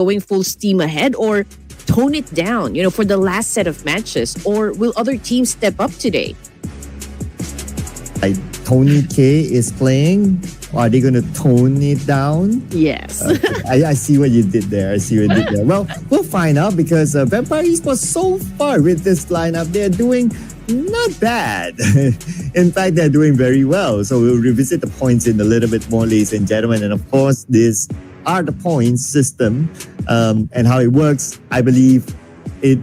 going full steam ahead or tone it down, for the last set of matches? Or will other teams step up today? Like Tony K is playing. Are they going to tone it down? Yes. Okay. I see what you did there. Well, we'll find out because Vampire Esports so far with this lineup, they're doing not bad. In fact, they're doing very well. So we'll revisit the points in a little bit more, ladies and gentlemen. And of course, these are the points system and how it works. I believe it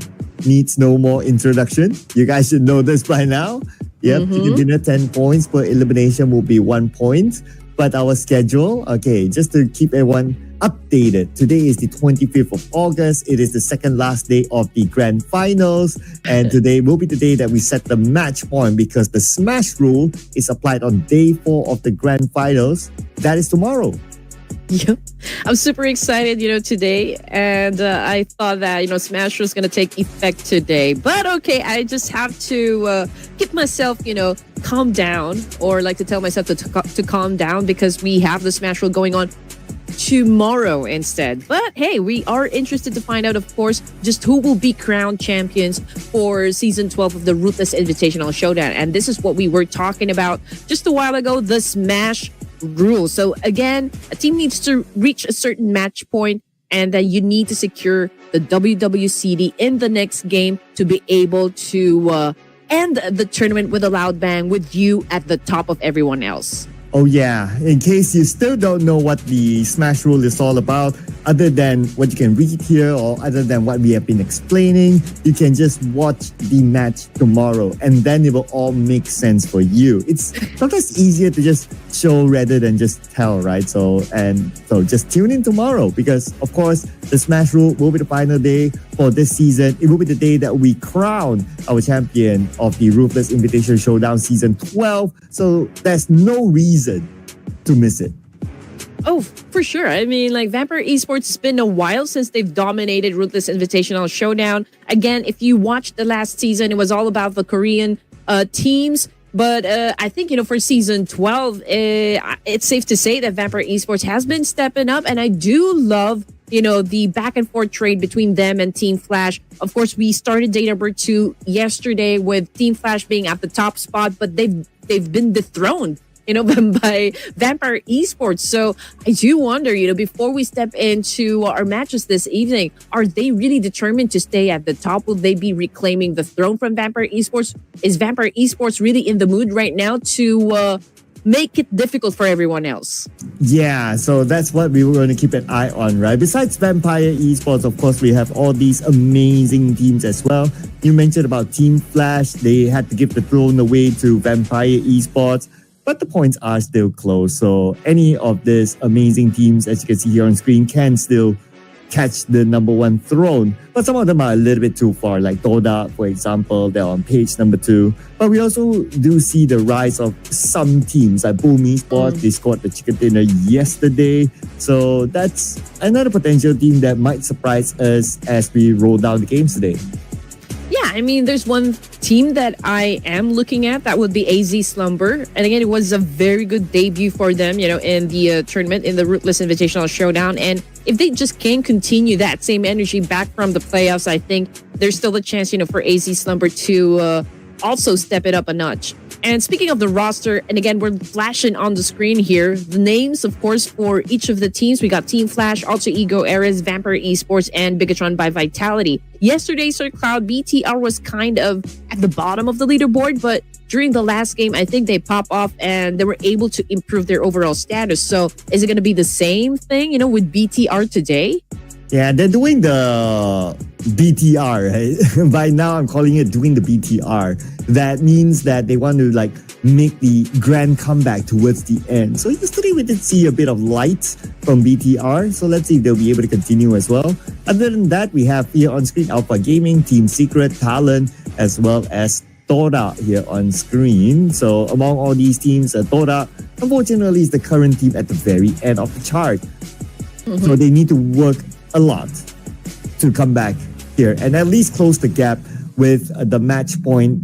needs no more introduction. You guys should know this by now. Yep, chicken dinner 10 points per elimination will be 1 point. But our schedule, okay, just to keep everyone updated. Today is the 25th of August. It is the second last day of the grand finals. And today will be the day that we set the match point because the smash rule is applied on day 4 of the grand finals. That is tomorrow. Yep. I'm super excited, today. And I thought that, Smash was going to take effect today. But okay, I just have to keep myself, calm down, or like to tell myself to calm down because we have the Smash Roll going on tomorrow instead. But hey, we are interested to find out, of course, just who will be crowned champions for Season 12 of the Ruthless Invitational Showdown. And this is what we were talking about just a while ago, the Smash rule. So again, a team needs to reach a certain match point and then you need to secure the WWCD in the next game to be able to end the tournament with a loud bang with you at the top of everyone else. Oh yeah, in case you still don't know what the Smash Rule is all about, other than what you can read here or other than what we have been explaining, you can just watch the match tomorrow and then it will all make sense for you. It's sometimes easier to just show rather than just tell, right? So just tune in tomorrow because of course the Smash Rule will be the final day for this season. It will be the day that we crown our champion of the Ruthless Invitational Showdown Season 12. So there's no reason to miss it. Oh, for sure. I mean, like Vampire Esports, it's been a while since they've dominated Ruthless Invitational Showdown. Again, if you watched the last season, it was all about the Korean teams. But I think, for Season 12, it's safe to say that Vampire Esports has been stepping up. And I do love, the back and forth trade between them and Team Flash. Of course, we started day number 2 yesterday with Team Flash being at the top spot, but they've been dethroned by Vampire Esports. So I do wonder, before we step into our matches this evening, are they really determined to stay at the top? Will they be reclaiming the throne from Vampire Esports? Is Vampire Esports really in the mood right now to make it difficult for everyone else? Yeah, so that's what we were going to keep an eye on, right? Besides Vampire Esports, of course, we have all these amazing teams as well. You mentioned about Team Flash. They had to give the throne away to Vampire Esports. But the points are still close. So any of these amazing teams, as you can see here on screen, can still catch the number 1 throne. But some of them are a little bit too far. Like Toda, for example, they're on page number 2. But we also do see the rise of some teams like Boom Esports. They scored the chicken dinner yesterday. So that's another potential team that might surprise us as we roll down the games today. Yeah, I mean, there's one team that I am looking at. That would be AZ Slumber. And again, it was a very good debut for them, in the tournament, in the Ruthless Invitational Showdown. And if they just can continue that same energy back from the playoffs, I think there's still a chance, for AZ Slumber to also step it up a notch. And speaking of the roster, and again, we're flashing on the screen here, the names, of course, for each of the teams. We got Team Flash, Alter Ego, Ares, Vampire Esports, and Bigatron by Vitality. Yesterday, Sir Cloud, BTR was kind of at the bottom of the leaderboard, but during the last game, I think they pop off and they were able to improve their overall status. So is it going to be the same thing, with BTR today? Yeah, they're doing the BTR, right? By now, I'm calling it doing the BTR. That means that they want to make the grand comeback towards the end. So yesterday we did see a bit of light from BTR. So let's see if they'll be able to continue as well. Other than that, we have here on screen Alpha Gaming, Team Secret, Talon, as well as Toda here on screen. So among all these teams, Toda, unfortunately, is the current team at the very end of the chart. So they need to work a lot to come back here and at least close the gap with the match point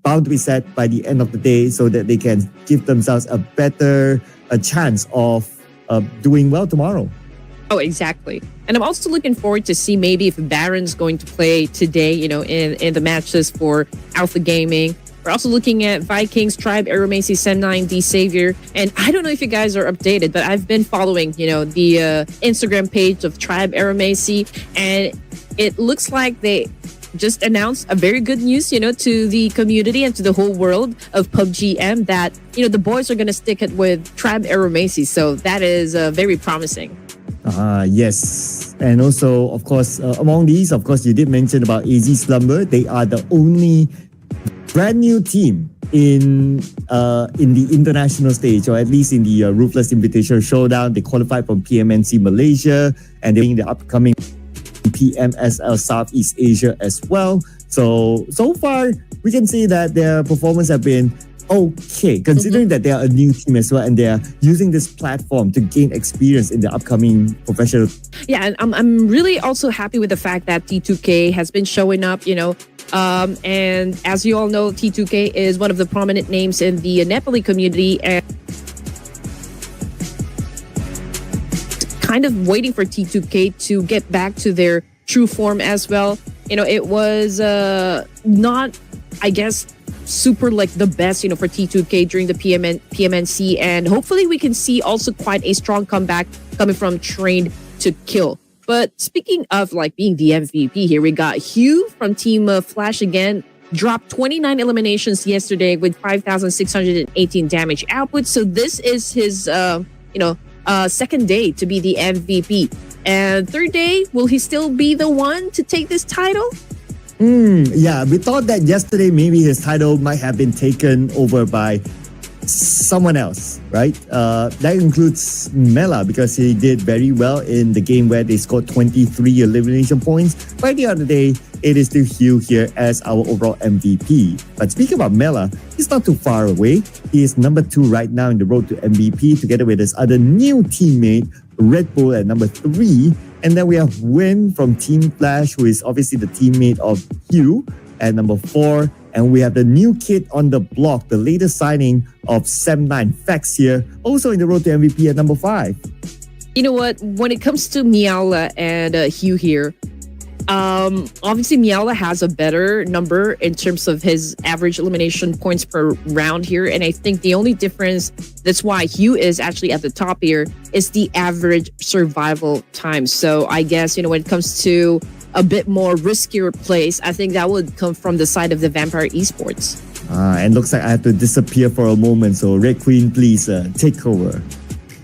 bound to be set by the end of the day so that they can give themselves a chance of doing well tomorrow. Oh, exactly. And I'm also looking forward to see maybe if Baron's going to play today, in the matches for Alpha Gaming. We're also looking at Vikings, Tribe, Aeromacy, Sem9, D Savior. And I don't know if you guys are updated, but I've been following, the Instagram page of Tribe, Aeromacy. And it looks like they just announced a very good news, to the community and to the whole world of PUBGM that, the boys are going to stick it with Tribe, Aeromacy. So that is very promising. Yes. And also, of course, among these, of course, you did mention about AZ Slumber. They are the only brand new team in the international stage, or at least in the Ruthless Invitational Showdown. They qualified from PMNC Malaysia, and they're in the upcoming PMSL Southeast Asia as well. So far, we can say that their performance have been okay, considering that they are a new team as well, and they are using this platform to gain experience in the upcoming professional. Yeah, and I'm really also happy with the fact that T2K has been showing up, and as you all know, T2K is one of the prominent names in the Nepali community, and kind of waiting for T2K to get back to their true form as well. It was not, I guess, super like the best, for T2K during the PMNC, and hopefully we can see also quite a strong comeback coming from Trained to Kill. But speaking of like being the MVP here, we got Hugh from Team Flash again, dropped 29 eliminations yesterday with 5,618 damage output. So this is his, second day to be the MVP. And third day, will he still be the one to take this title? Yeah, we thought that yesterday maybe his title might have been taken over by someone else, right? That includes Mela, because he did very well in the game where they scored 23 elimination points. By the other day, it is still Hugh here as our overall MVP. But speaking about Mela, he's not too far away. He is number 2 right now in the road to MVP, together with his other new teammate, Red Bull, at number 3. And then we have Win from Team Flash, who is obviously the teammate of Hugh, at number 4. And we have the new kid on the block, the latest signing of Sem9, Fax here, also in the road to MVP at number 5. You know what? When it comes to Miala and Hugh here, obviously Miala has a better number in terms of his average elimination points per round here. And I think the only difference, that's why Hugh is actually at the top here, is the average survival time. So I guess, when it comes to a bit more riskier plays, I think that would come from the side of the Vampire Esports. And looks like I have to disappear for a moment. So Red Queen, please take over.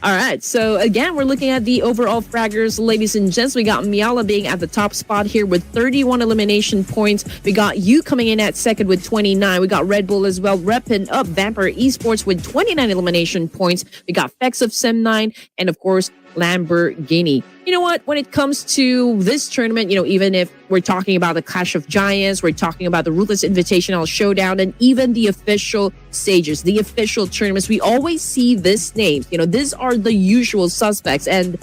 All right, so again, we're looking at the overall fraggers, ladies and gents. We got Miala being at the top spot here with 31 elimination points. We got you coming in at second with 29. We got Red Bull as well, repping up Vampire Esports with 29 elimination points. We got Fex of Sem9, and of course, Lamborghini. You know what? When it comes to this tournament, even if we're talking about the Clash of Giants, we're talking about the Ruthless Invitational Showdown, and even the official stages, the official tournaments, we always see these names. These are the usual suspects. And,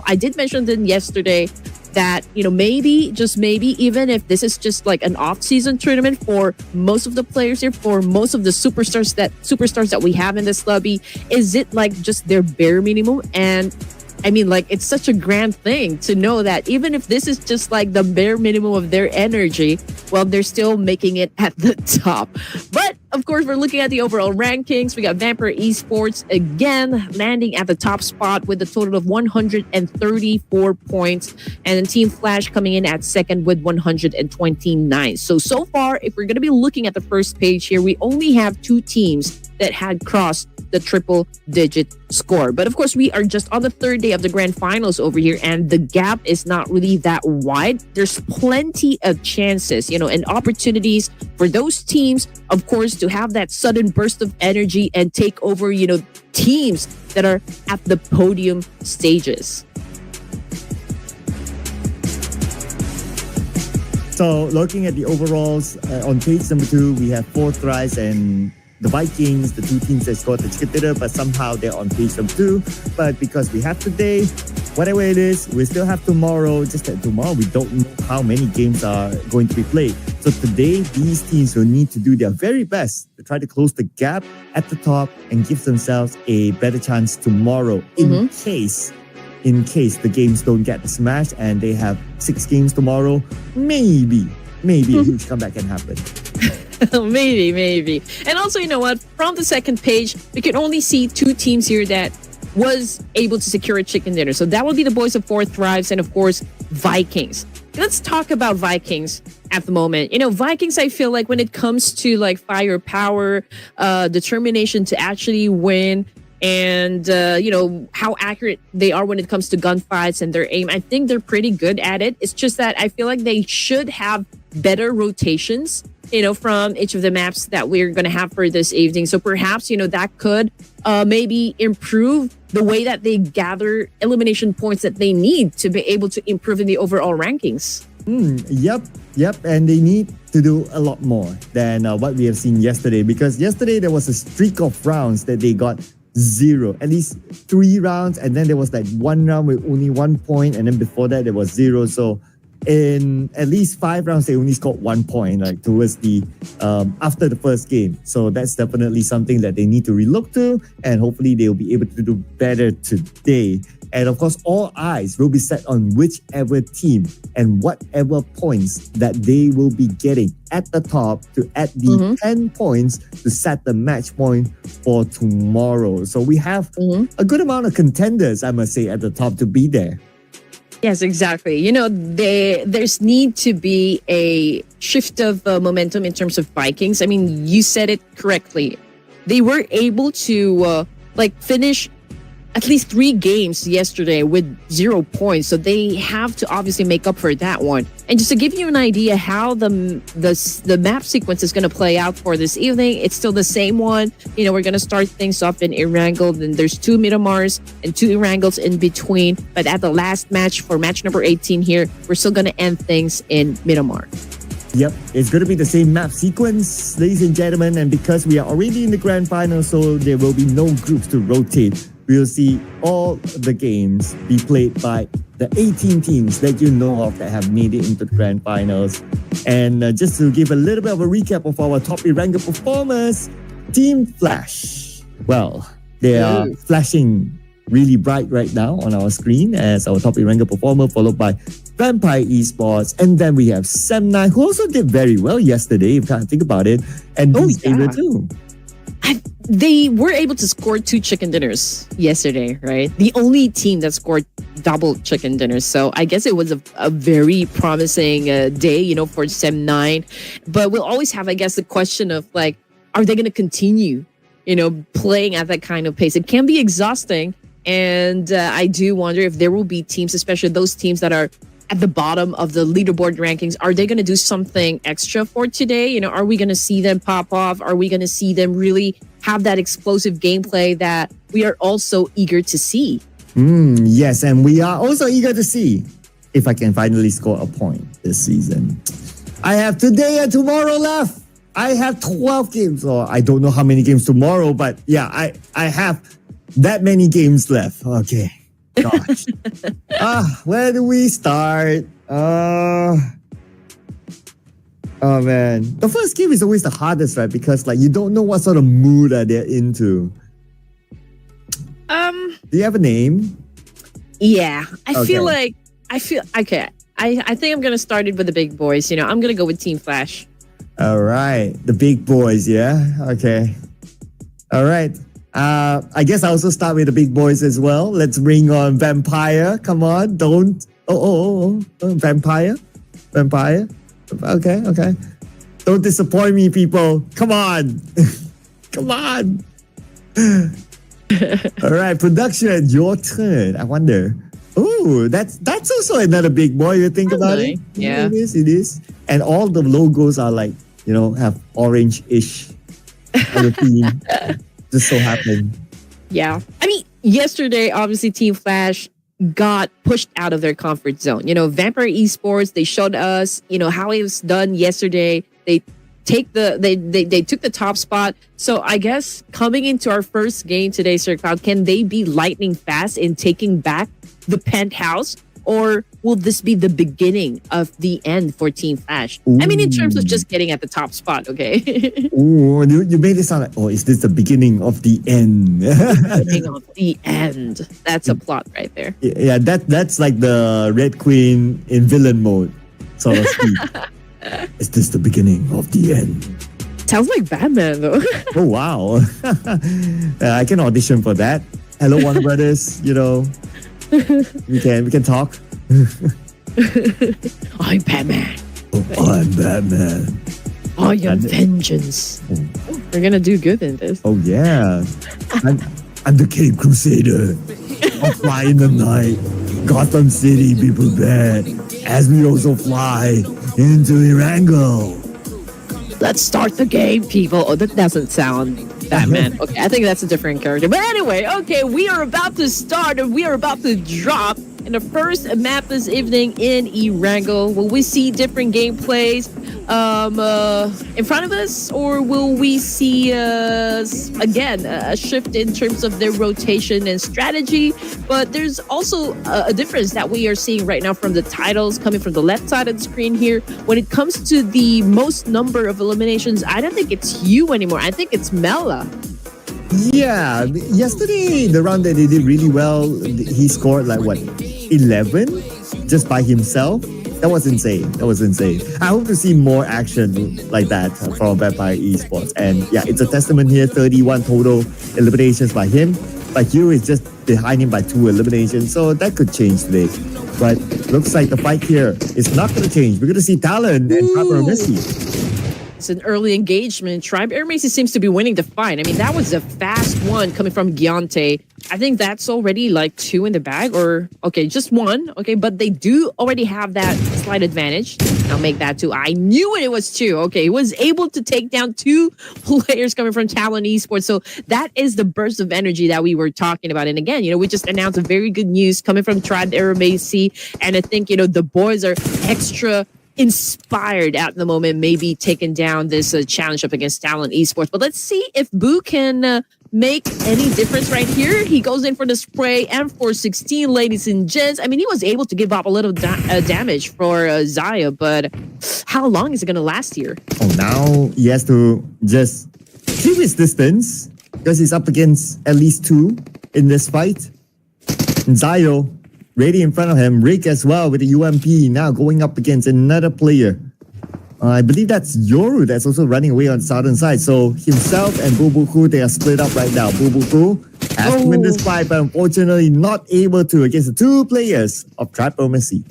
I did mention them yesterday that, maybe, just maybe, even if this is just like an off-season tournament for most of the players here, for most of the superstars that we have in this lobby, is it like just their bare minimum? And I mean, like, it's such a grand thing to know that even if this is just like the bare minimum of their energy, well, they're still making it at the top. But of course, we're looking at the overall rankings. We got Vampire Esports again landing at the top spot with a total of 134 points. And then Team Flash coming in at second with 129. So far, if we're going to be looking at the first page here, we only have 2 teams that had crossed the triple-digit score. But of course, we are just on the third day of the grand finals over here, and the gap is not really that wide. There's plenty of chances, and opportunities for those teams, of course, to have that sudden burst of energy and take over, teams that are at the podium stages. So looking at the overalls, on page number 2, we have Fourth Rise and the Vikings, the 2 teams that scored the Chiquitita, but somehow they're on page number 2. But because we have today, whatever it is, we still have tomorrow. Just that tomorrow, we don't know how many games are going to be played. So today, these teams will need to do their very best to try to close the gap at the top and give themselves a better chance tomorrow in case in case the games don't get smashed and they have 6 games tomorrow, maybe a huge comeback can happen. Maybe. And also, you know what? From the second page, we can only see 2 teams here that was able to secure a chicken dinner. So that would be the boys of Four Thrives and, of course, Vikings. Let's talk about Vikings at the moment. You know, Vikings, I feel like when it comes to like firepower, determination to actually win, and, you know, how accurate they are when it comes to gunfights and their aim, I think they're pretty good at it. It's just that I feel like they should have better rotations, you know, from each of the maps that we're going to have for this evening. So perhaps, you know, that could maybe improve the way that they gather elimination points that they need to be able to improve in the overall rankings. Yep. And they need to do a lot more than what we have seen yesterday, because yesterday there was a streak of rounds that they got 0, at least 3 rounds, and then there was like 1 round with only 1 point, and then before that there was 0. So in at least 5 rounds they only scored 1 point, like towards the after the first game. So that's definitely something that they need to relook to, and hopefully they'll be able to do better today. And of course, all eyes will be set on whichever team and whatever points that they will be getting at the top to add the 10 points to set the match point for tomorrow. So we have a good amount of contenders, I must say, at the top to be there. Yes, exactly. You know, there's need to be a shift of momentum in terms of Vikings. I mean, you said it correctly. They were able to finish at least 3 games yesterday with 0 points. So they have to obviously make up for that one. And just to give you an idea how the map sequence is going to play out for this evening, it's still the same one. You know, we're going to start things off in Erangel. Then there's 2 Miramars and 2 Erangels in between. But at the last match, for match number 18 here, we're still going to end things in Miramar. Yep, it's going to be the same map sequence, ladies and gentlemen. And because we are already in the grand final, so there will be no groups to rotate. We'll see all the games be played by the 18 teams that you know of that have made it into the grand finals. And just to give a little bit of a recap of our top ranked performers, Team Flash. Well, they are flashing really bright right now on our screen as our top ranked performer, followed by Vampire Esports. And then we have Sem9, who also did very well yesterday, if you can't think about it. And Saber too. They were able to score 2 chicken dinners yesterday, right? The only team that scored double chicken dinners. So I guess it was a very promising day, you know, for Sem9. But we'll always have, I guess, the question of like, are they going to continue, you know, playing at that kind of pace? It can be exhausting. And I do wonder if there will be teams, especially those teams that are at the bottom of the leaderboard rankings, are they going to do something extra for today? You know, are we going to see them pop off? Are we going to see them really have that explosive gameplay that we are also eager to see? Yes, and we are also eager to see if I can finally score a point this season. I have today and tomorrow left. I have 12 games, or I don't know how many games tomorrow, but yeah, I have that many games left. Okay. Gosh. Where do we start? Oh man. The first game is always the hardest, right? Because like you don't know what sort of mood are they into. Do you have a name? Yeah. I feel okay. I think I'm gonna start it with the big boys. You know, I'm gonna go with Team Flash. All right. The big boys, yeah? Okay. All right. I guess I also start with the big boys as well. Let's bring on Vampire. Come on, don't. Vampire. Okay. Don't disappoint me, people. Come on. Come on. All right, production, your turn. I wonder. Oh, that's also another big boy. You think about it? Yeah. It is. And all the logos are like, you know, have orange-ish on the theme. Just so happened. Yeah. I mean, yesterday, obviously, Team Flash got pushed out of their comfort zone. You know, Vampire Esports, they showed us, you know, how it was done yesterday. They took the top spot. So I guess coming into our first game today, Sir Cloud, can they be lightning fast in taking back the penthouse or will this be the beginning of the end for Team Flash? I mean, in terms of just getting at the top spot, okay? Ooh, you made it sound like, oh, is this the beginning of the end? Beginning of the end. That's a plot right there. Yeah, that's like the Red Queen in villain mode, sort of speak. Is this the beginning of the end? Sounds like Batman, though. Oh, wow. I can audition for that. Hello, Warner Brothers, you know, we can talk. I'm Batman. Oh, I'm Batman. I am vengeance. Oh, we're gonna do good in this. Oh, yeah. I'm the Cape Crusader. I'll fly in the night. Gotham City, be prepared. As we also fly into Erangel. Let's start the game, people. Oh, that doesn't sound Batman. Okay, I think that's a different character. But anyway, okay, we are about to start and we are about to drop in the first map this evening in Erangel. Will we see different gameplays in front of us, or will we see again a shift in terms of their rotation and strategy? But there's also a difference that we are seeing right now from the titles coming from the left side of the screen here. When it comes to the most number of eliminations, I don't think it's you anymore. I think it's Mela. Yeah, yesterday, the round that they did really well, he scored like what, 11 just by himself? That was insane. I hope to see more action like that from Vampire Esports. And yeah, it's a testament here, 31 total eliminations by him. But Hugh is just behind him by 2 eliminations, so that could change today. But looks like the fight here is not going to change. We're going to see Talon and Trapper Messi. It's an early engagement. Tribe Air Macy seems to be winning the fight. I mean, that was a fast one coming from Giante. I think that's already like 2 in the bag, or okay, just 1. Okay, but they do already have that slight advantage. I'll make that 2. I knew it was 2. Okay, he was able to take down 2 players coming from Talon Esports. So that is the burst of energy that we were talking about. And again, we just announced a very good news coming from Tribe Air Macy. And I think, the boys are extra inspired at the moment, maybe taking down this challenge up against Talon Esports. But let's see if Boo can make any difference right here. He goes in for the spray and for 16, ladies and gents. I mean, he was able to give up a little damage for Zaya, but how long is it going to last here? Oh, now he has to just keep his distance because he's up against at least 2 in this fight. And Zio ready in front of him. Rick as well with the UMP now going up against another player. I believe that's Yoru that's also running away on the southern side. So himself and Bubuku, they are split up right now. Bubuku has to win this fight, but unfortunately not able to against the 2 players of Trapper Messi.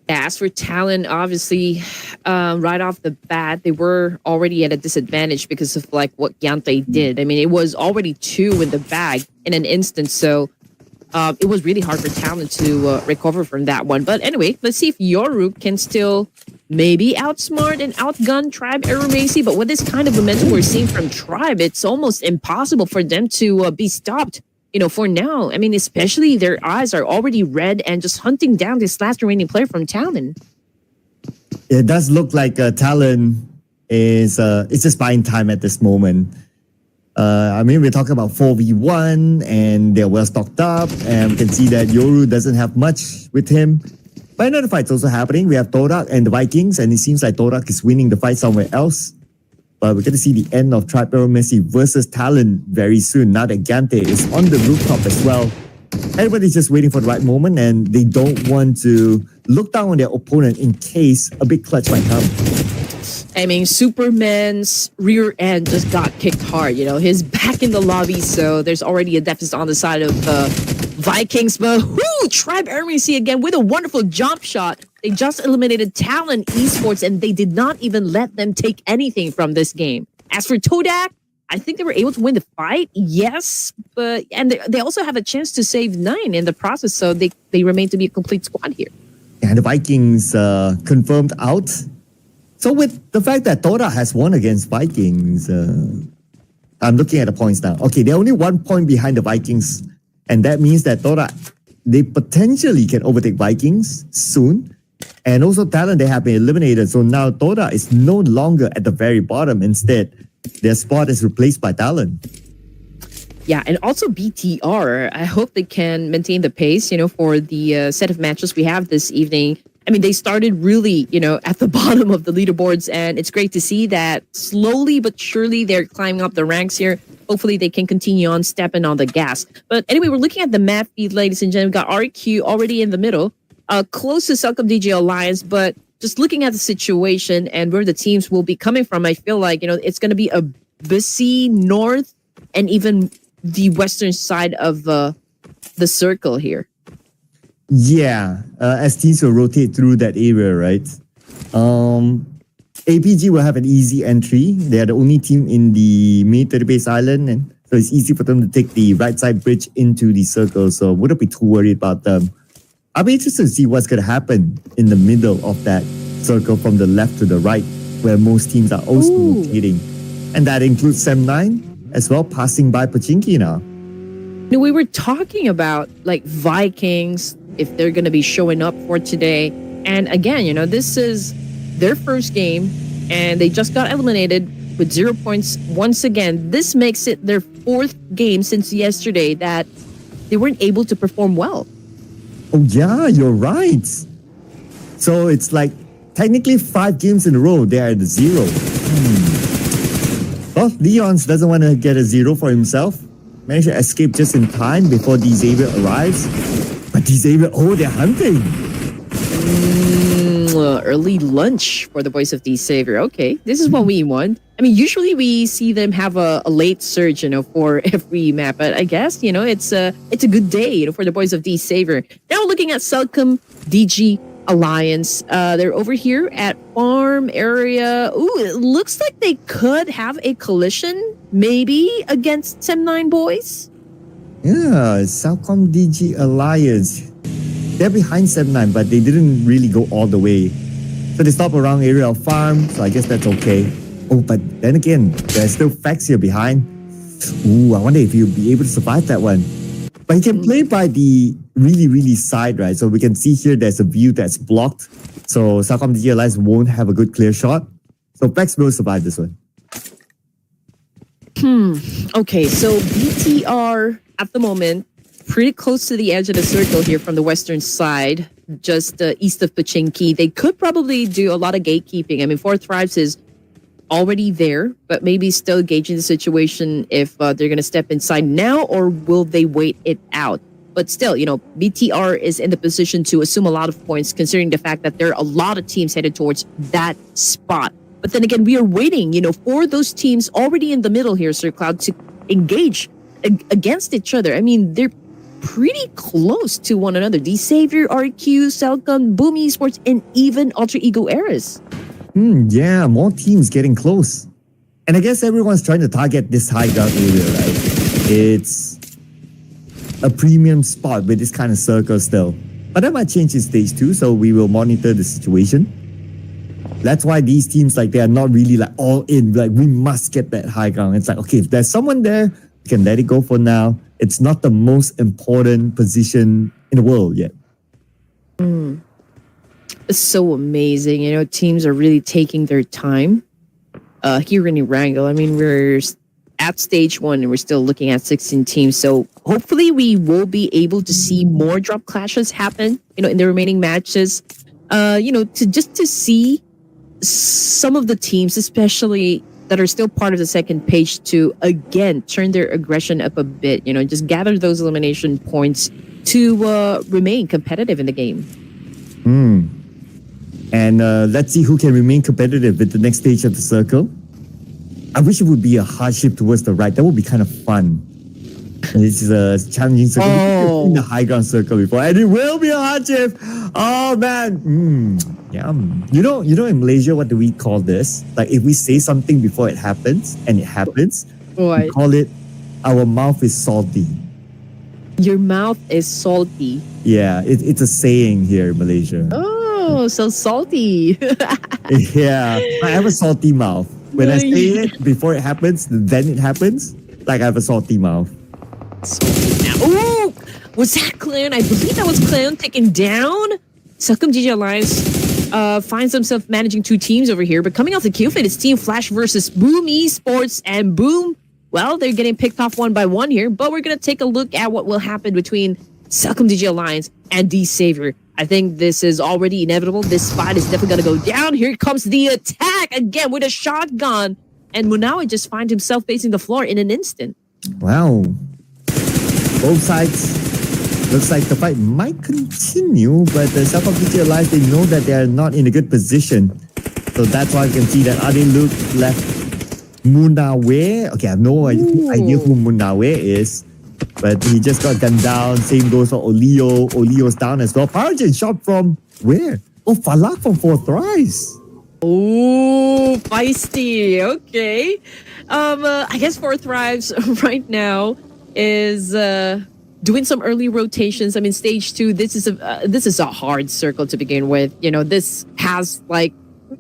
As for Talon, obviously, right off the bat, they were already at a disadvantage because of like what Giante did. I mean, it was already 2 in the bag in an instant. So it was really hard for Talon to recover from that one. But anyway, let's see if Yoru can still maybe outsmart and outgun Tribe Aeromacy. But with this kind of momentum we're seeing from Tribe, it's almost impossible for them to be stopped, for now. I mean, especially their eyes are already red and just hunting down this last remaining player from Talon. It does look like Talon is it's just buying time at this moment. I mean, we're talking about 4v1 and they're well stocked up, and we can see that Yoru doesn't have much with him. But another fight's also happening. We have Torak and the Vikings, and it seems like Torak is winning the fight somewhere else. But we're going to see the end of Tribe Messi versus Talon very soon, now that Gante is on the rooftop as well. Everybody's just waiting for the right moment, and they don't want to look down on their opponent in case a big clutch might come. I mean, Superman's rear end just got kicked hard. He's back in the lobby, so there's already a deficit on the side of Vikings. But Tribe Airmacy again with a wonderful jump shot. They just eliminated Talon Esports, and they did not even let them take anything from this game. As for Todak, I think they were able to win the fight, yes, and they also have a chance to save 9 in the process, so they remain to be a complete squad here. And the Vikings confirmed out. So with the fact that Tora has won against Vikings, I'm looking at the points now. Okay, they're only 1 point behind the Vikings, and that means that Tora, they potentially can overtake Vikings soon. And also Talon, they have been eliminated. So now Tora is no longer at the very bottom. Instead, their spot is replaced by Talon. Yeah, and also BTR. I hope they can maintain the pace, for the set of matches we have this evening. I mean, they started really, at the bottom of the leaderboards, and it's great to see that slowly but surely they're climbing up the ranks here. Hopefully they can continue on stepping on the gas. But anyway, we're looking at the map feed, ladies and gentlemen. We've got RQ already in the middle, close to Celcom DJ Alliance, but just looking at the situation and where the teams will be coming from, I feel like, it's going to be a busy north and even the western side of the circle here. Yeah, as teams will rotate through that area, right? APG will have an easy entry. They are the only team in the military base island, and so it's easy for them to take the right side bridge into the circle. So wouldn't be too worried about them. I'll be interested to see what's going to happen in the middle of that circle from the left to the right, where most teams are also rotating. And that includes Sem9 as well, passing by Pachinki now. We were talking about like Vikings, if they're going to be showing up for today. And again, this is their first game and they just got eliminated with 0 points once again. This makes it their fourth game since yesterday that they weren't able to perform well. Oh yeah, you're right. So it's like technically 5 games in a row they are at the 0. Well, Leons doesn't want to get a 0 for himself. Managed to escape just in time before D Xavier arrives. But D Xavier, they're hunting. Early lunch for the voice of D Xavier. Okay, this is what we want. I mean, usually we see them have a late surge, for every map. But I guess, it's a good day, for the boys of D Xavier. Now looking at Celcom DG Alliance. They're over here at farm area. Ooh, it looks like they could have a collision, maybe, against Sem9 boys. Yeah, Celcom DG Alliance. They're behind Sem9, but they didn't really go all the way. So they stop around area of farm, so I guess that's okay. Oh, but then again, there's still Fax here behind. Ooh, I wonder if you'll be able to survive that one. But he can play by the really side, right? So we can see here there's a view that's blocked. So Celcom DG Alliance won't have a good clear shot. So Fax will survive this one. Okay, so BTR at the moment, pretty close to the edge of the circle here from the western side, just east of Pachinki. They could probably do a lot of gatekeeping. I mean, Four Thrives is already there, but maybe still gauging the situation if they're going to step inside now or will they wait it out. But still, BTR is in the position to assume a lot of points considering the fact that there are a lot of teams headed towards that spot. But then again, we are waiting, for those teams already in the middle here, Sir Cloud, to engage against each other. I mean, they're pretty close to one another. D Xavier, RQ, Celcom, Boom Esports, and even Alter Ego Eras. Yeah, more teams getting close. And I guess everyone's trying to target this high ground area, right? It's a premium spot with this kind of circle still. But that might change in stage 2, so we will monitor the situation. That's why these teams, they are not really all in. We must get that high ground. It's okay, if there's someone there, we can let it go for now. It's not the most important position in the world yet. It's so amazing. Teams are really taking their time here in Erangel. I mean, we're at stage 1 and we're still looking at 16 teams. So hopefully we will be able to see more drop clashes happen, in the remaining matches. To see some of the teams, especially that are still part of the second page, to again turn their aggression up a bit, just gather those elimination points to remain competitive in the game. And let's see who can remain competitive at the next stage of the circle. I wish it would be a hardship towards the right. That would be kind of fun. This is a challenging circle. In the high ground circle before, and it will be a hardship. Oh man, yum. In Malaysia, what do we call this? If we say something before it happens, and it happens, we call it our mouth is salty. Your mouth is salty. Yeah, it's a saying here in Malaysia. Oh, so salty. Yeah, I have a salty mouth. When I say it before it happens, then it happens. I have a salty mouth. Oh, was that Clown? I believe that was Clown taken down. Celcom DG Alliance finds themselves managing 2 teams over here, but coming off the kill feed, it's Team Flash versus Boom Esports, and Boom, well, they're getting picked off one by one here. But we're going to take a look at what will happen between Celcom DG Alliance and D Savior. I think this is already inevitable. This fight is definitely going to go down. Here comes the attack again with a shotgun. And Munawa just finds himself facing the floor in an instant. Wow. Both sides. Looks like the fight might continue, but the Celcom DG Alliance, they know that they are not in a good position. So that's why you can see that Ade Luke left Munawe. Okay, I have no idea who Munawe is. But he just got gunned down. Same goes for Olio. Olio's down as well. Paragen shot from where? Oh, Falak from 4th Rise. Oh, feisty. Okay. I guess 4th Rise right now is doing some early rotations. I mean, stage 2, this is a hard circle to begin with. You know, this has like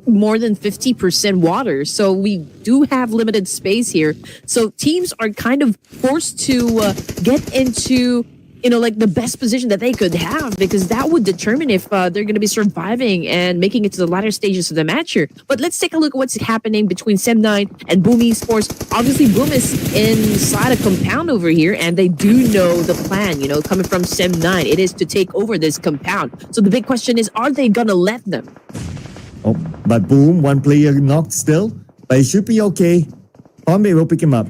more than 50% water, so we do have limited space here. So teams are kind of forced to get into, you know, like the best position that they could have, because that would determine if they're going to be surviving and making it to the latter stages of the match here. But let's take a look at what's happening between Sem9 and Boom Esports. Obviously, Boom is inside a compound over here, and they do know the plan, you know, coming from Sem9. It is to take over this compound. So the big question is, are they going to let them? Oh, but Boom, one player knocked still, but it should be okay. Bombay will pick him up.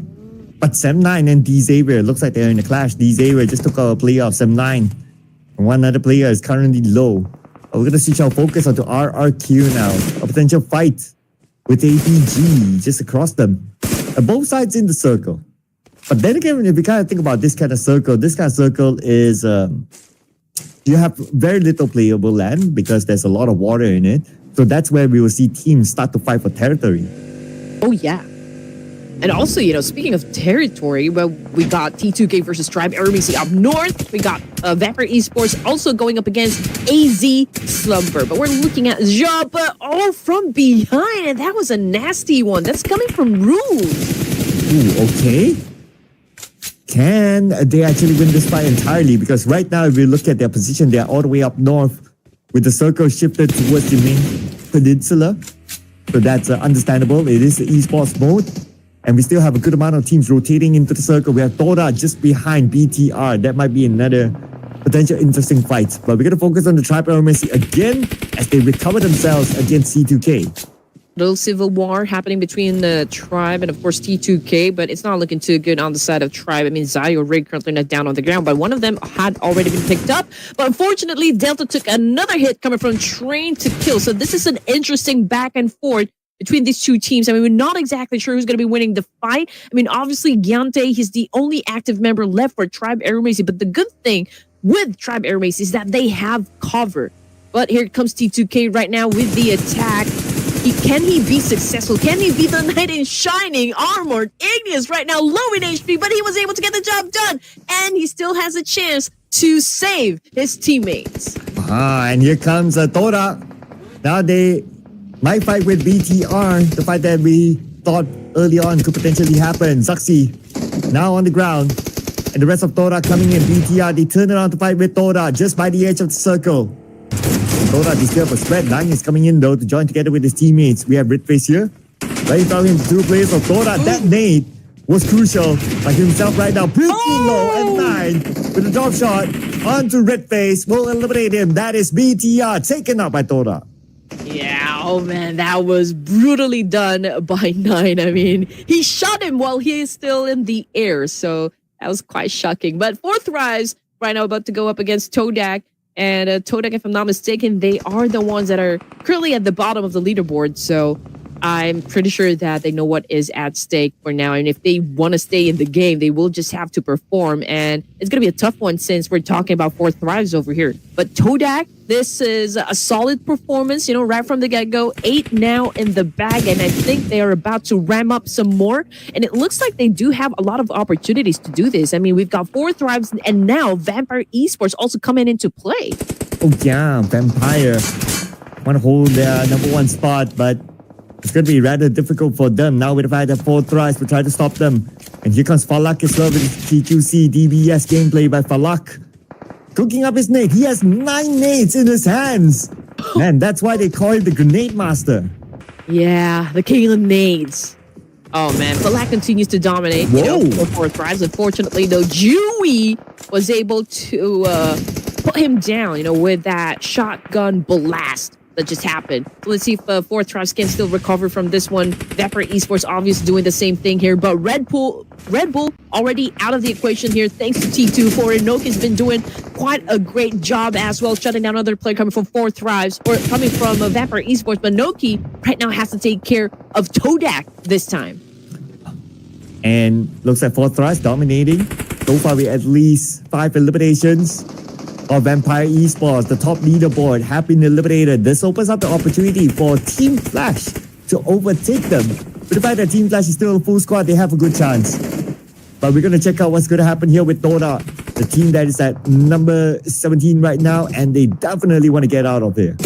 But Sem9 and D Xavier, looks like they're in a clash. D Xavier just took a player of Sem9. And one other player is currently low. We're going to switch our focus onto RRQ now. A potential fight with APG just across them. And both sides in the circle. But then again, if you kind of think about this kind of circle is you have very little playable land because there's a lot of water in it. So that's where we will see teams start to fight for territory. Oh, yeah. And also, you know, speaking of territory, well, we got T2K versus Tribe RMC up north. We got Vapor Esports also going up against AZ Slumber. But we're looking at Japa all from behind, and that was a nasty one. That's coming from Rune. Ooh, okay. Can they actually win this fight entirely? Because right now, if we look at their position, they're all the way up north with the circle shifted towards the main peninsula. So that's understandable. It is the esports mode. And we still have a good amount of teams rotating into the circle. We have Tora just behind BTR. That might be another potential interesting fight. But we're going to focus on the Tribe RMC again as they recover themselves against C2K. Little civil war happening between the Tribe and, of course, T2K. But it's not looking too good on the side of Tribe. I mean, Zayo Rig currently not down on the ground. But one of them had already been picked up. But unfortunately, Delta took another hit coming from Train to Kill. So this is an interesting back and forth between these two teams. I mean, we're not exactly sure who's going to be winning the fight. I mean, obviously, Gyante, he's the only active member left for Tribe Aeromasi. But the good thing with Tribe Aeromasi is that they have cover. But here comes T2K right now with the attack. Can he be successful? Can he be the knight in shining armored? Igneous right now low in HP, but he was able to get the job done. And he still has a chance to save his teammates. And here comes Tora. Now they might fight with BTR, the fight that we thought early on could potentially happen. Zaxi now on the ground. And the rest of Tora coming in. BTR, they turn around to fight with Tora just by the edge of the circle. Tora, they still have a spread. Lang is coming in though to join together with his teammates. We have Ridface here. Right down into 2 players of Tora. That nade was crucial. Like himself right now, pretty low and 9 with a drop shot onto Ridface. Will eliminate him. That is BTR taken out by Tora. Yeah, oh man, that was brutally done by 9. I mean, he shot him while he is still in the air, so that was quite shocking. But 4th Rise right now about to go up against Todak. And Todak, if I'm not mistaken, they are the ones that are currently at the bottom of the leaderboard. So I'm pretty sure that they know what is at stake for now. And if they want to stay in the game, they will just have to perform. And it's going to be a tough one since we're talking about 4th Rise over here. But Todak, this is a solid performance, you know, right from the get-go. 8 now in the bag, and I think they are about to ram up some more. And it looks like they do have a lot of opportunities to do this. I mean, we've got 4th Rise, and now Vampire Esports also coming into play. Oh yeah, Vampire want to hold their #1 spot, but it's going to be rather difficult for them. Now with the fact that 4th Rise will try to stop them. And here comes Falak as well with TQC DBS gameplay by Falak. Cooking up his nade. He has 9 nades in his hands. Man, that's why they call him the Grenade Master. Yeah, the king of nades. Oh man, Black continues to dominate. You know, Whoa. for thrives. Unfortunately, though, Dewey was able to put him down. You know, with that shotgun blast that just happened. So let's see if Fourth Tribes can still recover from this one. Vapor Esports obviously doing the same thing here, but Red Bull already out of the equation here thanks to T2. Noki's been doing quite a great job as well, shutting down another player coming from Fourth Thrives or coming from Vapor Esports. But Noki right now has to take care of Todak this time. And looks like Fourth Thrives dominating. So far, we at least 5 eliminations of Vampire Esports. The top leaderboard have been eliminated. This opens up the opportunity for Team Flash to overtake them. But the fact that Team Flash is still a full squad, they have a good chance. But we're going to check out what's going to happen here with Toda, the team that is at number 17 right now, and they definitely want to get out of here.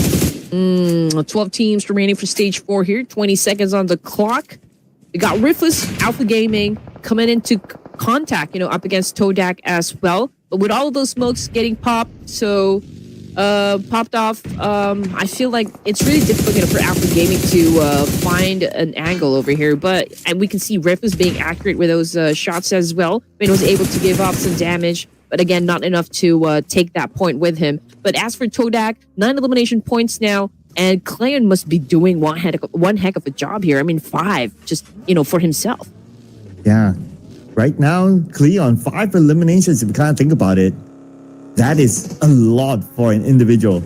12 teams remaining for stage 4 here. 20 seconds on the clock. We got RUTHLESS, Alpha Gaming coming into contact, you know, up against Todak as well. But with all of those smokes getting popped off, I feel like it's really difficult, you know, for Alpha Gaming to find an angle over here. And we can see RUTHLESS being accurate with those shots as well. I mean, was able to give up some damage, but again, not enough to take that point with him. But as for Todak, 9 elimination points now. And Cleon must be doing one heck of a job here. I mean, 5, just, you know, for himself. Yeah. Right now, Cleon, 5 eliminations, if you kind of think about it. That is a lot for an individual.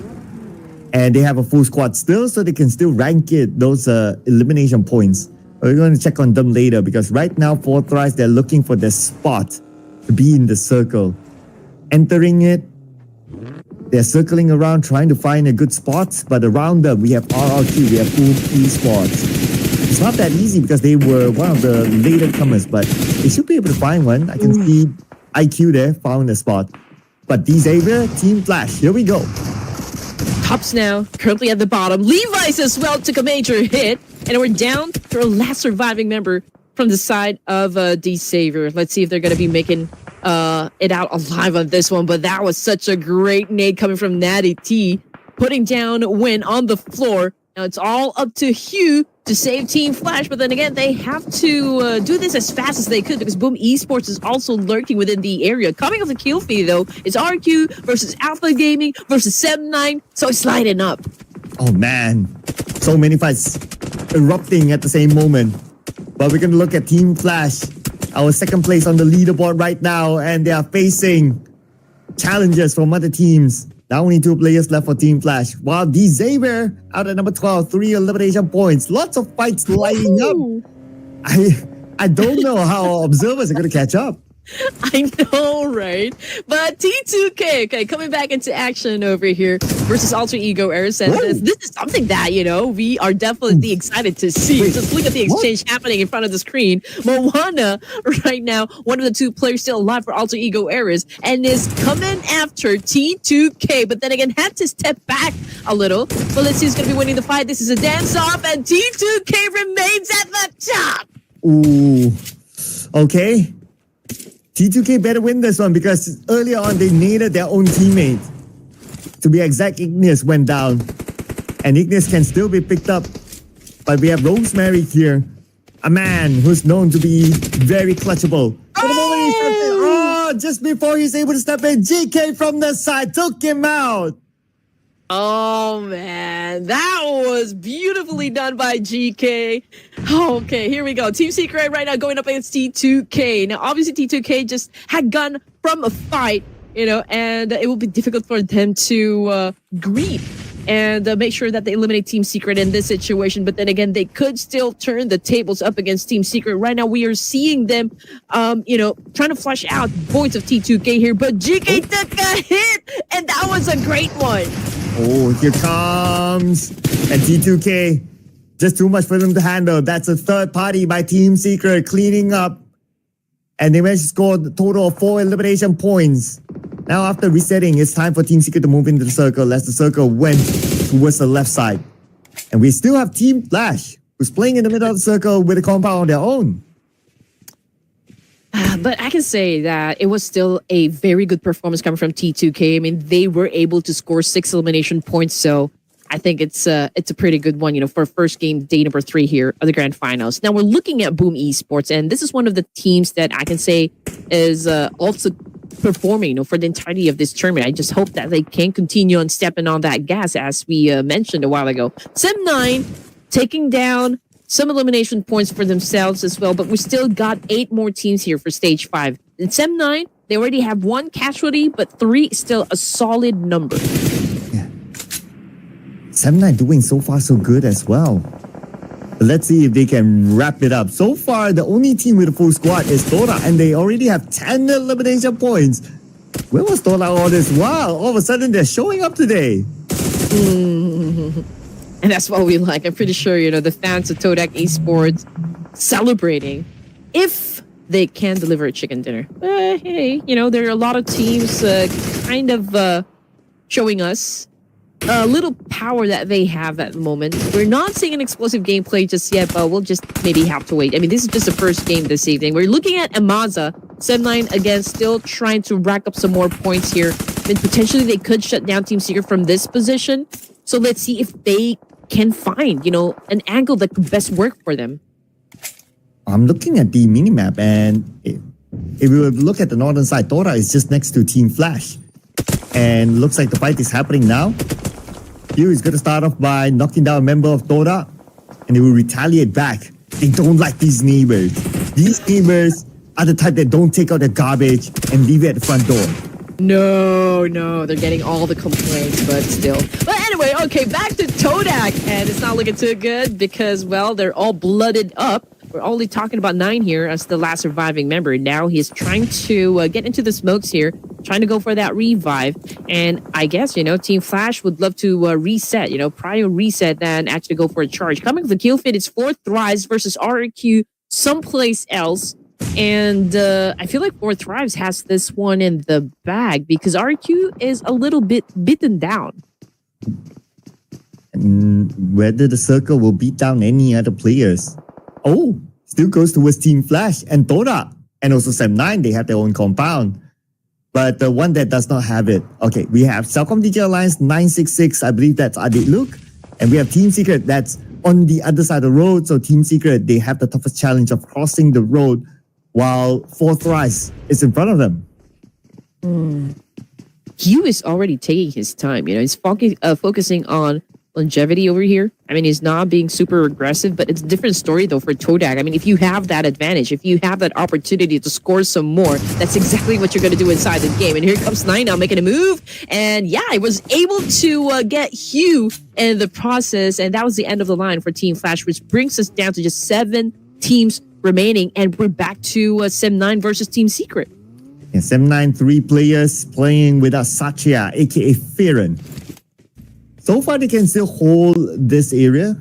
And they have a full squad still, so they can still rank it, those elimination points. We're going to check on them later, because right now, Fourth Thrives, they're looking for their spot to be in the circle. Entering it, they're circling around trying to find a good spot, but around them we have RRQ, we have Esports. It's not that easy because they were one of the later comers, but they should be able to find one. I can see IQ there, found a spot. But Xavier, Team Flash, here we go. Tops now, currently at the bottom. Levi's as well took a major hit, and we're down to our last surviving member from the side of Xavier. Let's see if they're going to be making it out alive on this one, but that was such a great nade coming from Natty T, putting down Win on the floor. Now it's all up to Hugh to save Team Flash, but then again, they have to do this as fast as they could because Boom Esports is also lurking within the area. Coming off the kill feed, though, is RQ versus Alpha Gaming versus 7-9, so it's lighting up. Oh man, so many fights erupting at the same moment. But we're going to look at Team Flash, our second place on the leaderboard right now, and they are facing challenges from other teams. Now only 2 players left for Team Flash. While Xavier out at number 12, 3 elimination points. Lots of fights lining up. I don't know how observers are going to catch up. I know, right? But T2K, okay, coming back into action over here versus Alter Ego Eris. And this is something that, you know, we are definitely excited to see. Just look at the exchange happening in front of the screen. Moana, right now, one of the 2 players still alive for Alter Ego Eris, and is coming after T2K. But then again, had to step back a little. But let's see who's going to be winning the fight. This is a dance-off, and T2K remains at the top. Ooh, okay. T2K better win this one because earlier on they needed their own teammate. To be exact, Ignis went down. And Ignis can still be picked up. But we have Rosemary here. A man who's known to be very clutchable. For the moment he stepped in, just before he's able to step in, GK from the side took him out. Oh man, that was beautifully done by GK. Okay, here we go. Team Secret right now going up against T2K. Now, obviously, T2K just had gone from a fight, you know, and it will be difficult for them to greet and make sure that they eliminate Team Secret in this situation. But then again, they could still turn the tables up against Team Secret. Right now, we are seeing them, you know, trying to flush out points of T2K here. But GK took a hit, and that was a great one. Oh, here comes. And T2K, just too much for them to handle. That's a third party by Team Secret cleaning up. And they managed to score a total of 4 elimination points. Now, after resetting, it's time for Team Secret to move into the circle as the circle went towards the left side. And we still have Team Flash, who's playing in the middle of the circle with a compound on their own. But I can say that it was still a very good performance coming from T2K. I mean, they were able to score 6 elimination points, so I think it's a pretty good one, for first game, day number 3 here of the grand finals. Now we're looking at Boom Esports, and this is one of the teams that I can say is also performing, for the entirety of this tournament. I just hope that they can continue on stepping on that gas, as we mentioned a while ago. Sem9 taking down some elimination points for themselves as well, but we still got 8 more teams here for stage 5. In Sem9, they already have 1 casualty, but 3 is still a solid number. Yeah. Sem9 doing so far so good as well. But let's see if they can wrap it up. So far, the only team with a full squad is Tora, and they already have 10 elimination points. Where was Tora all this while? All of a sudden, they're showing up today. And that's what we like. I'm pretty sure, the fans of Todak Esports celebrating if they can deliver a chicken dinner. But hey, there are a lot of teams kind of showing us a little power that they have at the moment. We're not seeing an explosive gameplay just yet, but we'll just maybe have to wait. I mean, this is just the first game this evening. We're looking at Amaza. Sem9, again, still trying to rack up some more points here. And potentially they could shut down Team Secret from this position. So let's see if they can find, an angle that could best work for them. I'm looking at the minimap, and if we look at the northern side, Tora is just next to Team Flash. And looks like the fight is happening now. Hugh is going to start off by knocking down a member of Tora, and they will retaliate back. They don't like these neighbors. These neighbors are the type that don't take out their garbage and leave it at the front door. No, they're getting all the complaints, but still. But anyway, okay, back to Todak, and it's not looking too good because, well, they're all blooded up. We're only talking about 9 here as the last surviving member. Now he's trying to get into the smokes here, trying to go for that revive. And I guess, Team Flash would love to reset, prior reset and actually go for a charge. Coming with the kill feed, it's 4 Thrives versus RQ someplace else. And I feel like 4 Thrives has this one in the bag because RQ is a little bit bitten down. And whether the circle will beat down any other players. Oh, still goes towards Team Flash and Tora. And also Sem9, they have their own compound. But the one that does not have it. Okay, we have Celcom DJ Alliance 966. I believe that's Adit Luke. And we have Team Secret that's on the other side of the road. So Team Secret, they have the toughest challenge of crossing the road while 4 Thrice is in front of them. Hugh is already taking his time. He's focusing on longevity over here. I mean, he's not being super aggressive, but it's a different story though for Todak. I mean, if you have that advantage, if you have that opportunity to score some more, that's exactly what you're going to do inside the game. And here comes 9 now making a move. And yeah, I was able to get Hugh in the process. And that was the end of the line for Team Flash, which brings us down to just 7 teams remaining. And we're back to Sem9 versus Team Secret. Yeah, Sem9, 3 players playing without Satya, aka Farron. So far, they can still hold this area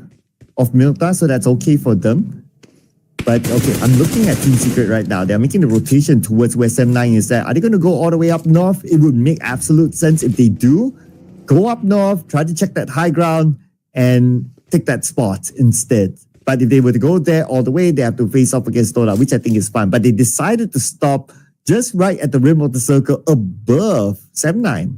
of Milta, so that's okay for them. But okay, I'm looking at Team Secret right now. They're making the rotation towards where Sem9 is at. Are they going to go all the way up north? It would make absolute sense if they do. Go up north, try to check that high ground, and take that spot instead. But if they were to go there all the way, they have to face off against Tora, which I think is fine. But they decided to stop just right at the rim of the circle above Sem9.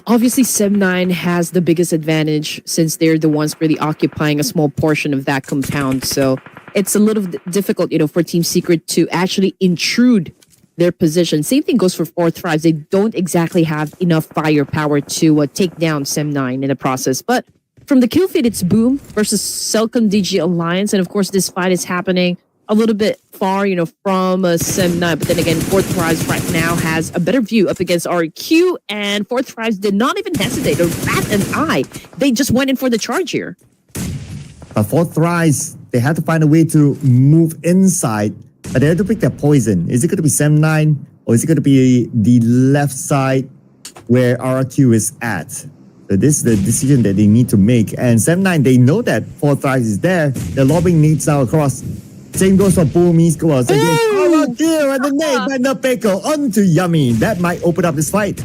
Obviously, Sem9 has the biggest advantage since they're the ones really occupying a small portion of that compound. So it's a little difficult, for Team Secret to actually intrude their position. Same thing goes for 4 Thrives. They don't exactly have enough firepower to take down Sem9 in the process. But from the kill feed, it's Boom versus Celcom DG Alliance. And of course, this fight is happening a little bit far, from Sem9. But then again, 4 Thrives right now has a better view up against RQ. And 4 Thrives did not even hesitate or bat an eye. They just went in for the charge here. But 4 Thrives, they had to find a way to move inside. But they had to pick their poison. Is it going to be Sem9? Or is it going to be the left side where RQ is at? So this is the decision that they need to make. And Sem9, they know that 4 Thrives is there. They're lobbing nades now across. Same goes for Boom Esports. RQ and the nade and the Peko onto Yummy. That might open up this fight.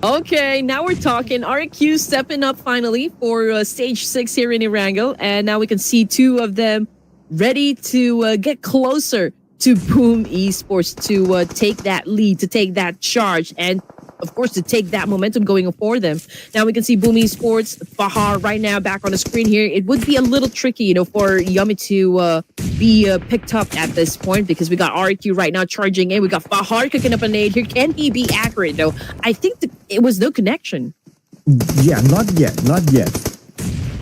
Okay, now we're talking. RQ stepping up finally for stage 6 here in Erangel. And now we can see 2 of them ready to get closer to Boom Esports to take that lead, to take that charge. And of course, to take that momentum going for them. Now we can see Boom Esports, Fahar right now back on the screen here. It would be a little tricky, for Yummy to be picked up at this point because we got RQ right now charging in. We got Fahar cooking up a nade here. Can he be accurate, though? I think it was no connection. Yeah, not yet.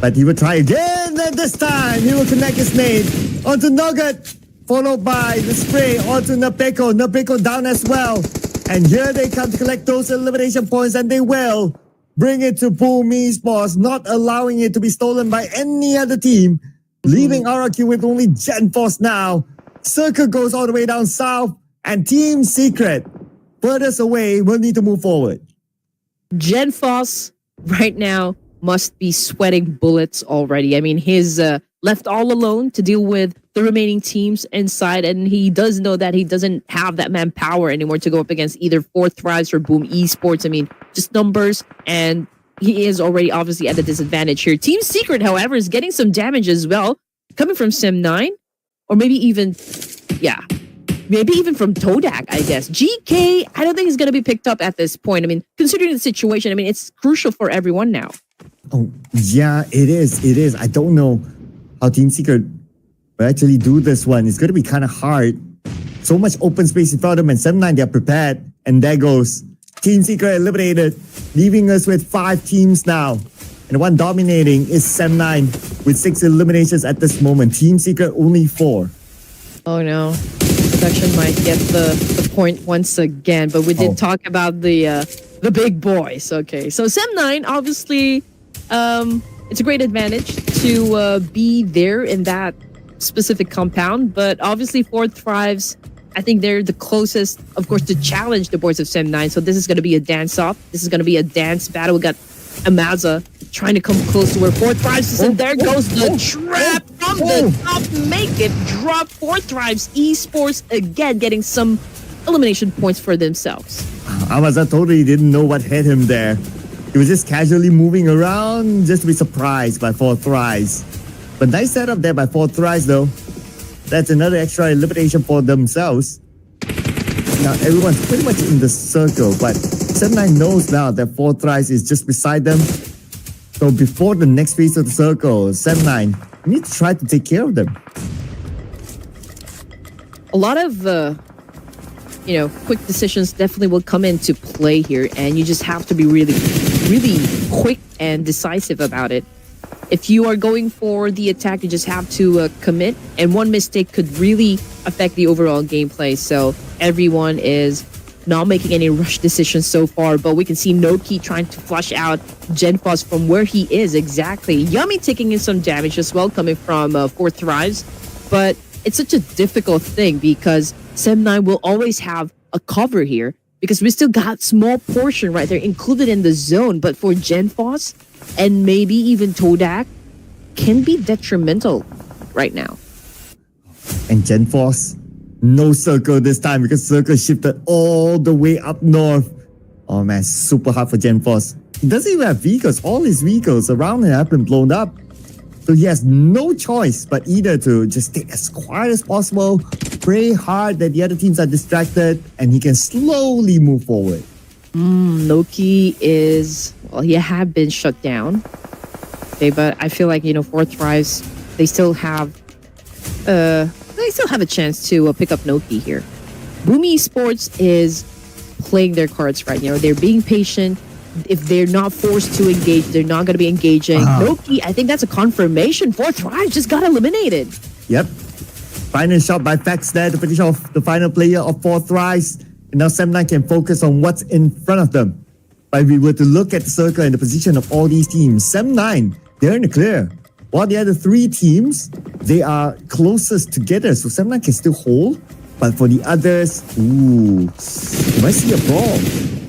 But he will try again, and this time he will connect his nade onto Nugget, followed by the spray onto Napeko. Napeko down as well. And here they come to collect those elimination points, and they will bring it to Boom Esports, not allowing it to be stolen by any other team, leaving RRQ with only GenForce now. Circle goes all the way down south, and Team Secret, furthest away, will need to move forward. GenForce right now must be sweating bullets already. I mean, he's left all alone to deal with the remaining teams inside, and he does know that he doesn't have that manpower anymore to go up against either Fourth Thrives or Boom Esports. I mean, just numbers, and he is already obviously at a disadvantage here. Team Secret, however, is getting some damage as well, coming from Sim9, or maybe even from Todak, I guess. GK, I don't think he's going to be picked up at this point. I mean, considering the situation, I mean, it's crucial for everyone now. Oh, yeah, it is. I don't know how Team Secret will actually do this one. It's going to be kind of hard. So much open space in front of them, and 7-9, they're prepared. And there goes Team Secret eliminated, leaving us with 5 teams now. And the one dominating is 7-9 with 6 eliminations at this moment. Team Secret only 4. Oh no. Production might get the point once again, but we did talk about the big boys. Okay, so Sem9, obviously, it's a great advantage to be there in that specific compound, but obviously Fourth Thrives, I think they're the closest, of course, to challenge the boys of Sem9. So this is going to be a dance-off. This is going to be a dance battle. We got Amaza trying to come close to where Fourth Thrives is, and there goes the trap from the top. Make it drop. Fourth Thrives Esports again getting some elimination points for themselves. Amaza totally didn't know what hit him there. He was just casually moving around just to be surprised by Fourth Thrives. But nice setup there by Fourth Thrives though. That's another extra elimination for themselves. Now everyone's pretty much in the circle, but 7-9 knows now that Fourth Thrives is just beside them. So before the next phase of the circle, 7-9 need to try to take care of them. A lot of quick decisions definitely will come into play here, and you just have to be really, really quick and decisive about it. If you are going for the attack, you just have to commit, and one mistake could really affect the overall gameplay. So everyone is not making any rush decisions so far, but we can see Noki trying to flush out GenForce from where he is exactly. Yummy taking in some damage as well, coming from Fourth Thrives, but it's such a difficult thing because Sem9 will always have a cover here because we still got small portion right there included in the zone, but for GenForce and maybe even Todak can be detrimental right now. And GenForce, no circle this time because circle shifted all the way up north. Oh man, super hard for GenForce. He doesn't even have vehicles. All his vehicles around him have been blown up. So he has no choice but either to just stay as quiet as possible, pray hard that the other teams are distracted, and he can slowly move forward. Loki is, well, he had been shut down. Okay, but I feel like, Fourth Thrives, they still have a chance to pick up Noki here. Boom Esports is playing their cards right now. They're being patient. If they're not forced to engage, they're not going to be engaging. Noki, I think that's a confirmation. Fourth Thrives just got eliminated. Yep. Final shot by Fax there to finish off the final player of Fourth Thrives. And now 7-9 can focus on what's in front of them. But if we were to look at the circle and the position of all these teams, 7-9, they're in the clear. While the other 3 teams, they are closest together. So 7-9 can still hold. But for the others, you might see a brawl.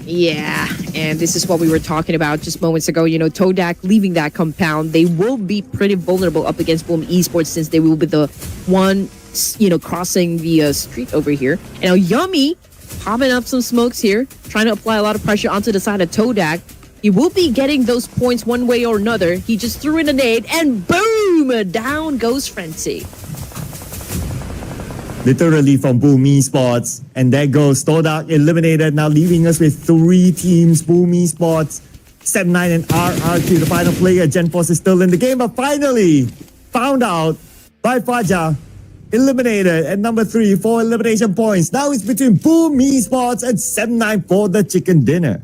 Yeah, and this is what we were talking about just moments ago. Todak leaving that compound, they will be pretty vulnerable up against Boom Esports since they will be the one, crossing the street over here. And now Yummy popping up some smokes here, trying to apply a lot of pressure onto the side of Todak. He will be getting those points one way or another. He just threw in a nade, and boom! Down goes Frenzy. literally from Boom Esports. And there goes Todak eliminated, now leaving us with 3 teams. Boom Esports, 7-9 and RRQ, the final player. GenForce is still in the game, but finally found out by Fajar. Eliminated at number 3, 4 elimination points. Now it's between Boom Esports and 7-9 for the chicken dinner.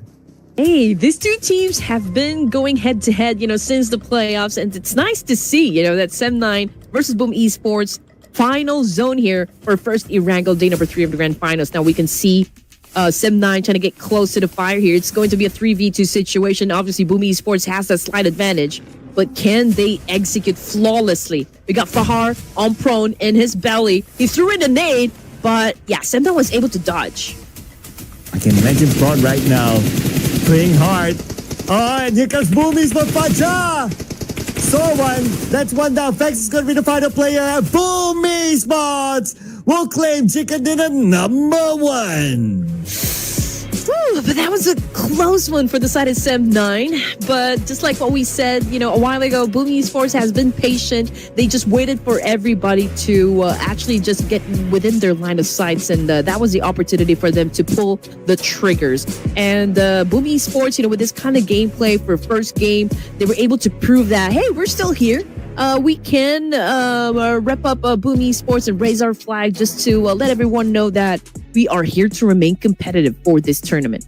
Hey, these two teams have been going head to head, since the playoffs, and it's nice to see, that 7-9 versus Boom Esports final zone here for first Erangel day number 3 of the grand finals. Now we can see 7-9 trying to get close to the fire here. It's going to be a 3v2 situation. Obviously, Boom Esports has that slight advantage, but can they execute flawlessly? We got Fahar on prone in his belly. He threw in a nade, but yeah, 7-9 was able to dodge. I can imagine Prod right now playing hard. Oh, and here comes Boom Esports Fajar. So that's one down. Fex is going to be the final player. Boom Esports will claim chicken dinner number 1. Whew, but that was a close one for the side of 7-9. But just like what we said, a while ago, Boom Esports has been patient. They just waited for everybody to actually just get within their line of sights. And that was the opportunity for them to pull the triggers. And Boom Esports, with this kind of gameplay for first game, they were able to prove that, hey, we're still here. We can rep up Boom Esports and raise our flag just to let everyone know that we are here to remain competitive for this tournament.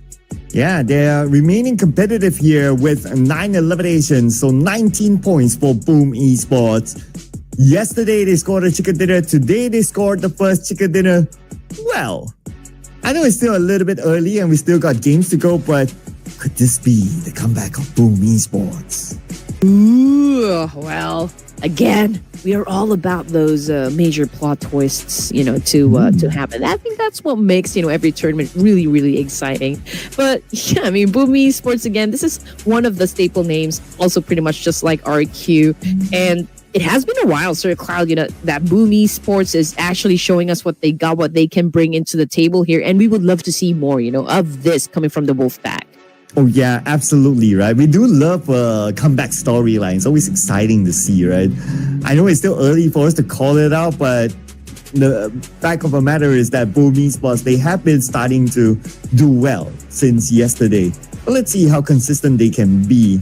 Yeah, they're remaining competitive here with 9 eliminations, so 19 points for Boom Esports. Yesterday, they scored a chicken dinner. Today, they scored the first chicken dinner. Well, I know it's still a little bit early and we still got games to go, but could this be the comeback of Boom Esports? Ooh, well, again, we are all about those major plot twists, to happen. I think that's what makes, every tournament really, really exciting. But yeah, Boom Esports, again, this is one of the staple names, also pretty much just like RQ. And it has been a while, Sir Cloud, that Boom Esports is actually showing us what they got, what they can bring into the table here. And we would love to see more, of this coming from the Wolfpack. Oh yeah, absolutely, right? We do love comeback storylines. Always exciting to see, right? I know it's still early for us to call it out, but the fact of the matter is that Boom Esports, they have been starting to do well since yesterday. But let's see how consistent they can be.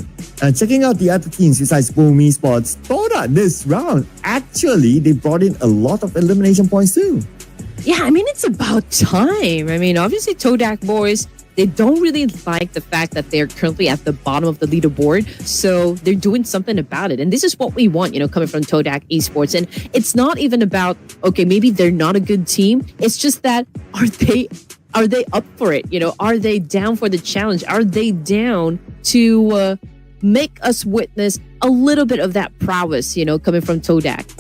Checking out the other teams besides Boom Esports, Toda this round, actually, they brought in a lot of elimination points too. Yeah, it's about time. Obviously, Todak boys, they don't really like the fact that they're currently at the bottom of the leaderboard. So they're doing something about it. And this is what we want, coming from Todak Esports. And it's not even about, okay, maybe they're not a good team. It's just that, are they up for it? Are they down for the challenge? Are they down to make us witness a little bit of that prowess, coming from Todak?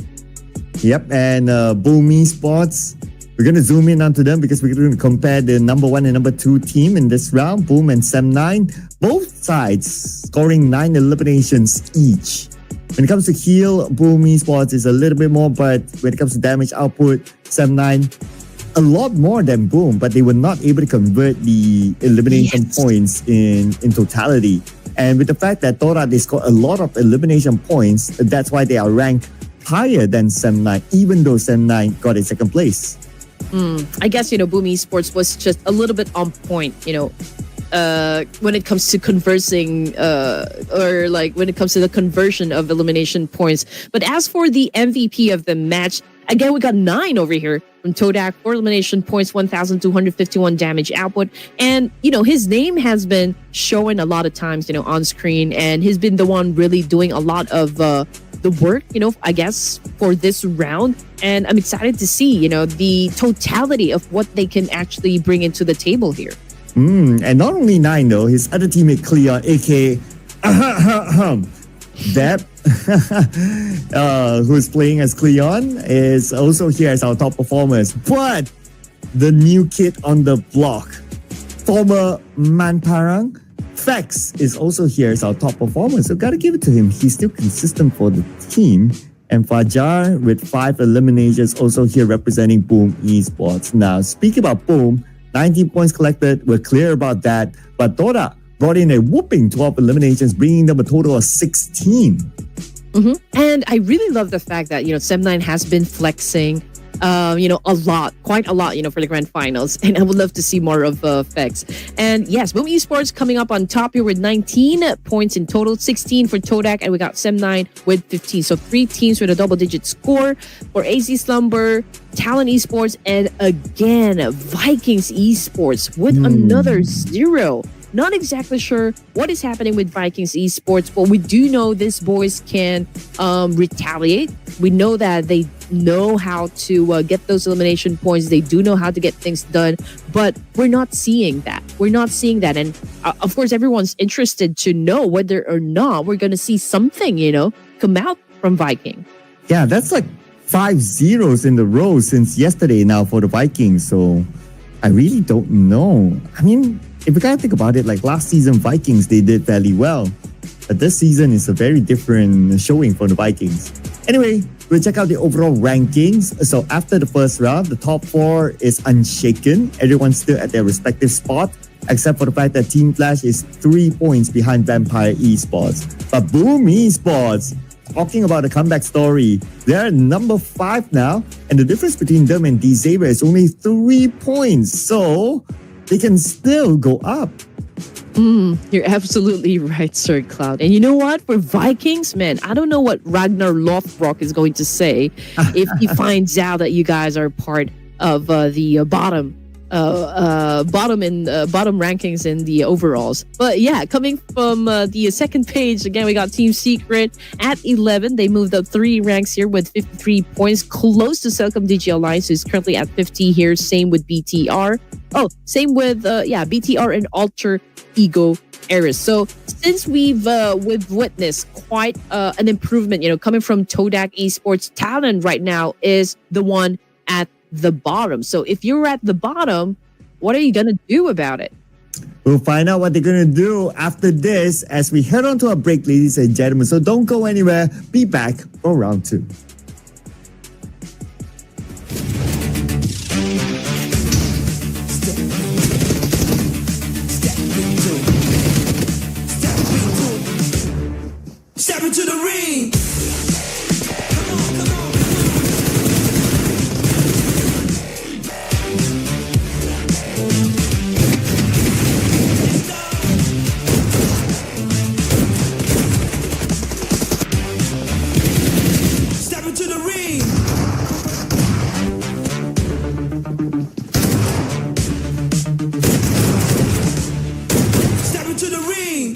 Yep, and Boom Esports, we're going to zoom in onto them because we're going to compare the number 1 and number 2 team in this round, Boom and 7-9. Both sides scoring 9 eliminations each. When it comes to heal, Boom Esports is a little bit more, but when it comes to damage output, 7-9, a lot more than Boom, but they were not able to convert the elimination points in totality. And with the fact that Tora, they scored a lot of elimination points, that's why they are ranked higher than 7-9, even though 7-9 got a second place. I guess, Boom Esports was just a little bit on point, when it comes to conversing or like when it comes to the conversion of elimination points. But as for the MVP of the match, again, we got 9 over here from Todak, 4 elimination points, 1,251 damage output. And, his name has been shown a lot of times, on screen. And he's been the one really doing a lot of the work, I guess, for this round. And I'm excited to see, the totality of what they can actually bring into the table here. And not only 9 though, his other teammate Cleon, aka Deb, who's playing as Cleon, is also here as our top performers. But the new kid on the block, former Manparang, Fex, is also here as our top performer. So gotta give it to him. He's still consistent for the team. And Fajar with 5 eliminations also here representing Boom Esports. Now, speaking about Boom, 19 points collected. We're clear about that. But Tora brought in a whooping 12 eliminations, bringing them a total of 16. And I really love the fact that, 7-9 has been flexing quite a lot, for the grand finals. And I would love to see more of Fex. And yes, Boom Esports coming up on top here with 19 points in total, 16 for Todak, and we got Sem9 with 15. So 3 teams with a double-digit score for AZ Slumber, Talent Esports, and again, Vikings Esports with another 0. Not exactly sure what is happening with Vikings Esports, but we do know these boys can retaliate. We know that they know how to get those elimination points. They do know how to get things done, but we're not seeing that. And of course, everyone's interested to know whether or not we're going to see something, come out from Viking. Yeah, that's like 5 zeros in the row since yesterday now for the Vikings. So I really don't know. I mean, if you gotta think about it, like last season Vikings, they did fairly well. But this season is a very different showing for the Vikings. Anyway, we'll check out the overall rankings. So after the first round, the top 4 is unshaken. Everyone's still at their respective spot, except for the fact that Team Flash is 3 points behind Vampire Esports. But Boom Esports, talking about a comeback story, they're number 5 now, and the difference between them and D-Saber is only 3 points. So they can still go up. You're absolutely right, Sir Cloud. And you know what? For Vikings, man, I don't know what Ragnar Lothbrok is going to say if he finds out that you guys are part of the bottom rankings in the overalls. But yeah, coming from the second page, again, we got Team Secret at 11. They moved up 3 ranks here with 53 points, close to Celcom Digi Alliance, who's currently at 50 here. Same with BTR. Oh, same with BTR and Alter Ego Eris. So since we've witnessed quite an improvement, coming from Todak Esports, Talent right now is the one at the bottom. So if you're at the bottom, what are you going to do about it? We'll find out what they're going to do after this as we head on to a break, ladies and gentlemen. So don't go anywhere. Be back for round 2. Step into the ring. Step into the ring. Step into the ring.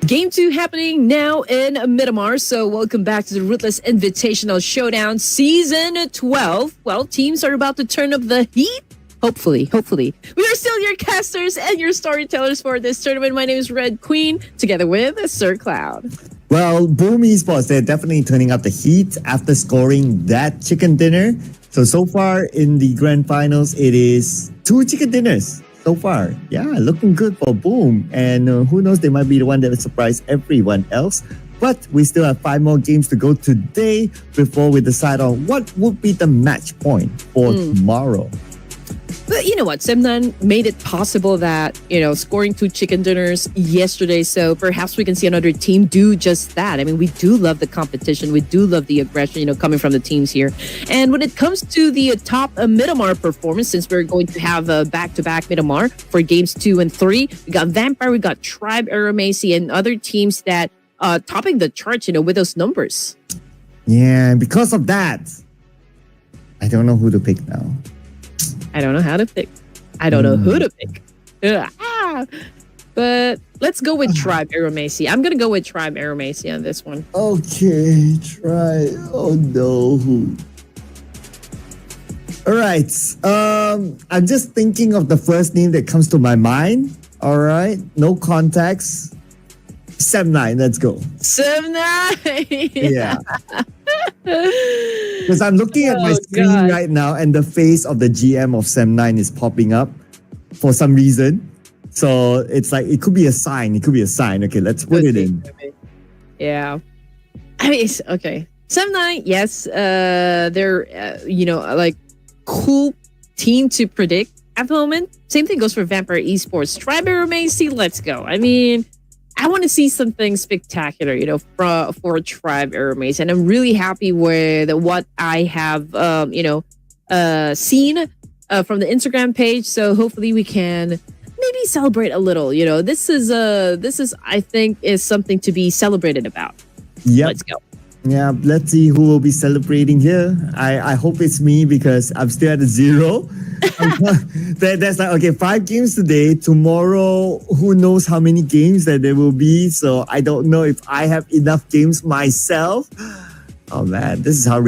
Game 2 happening now in Miramar. So welcome back to the Ruthless Invitational Showdown Season 12. Well, teams are about to turn up the heat. Hopefully. We are still your casters and your storytellers for this tournament. My name is Red Queen, together with Sir Cloud. Well, Boom Esports, they're definitely turning up the heat after scoring that chicken dinner. So far in the grand finals, it is 2 chicken dinners so far. Yeah, looking good for Boom. And who knows, they might be the one that will surprise everyone else. But we still have 5 more games to go today before we decide on what would be the match point for tomorrow. But you know what? Semnan made it possible that, scoring 2 chicken dinners yesterday. So perhaps we can see another team do just that. I mean, we do love the competition. We do love the aggression, coming from the teams here. And when it comes to the top Miramar performance, since we're going to have a back-to-back Miramar for games 2 and 3, we got Vampire, we got Tribe, Aeromacey, and other teams that topping the charts, with those numbers. Yeah, and because of that, I don't know who to pick now. I don't know how to pick. I don't know who to pick. But let's go with Tribe Aeromacey. I'm going to go with Tribe Aeromacey on this one. Okay, try. Oh no. All right. I'm just thinking of the first name that comes to my mind. All right. No context. Sem9, let's go. Sem9! Yeah. Because I'm looking at my screen right now and the face of the GM of Sem9 is popping up for some reason. So it's like, it could be a sign. Okay, let's put it in. Yeah. I mean, okay. Sem9, yes. They're, like cool team to predict at the moment. Same thing goes for Vampire Esports. Tribe Aeromacey, let's go. I mean, I want to see something spectacular, for Tribe Aeromacey. And I'm really happy with what I have, seen from the Instagram page. So hopefully we can maybe celebrate a little. This is I think is something to be celebrated about. Yep. Let's go. Yeah, let's see who will be celebrating here. I hope it's me because I'm still at 0. That's like, okay, 5 games today. Tomorrow, who knows how many games that there will be. So I don't know if I have enough games myself. Oh man, this is how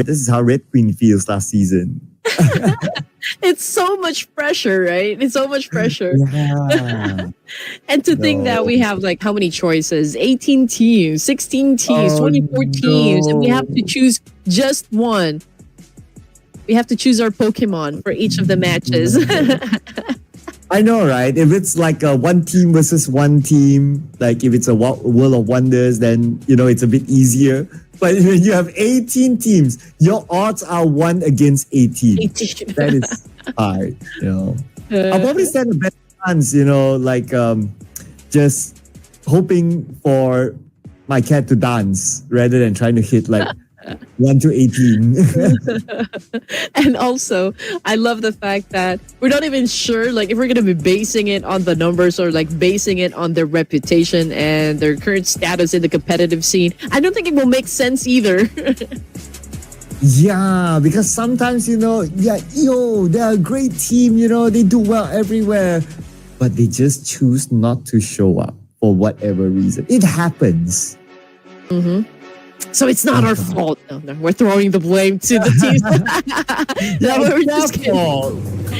Red Queen feels last season. It's so much pressure, right? It's so much pressure. Yeah. And to think that we have like how many choices? 18 teams, 16 teams, 24 teams, and we have to choose just one. We have to choose our Pokemon for each of the matches. I know, right? If it's like a 1 team versus 1 team, like if it's a World of Wonders, then, it's a bit easier. But when you have 18 teams, your odds are 1 against 18. That is hard, I'll probably stand a better chance, just hoping for my cat to dance rather than trying to hit like 1 to 18. And also, I love the fact that we're not even sure like if we're going to be basing it on the numbers or like basing it on their reputation and their current status in the competitive scene. I don't think it will make sense either. Yeah, because sometimes, they're a great team, they do well everywhere, but they just choose not to show up for whatever reason. It happens. So it's not our fault. No, we're throwing the blame to the teams.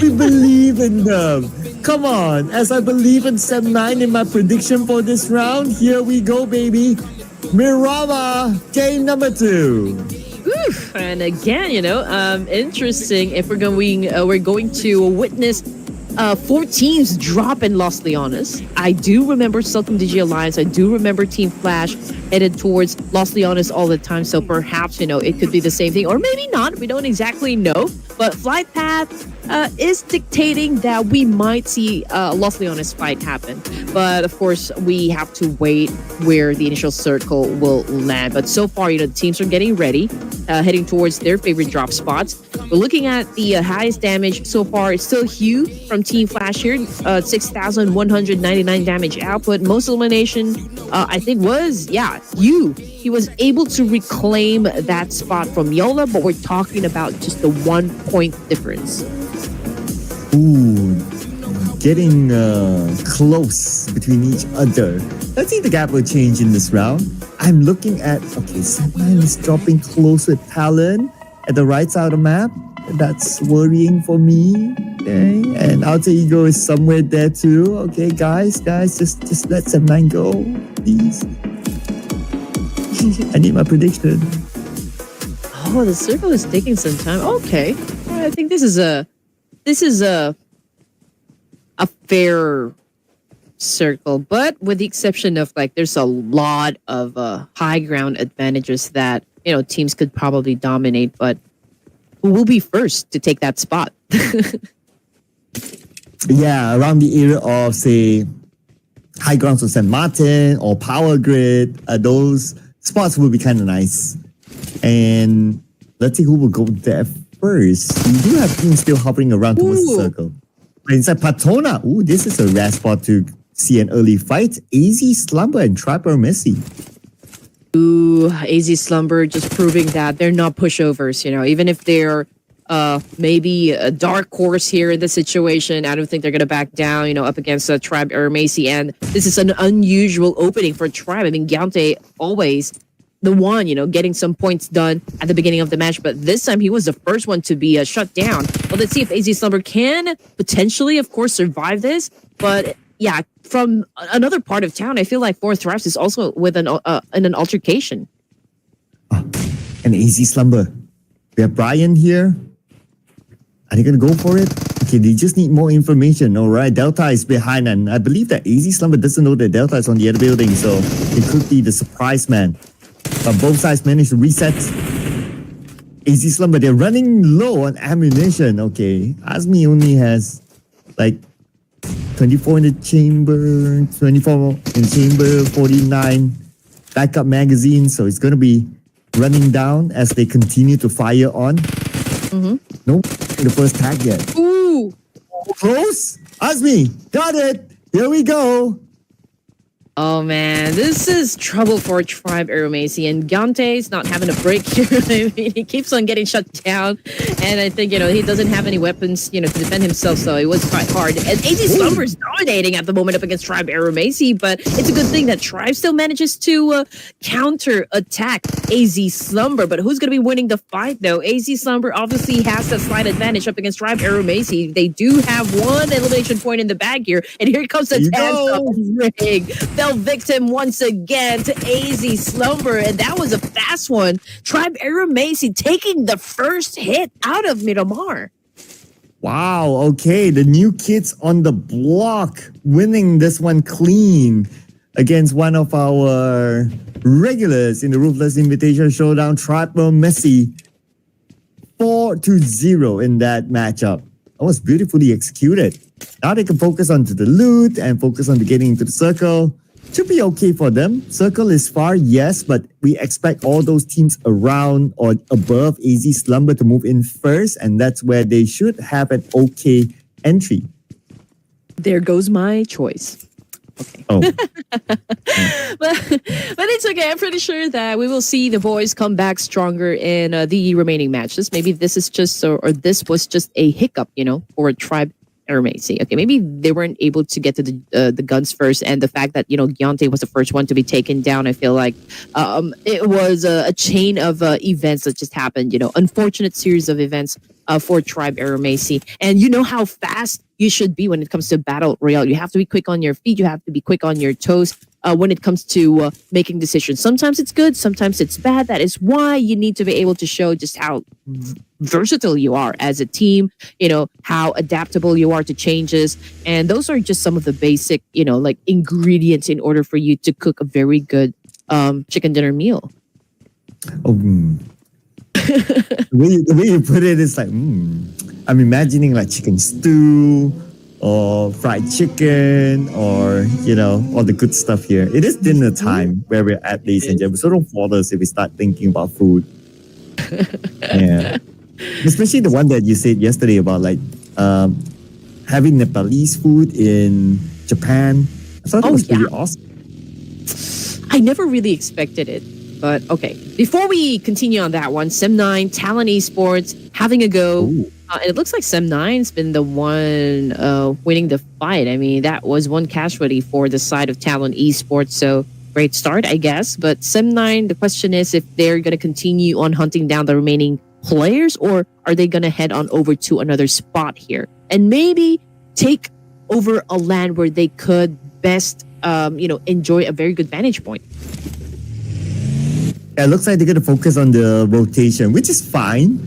We believe in them. Come on, as I believe in Sem9 in my prediction for this round, here we go, baby. Miramar, game number 2. Oof. And again, interesting if we're going to witness 4 teams drop in Los Leones. I do remember Celcom Digi Alliance. I do remember Team Flash headed towards Los Leones all the time. So perhaps, it could be the same thing. Or maybe not. We don't exactly know. But Flight Path is dictating that we might see a Los Leones fight happen. But of course, we have to wait where the initial circle will land. But so far, the teams are getting ready, heading towards their favorite drop spots. We're looking at the highest damage so far. It's still Hugh from Team Flash here, 6,199 damage output. Most elimination, I think, was, Hugh. He was able to reclaim that spot from Yola, but we're talking about just the 1 point difference. Ooh, getting close between each other. Let's see if the gap will change in this round. I'm looking at, okay, Sam9 is dropping close with Talon at the right side of the map. That's worrying for me. Okay, and Alter Ego is somewhere there too. Okay, guys, just let Sam9 go, please. I need my prediction. Oh, the circle is taking some time. Okay, I think this is a fair circle, but with the exception of like, there's a lot of high ground advantages that teams could probably dominate, but who will be first to take that spot? Yeah, around the area of say high grounds of St. Martin or Power Grid, those spots will be kind of nice. And let's see who will go there first. We do have teams still hovering around towards the circle. But inside Patona, this is a rare spot to see an early fight. AZ Slumber and Trapper Messi. Ooh, AZ Slumber just proving that they're not pushovers, even if they're maybe a dark horse here in the situation. I don't think they're going to back down, up against Tribe Macy. And this is an unusual opening for Tribe. I mean, Giante always the one, getting some points done at the beginning of the match. But this time he was the first one to be shut down. Well, let's see if AZ Slumber can potentially, of course, survive this. But yeah, from another part of town, I feel like Fourth Thrives is also with an altercation. And AZ Slumber. We have Brian here. Are they going to go for it? Okay, they just need more information. All right, Delta is behind, and I believe that AZ Slumber doesn't know that Delta is on the other building, so it could be the surprise man. But both sides managed to reset. AZ Slumber, they're running low on ammunition. Okay, Azmi only has like 24 in the chamber, 24 in the chamber, 49 backup magazine, so it's going to be running down as they continue to fire on. Nope, the first tag yet. Ooh! Close! Azmi, got it! Here we go! Oh man, this is trouble for Tribe Aeromacy, and Gante's not having a break here. I mean, he keeps on getting shut down, and I think, he doesn't have any weapons, to defend himself, so it was quite hard. And AZ Slumber is dominating at the moment up against Tribe Aeromacy, but it's a good thing that Tribe still manages to counter-attack AZ Slumber. But who's going to be winning the fight, though? AZ Slumber obviously has a slight advantage up against Tribe Aeromacy. They do have one elimination point in the bag here, and here comes the Tanz rig. Fell victim once again to AZ Slumber, and that was a fast one. Tribe Aeromacy taking the first hit out of Miramar. Wow, okay, the new kids on the block winning this one clean against one of our regulars in the Ruthless Invitational Showdown, Tribe Messi. 4-0 in that matchup. That was beautifully executed. Now they can focus on to the loot and focus on the getting into the circle. Should be okay for them. Circle is far, yes, but we expect all those teams around or above AZ Slumber to move in first, and that's where they should have an okay entry. There goes my choice. Okay. Oh. but it's okay. I'm pretty sure that we will see the boys come back stronger in the remaining matches. Maybe this is just, or this was just a hiccup, for Tribe Aeromacy. Okay, maybe they weren't able to get to the guns first, and the fact that Giante was the first one to be taken down, I feel like it was a chain of events that just happened. Unfortunate series of events for Tribe Aeromacy, and you know how fast you should be when it comes to Battle Royale. You have to be quick on your feet. You have to be quick on your toes when it comes to making decisions. Sometimes it's good, sometimes it's bad. That is why you need to be able to show just how versatile you are as a team, how adaptable you are to changes. And those are just some of the basic, like ingredients in order for you to cook a very good chicken dinner meal. The way you put it is like, I'm imagining like chicken stew or fried chicken or, all the good stuff here. It is dinner time where we're at, ladies and gentlemen. So don't fault us if we start thinking about food. Yeah. Especially the one that you said yesterday about like having Nepalese food in Japan. I thought it was pretty awesome. I never really expected it. But okay, before we continue on that one, Sem9, Talon Esports, having a go And it looks like Sem9's been the one winning the fight. I mean, that was one casualty for the side of Talon Esports. So great start, I guess. But Sem9, the question is if they're going to continue on hunting down the remaining players, or are they going to head on over to another spot here and maybe take over a land where they could best, enjoy a very good vantage point. Yeah, it looks like they're going to focus on the rotation, which is fine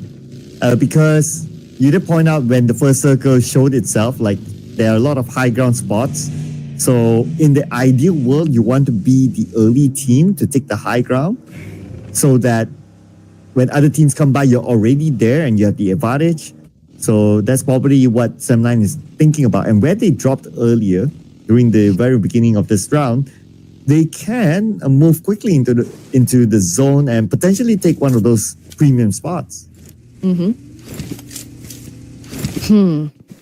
because you did point out when the first circle showed itself, like there are a lot of high ground spots. So in the ideal world, you want to be the early team to take the high ground so that when other teams come by, you're already there and you have the advantage. So that's probably what Sem9 is thinking about. And where they dropped earlier during the very beginning of this round, they can move quickly into the zone and potentially take one of those premium spots.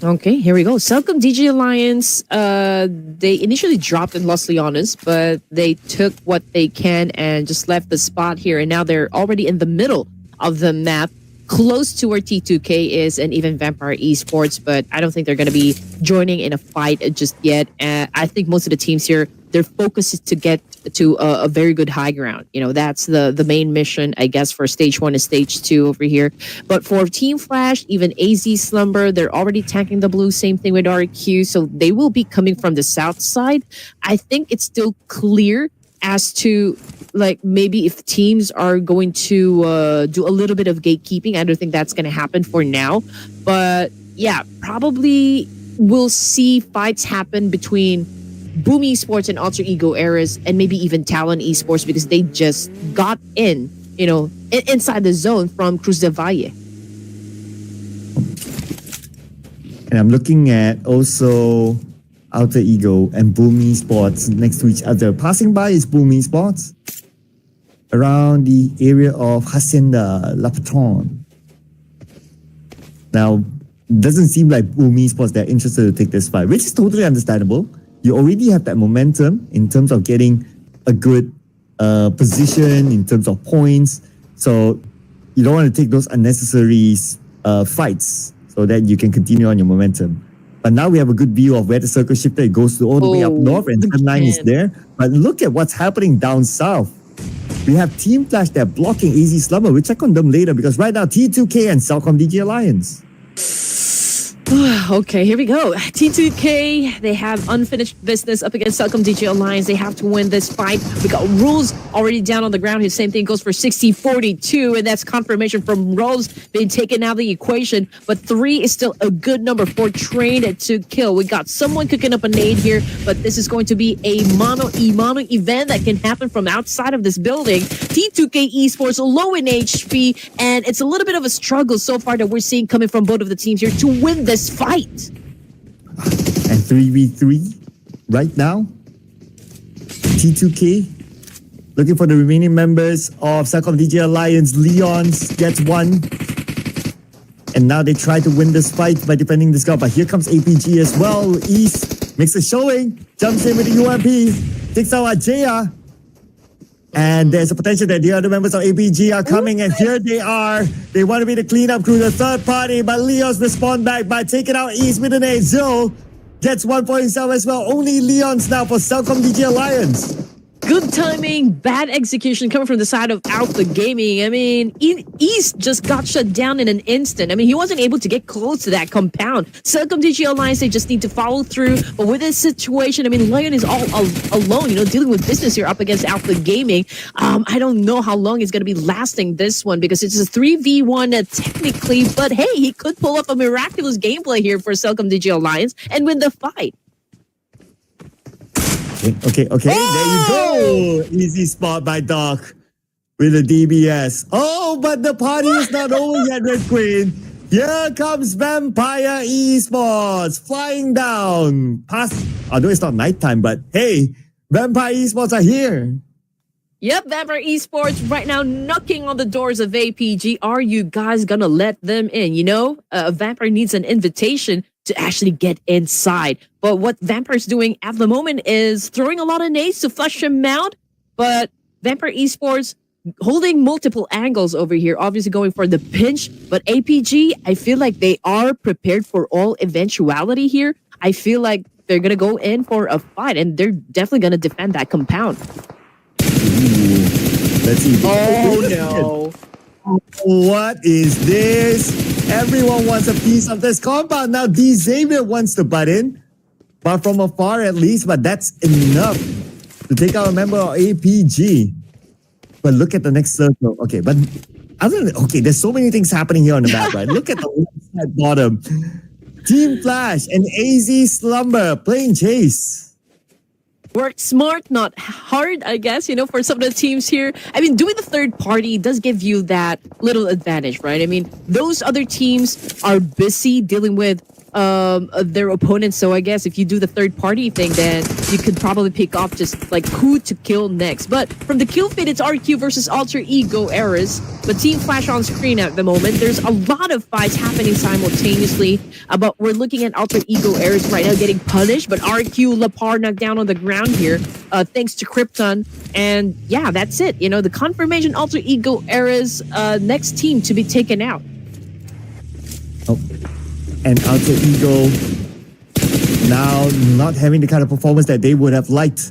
Okay, here we go. Celcom DG Alliance, they initially dropped in Los Leones, but they took what they can and just left the spot here. And now they're already in the middle of the map, close to where T2K is and even Vampire Esports, but I don't think they're going to be joining in a fight just yet. I think most of the teams here, their focus is to get to a very good high ground. You know, that's the main mission, I guess, for stage 1 and stage 2 over here. But for Team Flash, even AZ Slumber, they're already tanking the blue. Same thing with RQ. So they will be coming from the south side. I think it's still clear as to like maybe if teams are going to do a little bit of gatekeeping. I don't think that's going to happen for now. But yeah, probably we'll see fights happen between Boom Esports and Alter Ego Eras and maybe even Talon Esports because they just got in, inside the zone from Cruz del Valle. And I'm looking at also Alter Ego and Boom Esports next to each other. Passing by is Boom Esports around the area of Hacienda La Patron. Now, it doesn't seem like Boom Esports they're interested to take this fight, which is totally understandable. You already have that momentum in terms of getting a good position, in terms of points. So you don't want to take those unnecessary fights so that you can continue on your momentum. But now we have a good view of where the circle shifted. It goes all the way up north and Sem9 is there. But look at what's happening down south. We have Team Flash, they're blocking AZ Slumber. We'll check on them later because right now T2K and Celcom DG Alliance. Okay, here we go. T2K, they have unfinished business up against Celcom DG Alliance. They have to win this fight. We got Rules already down on the ground. His same thing goes for 60-42, and that's confirmation from Rules being taken out of the equation. But 3 is still a good number for trained to kill. We got someone cooking up a nade here, but this is going to be a mono event that can happen from outside of this building. T2K Esports low in HP, and it's a little bit of a struggle so far that we're seeing coming from both of the teams here to win this fight. And 3v3 right now. T2K looking for the remaining members of Celcom DG Alliance. Leons gets one. And now they try to win this fight by defending this guy. But here comes APG as well. East makes a showing. Jumps in with the UMP. Takes out Ajaya. And there's a potential that the other members of APG are coming, and here they are. They want to be the cleanup crew, the third party, but Leos respond back by taking out East with an A. Zero gets one for himself as well. Only Leons now for Celcom DG Alliance. Good timing, bad execution coming from the side of Alpha Gaming. I mean, East just got shut down in an instant. I mean, he wasn't able to get close to that compound. Celcom DG Alliance, they just need to follow through. But with this situation, I mean, Lion is all alone, dealing with business here up against Alpha Gaming. I don't know how long it's going to be lasting this one because it's a 3v1 technically. But hey, he could pull up a miraculous gameplay here for Celcom DG Alliance and win the fight. Okay. Oh! There you go. Easy spot by Doc with the DBS. Oh, but the party is not over yet, Red Queen. Here comes Vampire Esports flying down. Although it's not nighttime, but hey, Vampire Esports are here. Yep, Vampire Esports right now knocking on the doors of APG. Are you guys gonna let them in? Vampire needs an invitation to actually get inside. But what Vampire's doing at the moment is throwing a lot of nades to flush him out. But Vampire Esports holding multiple angles over here, obviously going for the pinch. But APG, I feel like they are prepared for all eventuality here. I feel like they're going to go in for a fight, and they're definitely going to defend that compound. Ooh. Let's see. Oh, no. What is this? Everyone wants a piece of this compound. Now, Xavier wants to butt in, but from afar at least, but that's enough to take out a member of APG. But look at the next circle. Okay, but other than, okay, there's so many things happening here on the map, right? Look at the left side bottom. Team Flash and AZ Slumber playing chase. Work smart, not hard, I guess, for some of the teams here. I mean, doing the third party does give you that little advantage, right? I mean, those other teams are busy dealing with their opponents. So I guess if you do the third party thing, then you could probably pick off just like who to kill next. But from the kill feed, it's RQ versus Alter Ego Eras. But Team Flash on screen at the moment. There's a lot of fights happening simultaneously. But we're looking at Alter Ego Eras right now getting punished. But RQ Lapar knocked down on the ground here thanks to Krypton. And yeah, that's it. The confirmation Alter Ego Eras next team to be taken out. Oh. And Alter Ego now not having the kind of performance that they would have liked.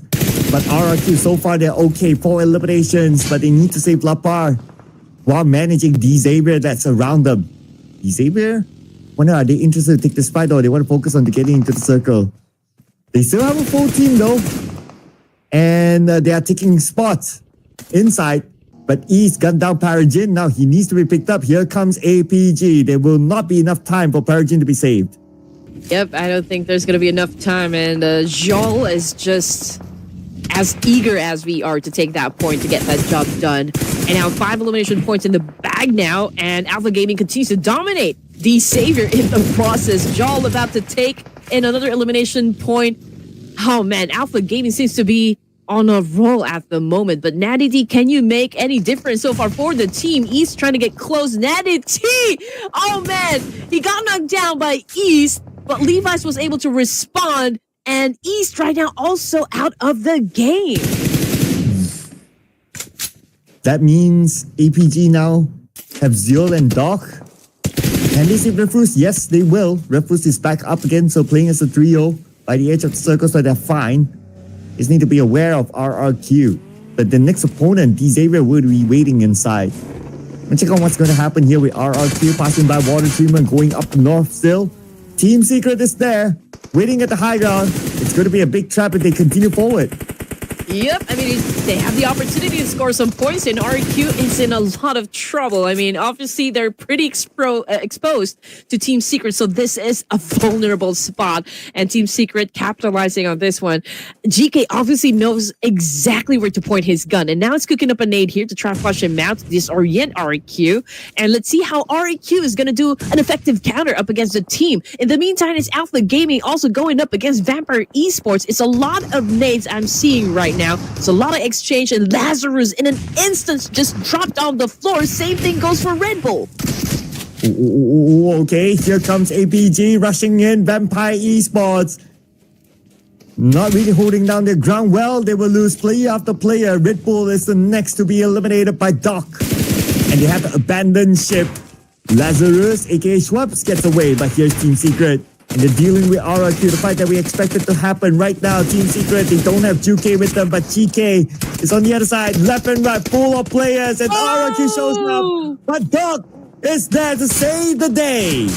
But RRQ, so far they're okay. 4 eliminations, but they need to save Lapar while managing Xavier that's around them. Xavier? Wonder, are they interested to take this fight, or they want to focus on getting into the circle? They still have a full team though. And they are taking spots inside. But East gunned down Paragin. Now he needs to be picked up. Here comes APG. There will not be enough time for Paragin to be saved. Yep, I don't think there's going to be enough time. And Joel is just as eager as we are to take that point to get that job done. And now 5 elimination points in the bag now. And Alpha Gaming continues to dominate the Savior in the process. Joel about to take in another elimination point. Oh man, Alpha Gaming seems to be on a roll at the moment. But Natty D, can you make any difference so far for the team? East trying to get close. Natty D! Oh man, he got knocked down by East, but Levi's was able to respond, and East right now also out of the game. That means APG now have Zeal and Doc. Can they save Refuse? Yes, they will. Refuse is back up again, so playing as a trio by the edge of the circle, so they're fine. Just need to be aware of RRQ. But the next opponent, Xavier, will be waiting inside. Let's check out what's going to happen here with RRQ passing by water treatment, going up north still. Team Secret is there, waiting at the high ground. It's going to be a big trap if they continue forward. Yep, I mean, they have the opportunity to score some points, and RQ is in a lot of trouble. I mean, obviously, they're pretty exposed to Team Secret, so this is a vulnerable spot, and Team Secret capitalizing on this one. GK obviously knows exactly where to point his gun, and now it's cooking up a nade here to try to flush him out, to disorient RQ, and let's see how RQ is going to do an effective counter up against the team. In the meantime, it's Alpha Gaming also going up against Vampire Esports. It's a lot of nades I'm seeing right now. It's a lot of exchange, and Lazarus in an instant just dropped on the floor. Same thing goes for Red Bull. Ooh, okay, here comes APG rushing in. Vampire Esports not really holding down their ground well. They will lose player after player. Red Bull is the next to be eliminated by Doc, and they have to abandon ship. Lazarus, aka Schwabs, gets away, but here's Team Secret. And they're dealing with RRQ, the fight that we expected to happen right now. Team Secret, they don't have GK with them, but GK is on the other side, left and right, full of players, and RRQ shows up. But Doc is there to save the day.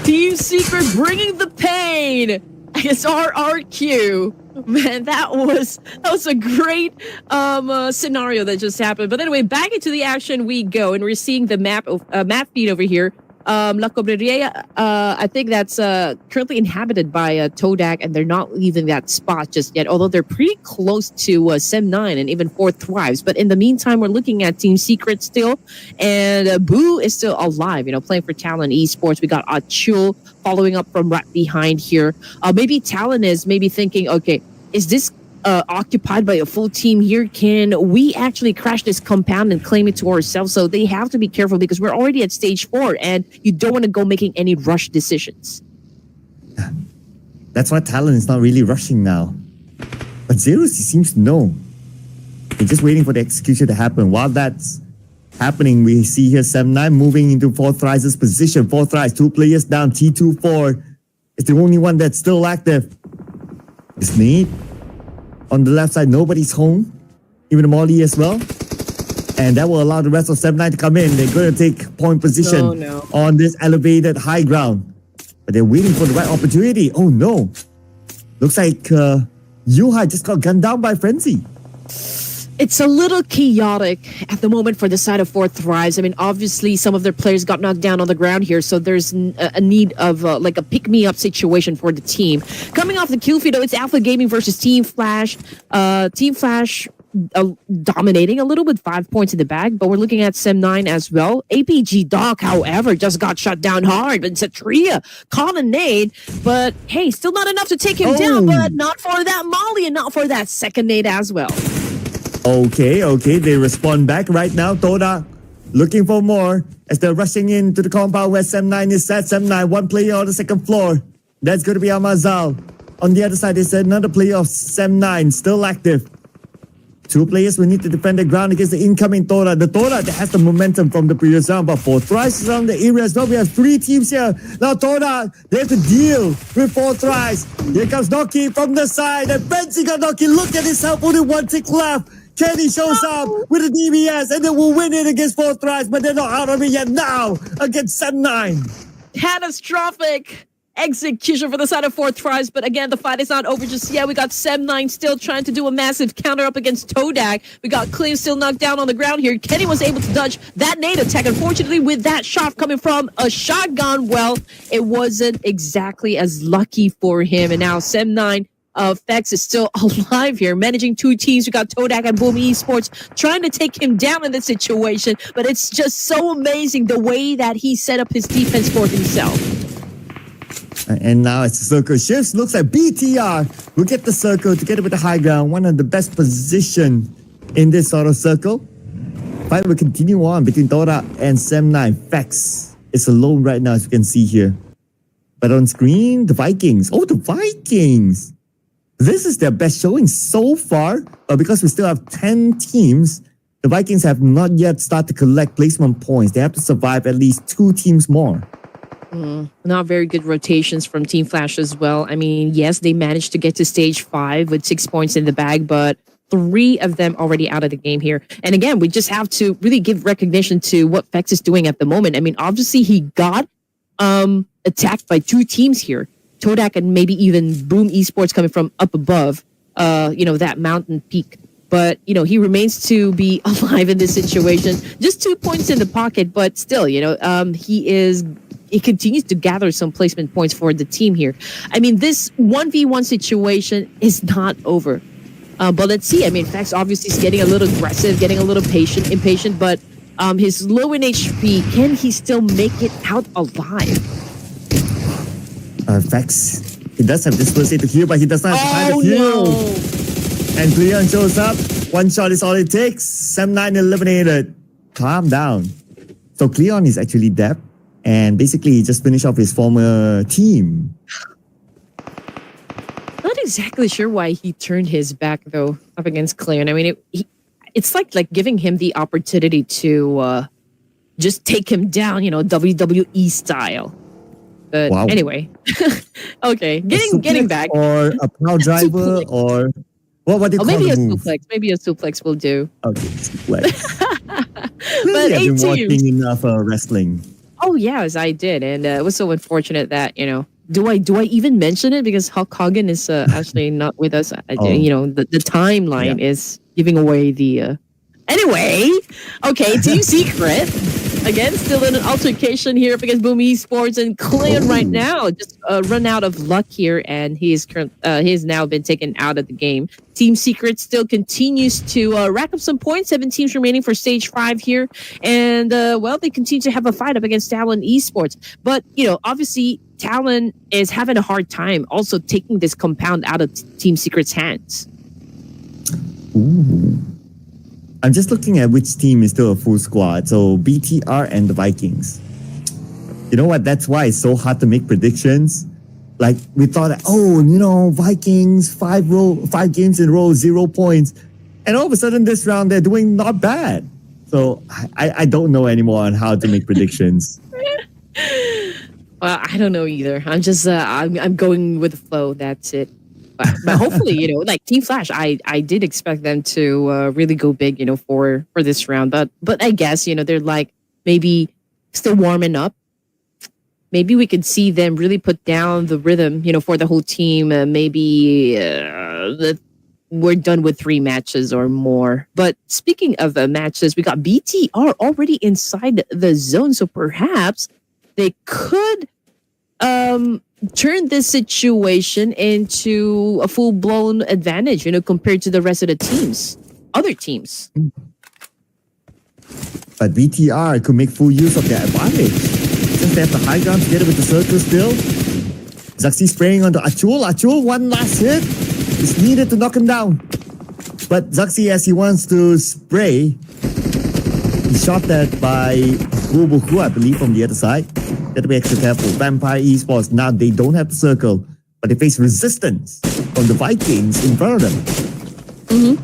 Team Secret bringing the pain. It's RRQ. Man, that was a great scenario that just happened. But anyway, back into the action we go, and we're seeing the map feed over here. La Cobreria, I think that's currently inhabited by Todak, and they're not leaving that spot just yet, although they're pretty close to Sem9 and even 4 Thrives. But in the meantime, we're looking at Team Secret still, and Boo is still alive, playing for Talon Esports. We got Achul following up from right behind here. Maybe Talon is maybe thinking, okay, is this occupied by a full team here? Can we actually crash this compound and claim it to ourselves? So they have to be careful because we're already at stage 4, and you don't want to go making any rush decisions. That's why Talon is not really rushing now. But Zeros, he seems to know. We're just waiting for the execution to happen. While that's happening, we see here Sem9 moving into Fourth Rise's position. Fourth Rise, 2 players down. T24 is the only one that's still active. It's Nate. On the left side, nobody's home. Even Molly as well. And that will allow the rest of Sem9 to come in. They're going to take point position on this elevated high ground. But they're waiting for the right opportunity. Oh no. Looks like Yuha just got gunned down by Frenzy. It's a little chaotic at the moment for the side of Fourth Rise. I mean, obviously, some of their players got knocked down on the ground here, so there's a need of like a pick-me-up situation for the team. Coming off the kill feed, though, it's Alpha Gaming versus Team Flash. Team Flash dominating a little with 5 points in the bag, but we're looking at Sem9 as well. APG Doc, however, just got shut down hard, but Satria caught a nade, but hey, still not enough to take him down, but not for that Molly and not for that second nade as well. Okay, they respond back right now. Toda looking for more as they're rushing into the compound where Sem9 is at. Sem9, 1 player on the second floor. That's going to be Amazal. On the other side is another player of Sem9 still active. 2 players will need to defend the ground against the incoming Toda. The Toda that has the momentum from the previous round, but Fourth Rise is on the area as well. We have 3 teams here. Now Toda, they have to deal with Fourth Rise. Here comes Noki from the side, and Benji got Noki. Look at his health, only 1 tick left. Kenny shows up with a DBS, and they will win it against Fourth Rise, but they're not out of it yet now against Sem9. Catastrophic execution for the side of Fourth Rise, but again, the fight is not over just yet. We got Sem9 still trying to do a massive counter up against Todak. We got Clem still knocked down on the ground here. Kenny was able to dodge that nade attack. Unfortunately, with that shot coming from a shotgun, well, it wasn't exactly as lucky for him. And now Sem9 Fex is still alive here, managing 2 teams. We got Todak and Boom Esports trying to take him down in this situation, but it's just so amazing the way that he set up his defense for himself. And now it's the circle shifts. Looks like BTR will get the circle together with the high ground. One of the best position in this sort of circle. Fight will continue on between Toda and Sem9. Fex is alone right now, as you can see here. But on screen, the Vikings. Oh, the Vikings! This is their best showing so far, but because we still have 10 teams, the Vikings have not yet started to collect placement points. They have to survive at least 2 teams more. Not very good rotations from Team Flash as well. I mean, yes, they managed to get to stage 5 with 6 points in the bag, but 3 of them already out of the game here. And again, we just have to really give recognition to what Fex is doing at the moment. I mean, obviously he got attacked by 2 teams here. Todak and maybe even Boom Esports coming from up above, that mountain peak. But, he remains to be alive in this situation. Just 2 points in the pocket, but still, he continues to gather some placement points for the team here. I mean, this 1v1 situation is not over. But let's see. I mean, Fex obviously is getting a little aggressive, getting a little impatient, but his low in HP, can he still make it out alive? Fex, he does have this first aid to heal, but he does not have time to heal. No. And Cleon shows up. 1 shot is all it takes. Sem9 eliminated. Calm down. So Cleon is actually dead. And basically, he just finished off his former team. Not exactly sure why he turned his back, though, up against Cleon. I mean, it's like giving him the opportunity to just take him down, WWE style. But anyway, okay, getting back. Or a plow driver, or what do you call maybe the a move? suplex. Maybe a suplex will do. Okay, suplex. But I've been 8 watching teams. enough wrestling. Oh yes, I did, and it was so unfortunate that Do I even mention it because Hulk Hogan is actually not with us? The timeline is giving away the. Anyway, okay, Team Secret. Again, still in an altercation here up against Boom Esports, and Cleon right now just run out of luck here, and he has now been taken out of the game. Team Secret still continues to rack up some points. 7 teams remaining for stage 5 here, and they continue to have a fight up against Talon Esports. But obviously, Talon is having a hard time also taking this compound out of Team Secret's hands. Ooh. I'm just looking at which team is still a full squad. So BTR and the Vikings. You know what? That's why it's so hard to make predictions. Like we thought, Vikings 5 games in a row, 0 points. And all of a sudden, this round, they're doing not bad. So I don't know anymore on how to make predictions. Well, I don't know either. I'm just I'm going with the flow. That's it. But hopefully, like Team Flash, I did expect them to really go big, for this round. But I guess they're like maybe still warming up. Maybe we could see them really put down the rhythm, for the whole team. Maybe we're done with 3 matches or more. But speaking of matches, we got BTR already inside the zone, so perhaps they could turn this situation into a full-blown advantage, compared to the rest of the teams, other teams. But BTR could make full use of their advantage. Since they have the high ground together with the circle still. Zaxi spraying onto Achul. Achul, one last hit. It's needed to knock him down. But Zaxi, as he wants to spray, he's shot at by Goboku, I believe, from the other side. Got to be extra careful. Vampire Esports, now they don't have the circle, but they face resistance from the Vikings in front of them.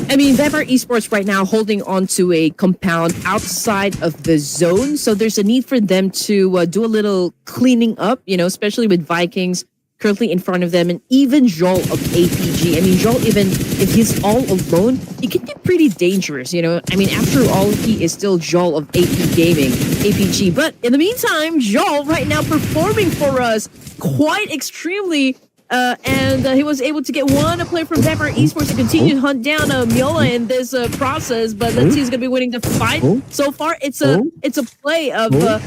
I mean, Vampire Esports right now holding on to a compound outside of the zone, so there's a need for them to do a little cleaning up, especially with Vikings currently in front of them, and even Joel of APG. I mean, Joel, even if he's all alone, he can be pretty dangerous, I mean, after all, he is still Joel of APG. But in the meantime, Joel right now performing for us quite extremely. And he was able to get one player from Vampire Esports to continue to hunt down Miola in this process. But let's see who's going to be winning the fight. So far, it's a play of a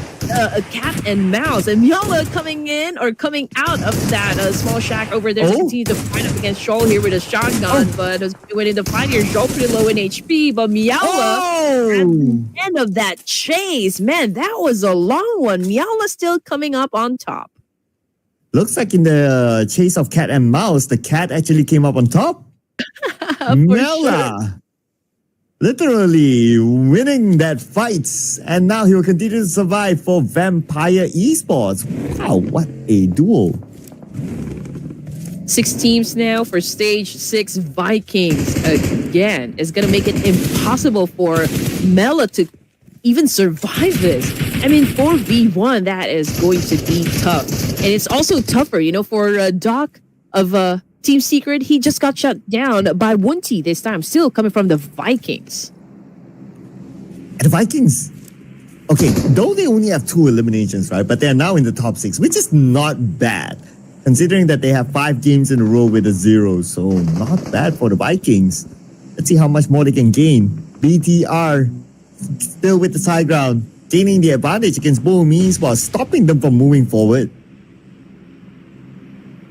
cat and mouse. And Miola coming out of that small shack over there to continue to fight up against Shoal here with a shotgun. But who's going to be winning the fight here? Shoal pretty low in HP. But Miola at the end of that chase. Man, that was a long one. Miola still coming up on top. Looks like in the chase of cat and mouse, the cat actually came up on top. Mela, literally winning that fight. And now he will continue to survive for Vampire Esports. Wow, what a duel. 6 teams now for stage 6. Vikings again is going to make it impossible for Mela to even survive this. I mean, 4v1, that is going to be tough. And it's also tougher, for Doc of Team Secret. He just got shut down by Wunti this time, still coming from the Vikings. And the Vikings, okay, though they only have 2 eliminations, right? But they're now in the top 6, which is not bad, considering that they have 5 games in a row with a 0. So not bad for the Vikings. Let's see how much more they can gain. BTR still with the high ground, gaining the advantage against Boom Esports, stopping them from moving forward.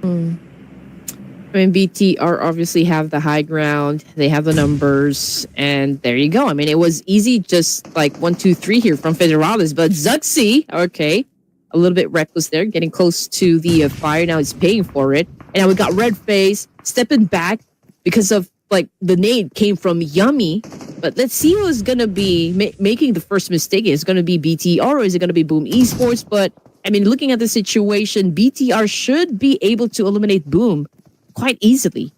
I mean, BTR obviously have the high ground. They have the numbers. And there you go. I mean, it was easy, just like 1, 2, 3 here from Federalis. But Zuxi, okay, a little bit reckless there, getting close to the fire. Now he's paying for it. And now we got Red Face stepping back because of, like, the nade came from Yummy. But let's see who's going to be making the first mistake. Is it going to be BTR or is it going to be Boom Esports? But, I mean, looking at the situation, BTR should be able to eliminate Boom quite easily.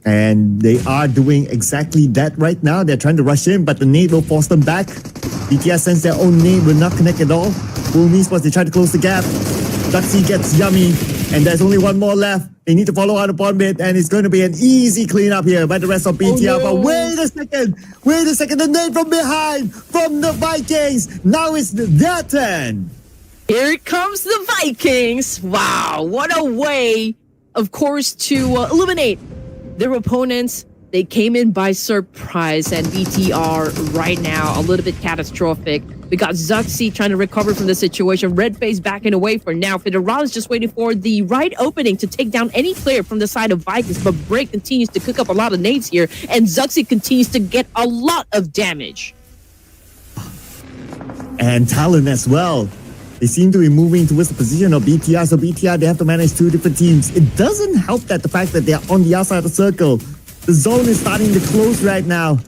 And they are doing exactly that right now. They're trying to rush in, but the nade will force them back. BTR sends their own nade, will not connect at all. Boom Esports, they try to close the gap. Duxie gets Yummy, and there's only one more left. They need to follow out upon mid, and it's going to be an easy cleanup here by the rest of BTR. But wait a second, the nade from behind, from the Vikings. Now it's their turn. Here comes the Vikings. Wow, what a way, of course, to eliminate their opponents. They came in by surprise, and BTR right now a little bit catastrophic. We got Zuxi trying to recover from the situation. Red Face backing away for now. Federalis just waiting for the right opening to take down any player from the side of Vikings. But Break continues to cook up a lot of nades here, and Zuxi continues to get a lot of damage. And Talon as well. They seem to be moving towards the position of BTR. So BTR, they have to manage 2 different teams. It doesn't help that the fact that they're on the outside of the circle. The zone is starting to close right now.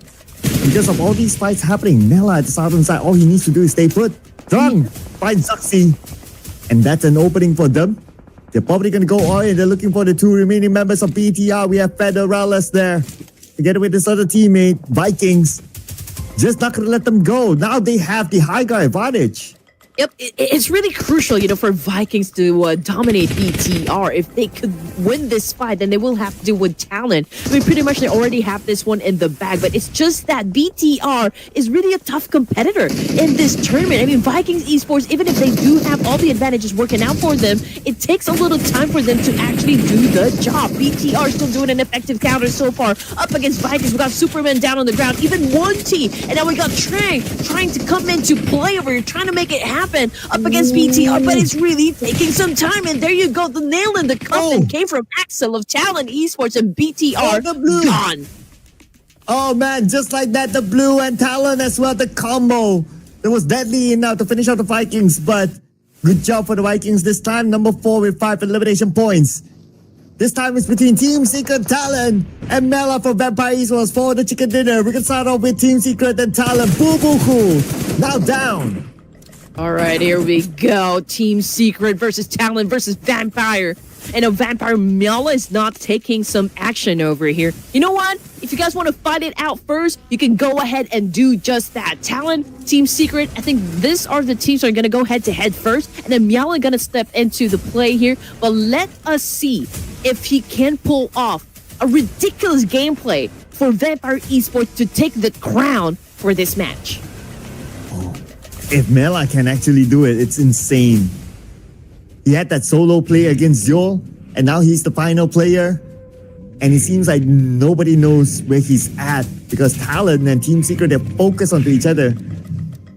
Because of all these fights happening, Nella at the southern side, all he needs to do is stay put. Drunk by Zuxi. And that's an opening for them. They're probably going to go all in. They're looking for the 2 remaining members of BTR. We have Federalis there. together with his other teammate, Vikings. Just not going to let them go. Now they have the high ground advantage. Yep, it's really crucial, for Vikings to dominate BTR. If they could win this fight, then they will have to do with talent. I mean, pretty much they already have this one in the bag, but it's just that BTR is really a tough competitor in this tournament. I mean, Vikings Esports, even if they do have all the advantages working out for them, it takes a little time for them to actually do the job. BTR still doing an effective counter so far. Up against Vikings, we got Superman down on the ground, even 1T, and now we got Trang trying to come into play over here, trying to make it happen. Up against BTR, but it's really taking some time. And there you go, the nail in the coffin came from Axel of Talent Esports, and BTR gone. Oh man, just like that, the blue and Talent as well, the combo. That was deadly enough to finish out the Vikings, but good job for the Vikings this time. Number 4 with 5 elimination points. This time it's between Team Secret, Talent, and Mela for Vampire Esports for the chicken dinner. We can start off with Team Secret and Talent. Boo Boo Cool, now down. All right, here we go. Team Secret versus Talent versus Vampire. And a Vampire Mela is not taking some action over here. You know what? If you guys want to fight it out first, you can go ahead and do just that. Talent, Team Secret, I think these are the teams that are going to go head-to-head first. And then Mela going to step into the play here. But let us see if he can pull off a ridiculous gameplay for Vampire Esports to take the crown for this match. If Mela can actually do it, it's insane. He had that solo play against Yol, and now he's the final player. And it seems like nobody knows where he's at because Talent and Team Secret, they're focused onto each other.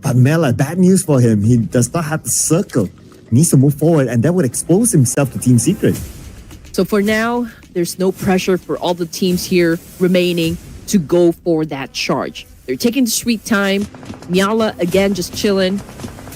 But Mela, bad news for him. He does not have the circle. He needs to move forward, and that would expose himself to Team Secret. So for now, there's no pressure for all the teams here remaining to go for that charge. They're taking the sweet time. Mela, again, just chilling,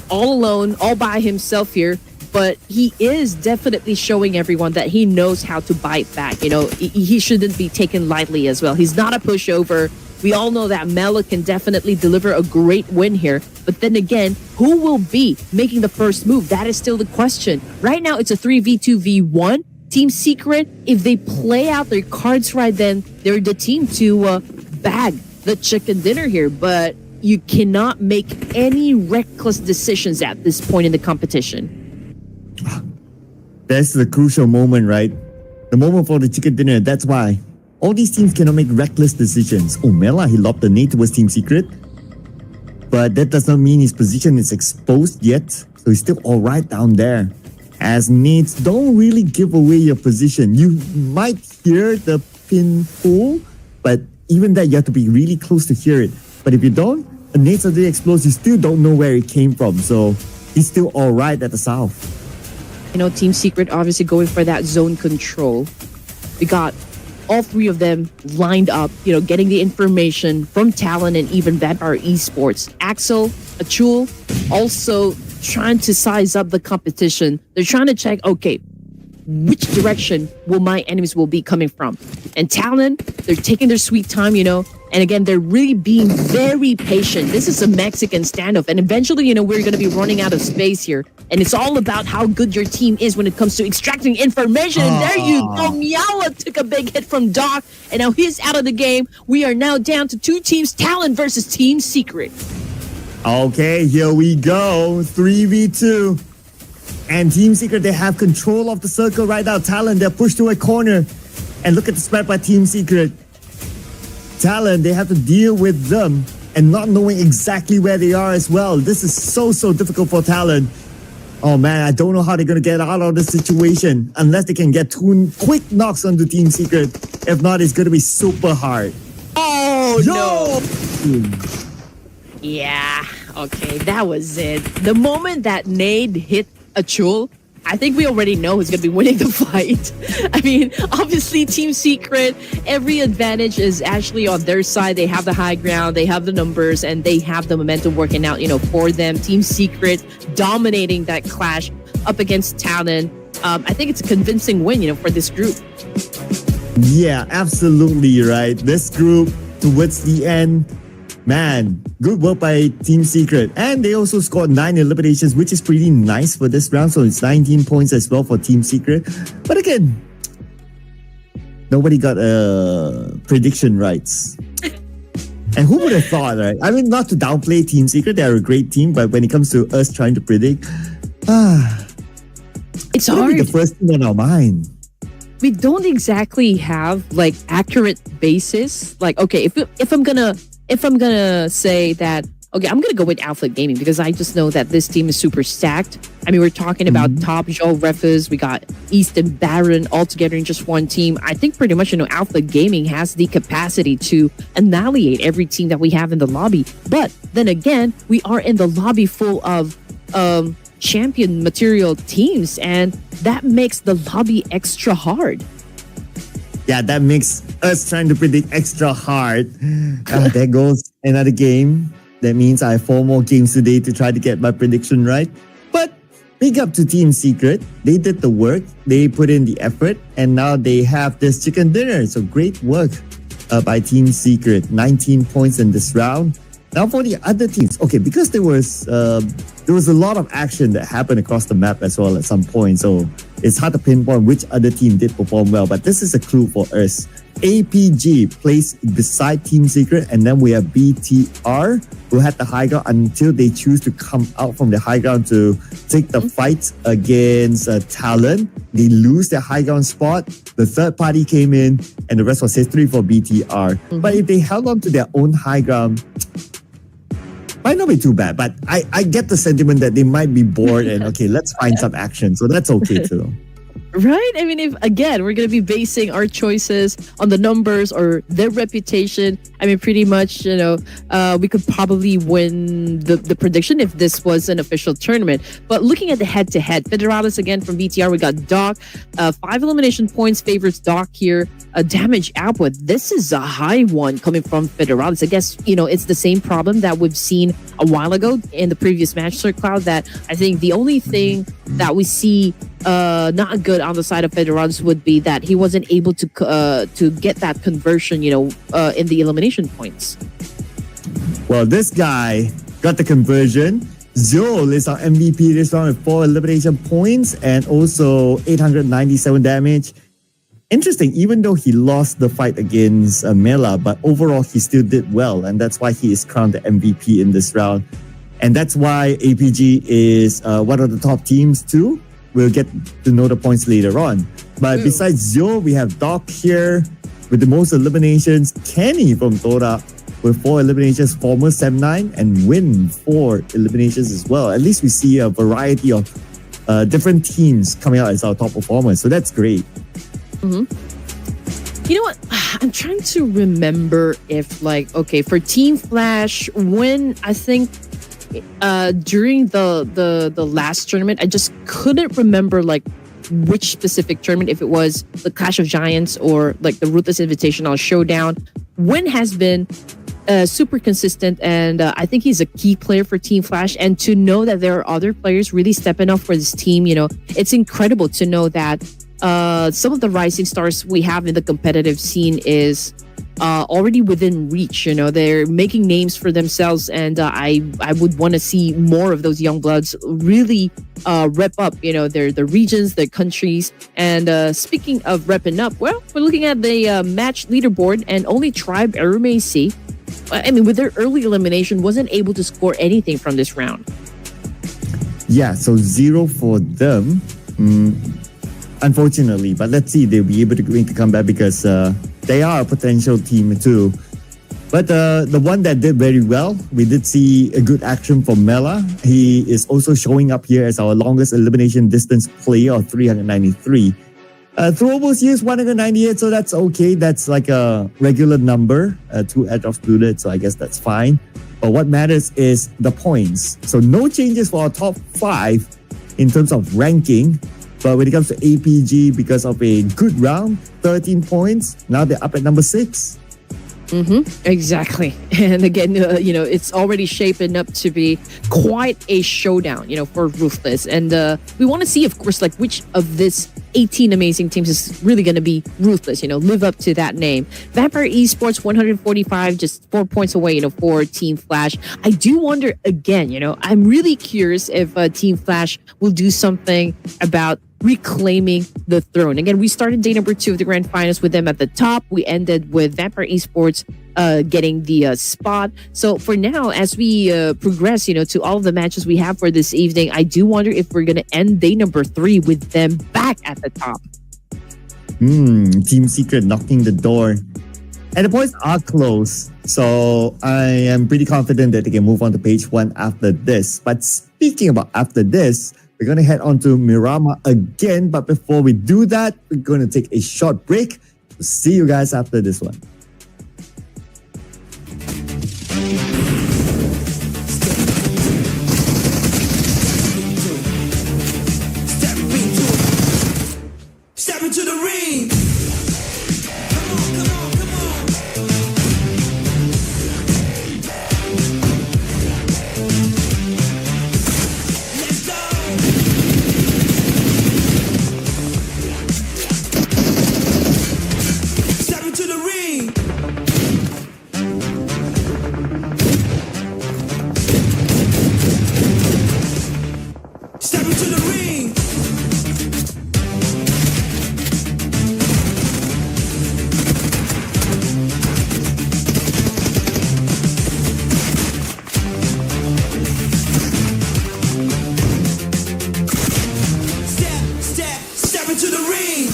all alone, all by himself here. But he is definitely showing everyone that he knows how to bite back. He shouldn't be taken lightly as well. He's not a pushover. We all know that Mela can definitely deliver a great win here. But then again, who will be making the first move? That is still the question. Right now, it's a 3v2v1. Team Secret, if they play out their cards right, then they're the team to bag the chicken dinner here. But you cannot make any reckless decisions at this point in the competition. That's the crucial moment, right? The moment for the chicken dinner. That's why all these teams cannot make reckless decisions. Oh, Mela, he lobbed the nade towards Team Secret. But that does not mean his position is exposed yet. So he's still all right down there. As nades don't really give away your position. You might hear the pin pull, but even that, you have to be really close to hear it. But if you don't, a nade suddenly explodes, you still don't know where it came from. So he's still all right at the south. Team Secret obviously going for that zone control. We got all three of them lined up, getting the information from Talent and even Vampire Esports. Axel, Achul, also trying to size up the competition. They're trying to check, okay, which direction will my enemies will be coming from? And Talent, they're taking their sweet time, and again, they're really being very patient. This is a Mexican standoff, and eventually, we're going to be running out of space here. And it's all about how good your team is when it comes to extracting information. And there you go. Mela took a big hit from Doc, and now he's out of the game. We are now down to 2 teams, Talent versus Team Secret. Okay, here we go. 3v2. And Team Secret, they have control of the circle right now. Talent, they're pushed to a corner. And look at the spread by Team Secret. Talent, they have to deal with them and not knowing exactly where they are as well. This is so difficult for Talent. Oh man, I don't know how they're going to get out of this situation unless they can get 2 quick knocks onto Team Secret. If not, it's going to be super hard. Oh, no. Yeah, okay, that was it. The moment that nade hit Achul, I think we already know who's going to be winning the fight. I mean, obviously, Team Secret, every advantage is actually on their side. They have the high ground, they have the numbers, and they have the momentum working out, for them. Team Secret dominating that clash up against Talent. I think it's a convincing win, for this group. Yeah, absolutely right. This group, towards the end, man, good work by Team Secret. And they also scored 9 eliminations, which is pretty nice for this round. So it's 19 points as well for Team Secret. But again, nobody got prediction rights. And who would have thought, right? I mean, not to downplay Team Secret, they're a great team, but when it comes to us trying to predict, It's what would hard. be the first thing on our mind? We don't exactly have like accurate basis. Like, okay, if I'm gonna say that, okay, I'm gonna go with Outfit Gaming because I just know that this team is super stacked. I mean, we're talking about Top, Joel, Refus, we got East and Baron all together in just one team. I think pretty much, Outfit Gaming has the capacity to annihilate every team that we have in the lobby. But then again, we are in the lobby full of champion material teams, and that makes the lobby extra hard. Yeah, that makes us trying to predict extra hard. There goes another game. That means I have 4 more games today to try to get my prediction right. But big up to Team Secret. They did the work. They put in the effort. And now they have this chicken dinner. So great work by Team Secret. 19 points in this round. Now for the other teams. Okay, because there was a lot of action that happened across the map as well at some point. So it's hard to pinpoint which other team did perform well. But this is a clue for us. APG placed beside Team Secret, and then we have BTR who had the high ground until they choose to come out from the high ground to take the fight against Talon. They lose their high ground spot. The third party came in, and the rest was history for BTR. But if they held on to their own high ground, might not be too bad. But I get the sentiment that they might be bored and okay, let's find some action. So that's okay too. Right? I mean, if again, we're going to be basing our choices on the numbers or their reputation. I mean, pretty much, we could probably win the prediction if this was an official tournament. But looking at the head-to-head, Federalis again from VTR, we got Doc. 5 elimination points favors Doc here. Damage output, this is a high one coming from Federalis. I guess, it's the same problem that we've seen a while ago in the previous match, Sir Cloud, that I think the only thing that we see not good on the side of Federalis would be that he wasn't able to get that conversion, in the elimination points. Well, this guy got the conversion. Zul is our MVP this round with 4 elimination points and also 897 damage. Interesting, even though he lost the fight against Mela, but overall he still did well, and that's why he is crowned the MVP in this round. And that's why APG is one of the top teams too. We'll get to know the points later on. But besides Zio, we have Doc here with the most eliminations. Kenny from Tora with 4 eliminations. Former 7-9 and Win 4 eliminations as well. At least we see a variety of different teams coming out as our top performers. So that's great. You know what? I'm trying to remember if for Team Flash, when I think during the last tournament, I just couldn't remember which specific tournament, if it was the Clash of Giants or the Ruthless Invitational Showdown. Win has been super consistent, and I think he's a key player for Team Flash. And to know that there are other players really stepping up for this team, it's incredible to know that some of the rising stars we have in the competitive scene is already within reach. They're making names for themselves, and I would want to see more of those young bloods really rep up their regions, their countries. And speaking of repping up, well, we're looking at the match leaderboard, and only Tribe Arumacy, I mean, with their early elimination, wasn't able to score anything from this round. Yeah, so 0 for them. Unfortunately, but let's see, they'll be able to make a comeback because they are a potential team too. But the one that did very well, we did see a good action from Mela. He is also showing up here as our longest elimination distance player of 393. Throwables used 198, so that's okay. That's like a regular number, 2 airdrops included, so I guess that's fine. But what matters is the points. So no changes for our top 5 in terms of ranking. But when it comes to APG, because of a good round, 13 points, now they're up at number 6. Exactly. And again, it's already shaping up to be quite a showdown, for Ruthless. And we want to see, of course, which of this 18 amazing teams is really going to be Ruthless, live up to that name. Vampire Esports, 145, just 4 points away, for Team Flash. I do wonder again, I'm really curious if Team Flash will do something about reclaiming the throne. Again, we started day number 2 of the grand finals with them at the top. We ended with Vampire Esports getting the spot. So for now, as we progress, to all of the matches we have for this evening, I do wonder if we're going to end day number 3 with them back at the top. Team Secret knocking the door. And the points are close. So I am pretty confident that they can move on to page 1 after this. But speaking about after this, we're going to head on to Miramar again. But before we do that, we're going to take a short break. See you guys after this one. Step into the ring. Come on, come on, come on. Let's go. Step into the ring. Step into the ring. Step into the ring.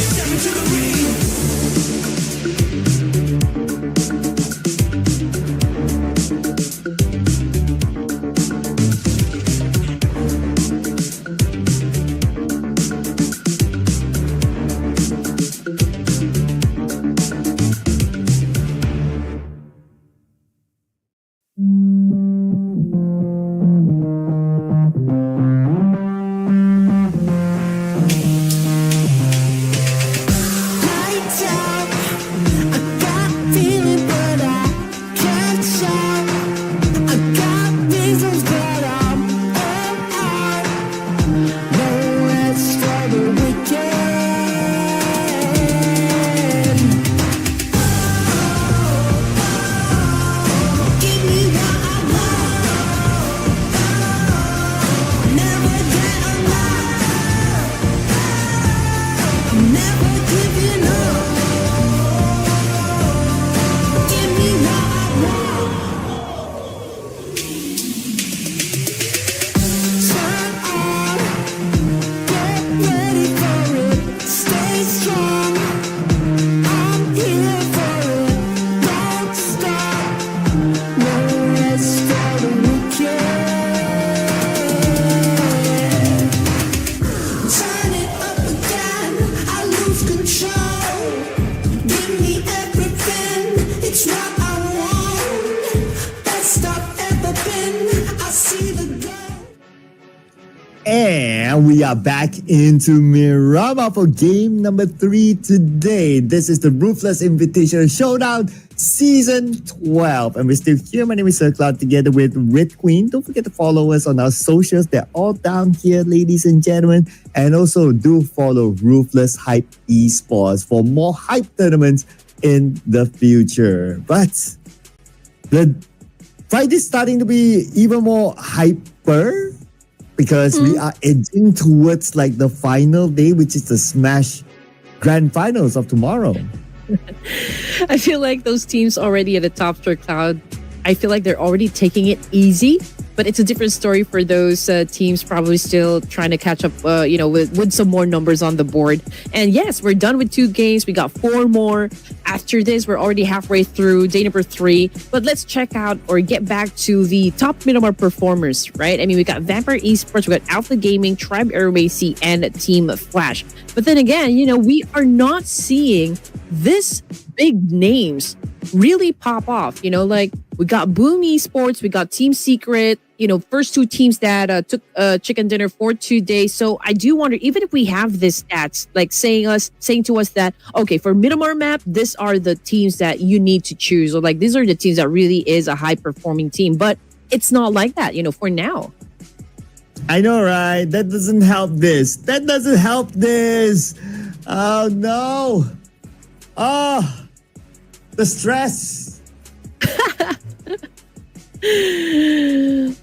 Step into the ring. Lights out. I got feeling, but I can't shout. I got reasons, but I'm all out. No rest for the weekend. Give me what I want. Never get enough. Never giving up. Give me what I want. Turn on, get ready for it. Stay strong. I'm here for it. Don't stop. No rest for the weekend. Turn it up again, I lose control. Give me everything, it's what I want. Best I've ever been, I see the glow. And we are back into Miramar for game number 3 today. This is the Ruthless Invitational Showdown Season 12. And we're still here. My name is Sir Cloud together with Red Queen. Don't forget to follow us on our socials. They're all down here, ladies and gentlemen. And also do follow Ruthless Hype Esports for more hype tournaments in the future. But the Friday's starting to be even more hyper because we are edging towards like the final day, which is the Smash Grand Finals of tomorrow. I feel like those teams already at the top, Sir Cloud, I feel like they're already taking it easy. But it's a different story for those teams probably still trying to catch up, with some more numbers on the board. And yes, we're done with 2 games. We got 4 more. After this, we're already halfway through day number 3. But let's check out or get back to the top Miramar performers, right? I mean, we got Vampire Esports, we got Alpha Gaming, Tribe Airwacy, and Team Flash. But then again, we are not seeing this big names really pop off. Like we got Boom Esports, we got Team Secret, first two teams that took chicken dinner for today. So I do wonder, even if we have this stats like saying to us that, okay, for Myanmar map, these are the teams that you need to choose, or like these are the teams that really is a high performing team. But it's not like that, for now. I know, right? That doesn't help this. That doesn't help this. Oh no. Oh, the stress.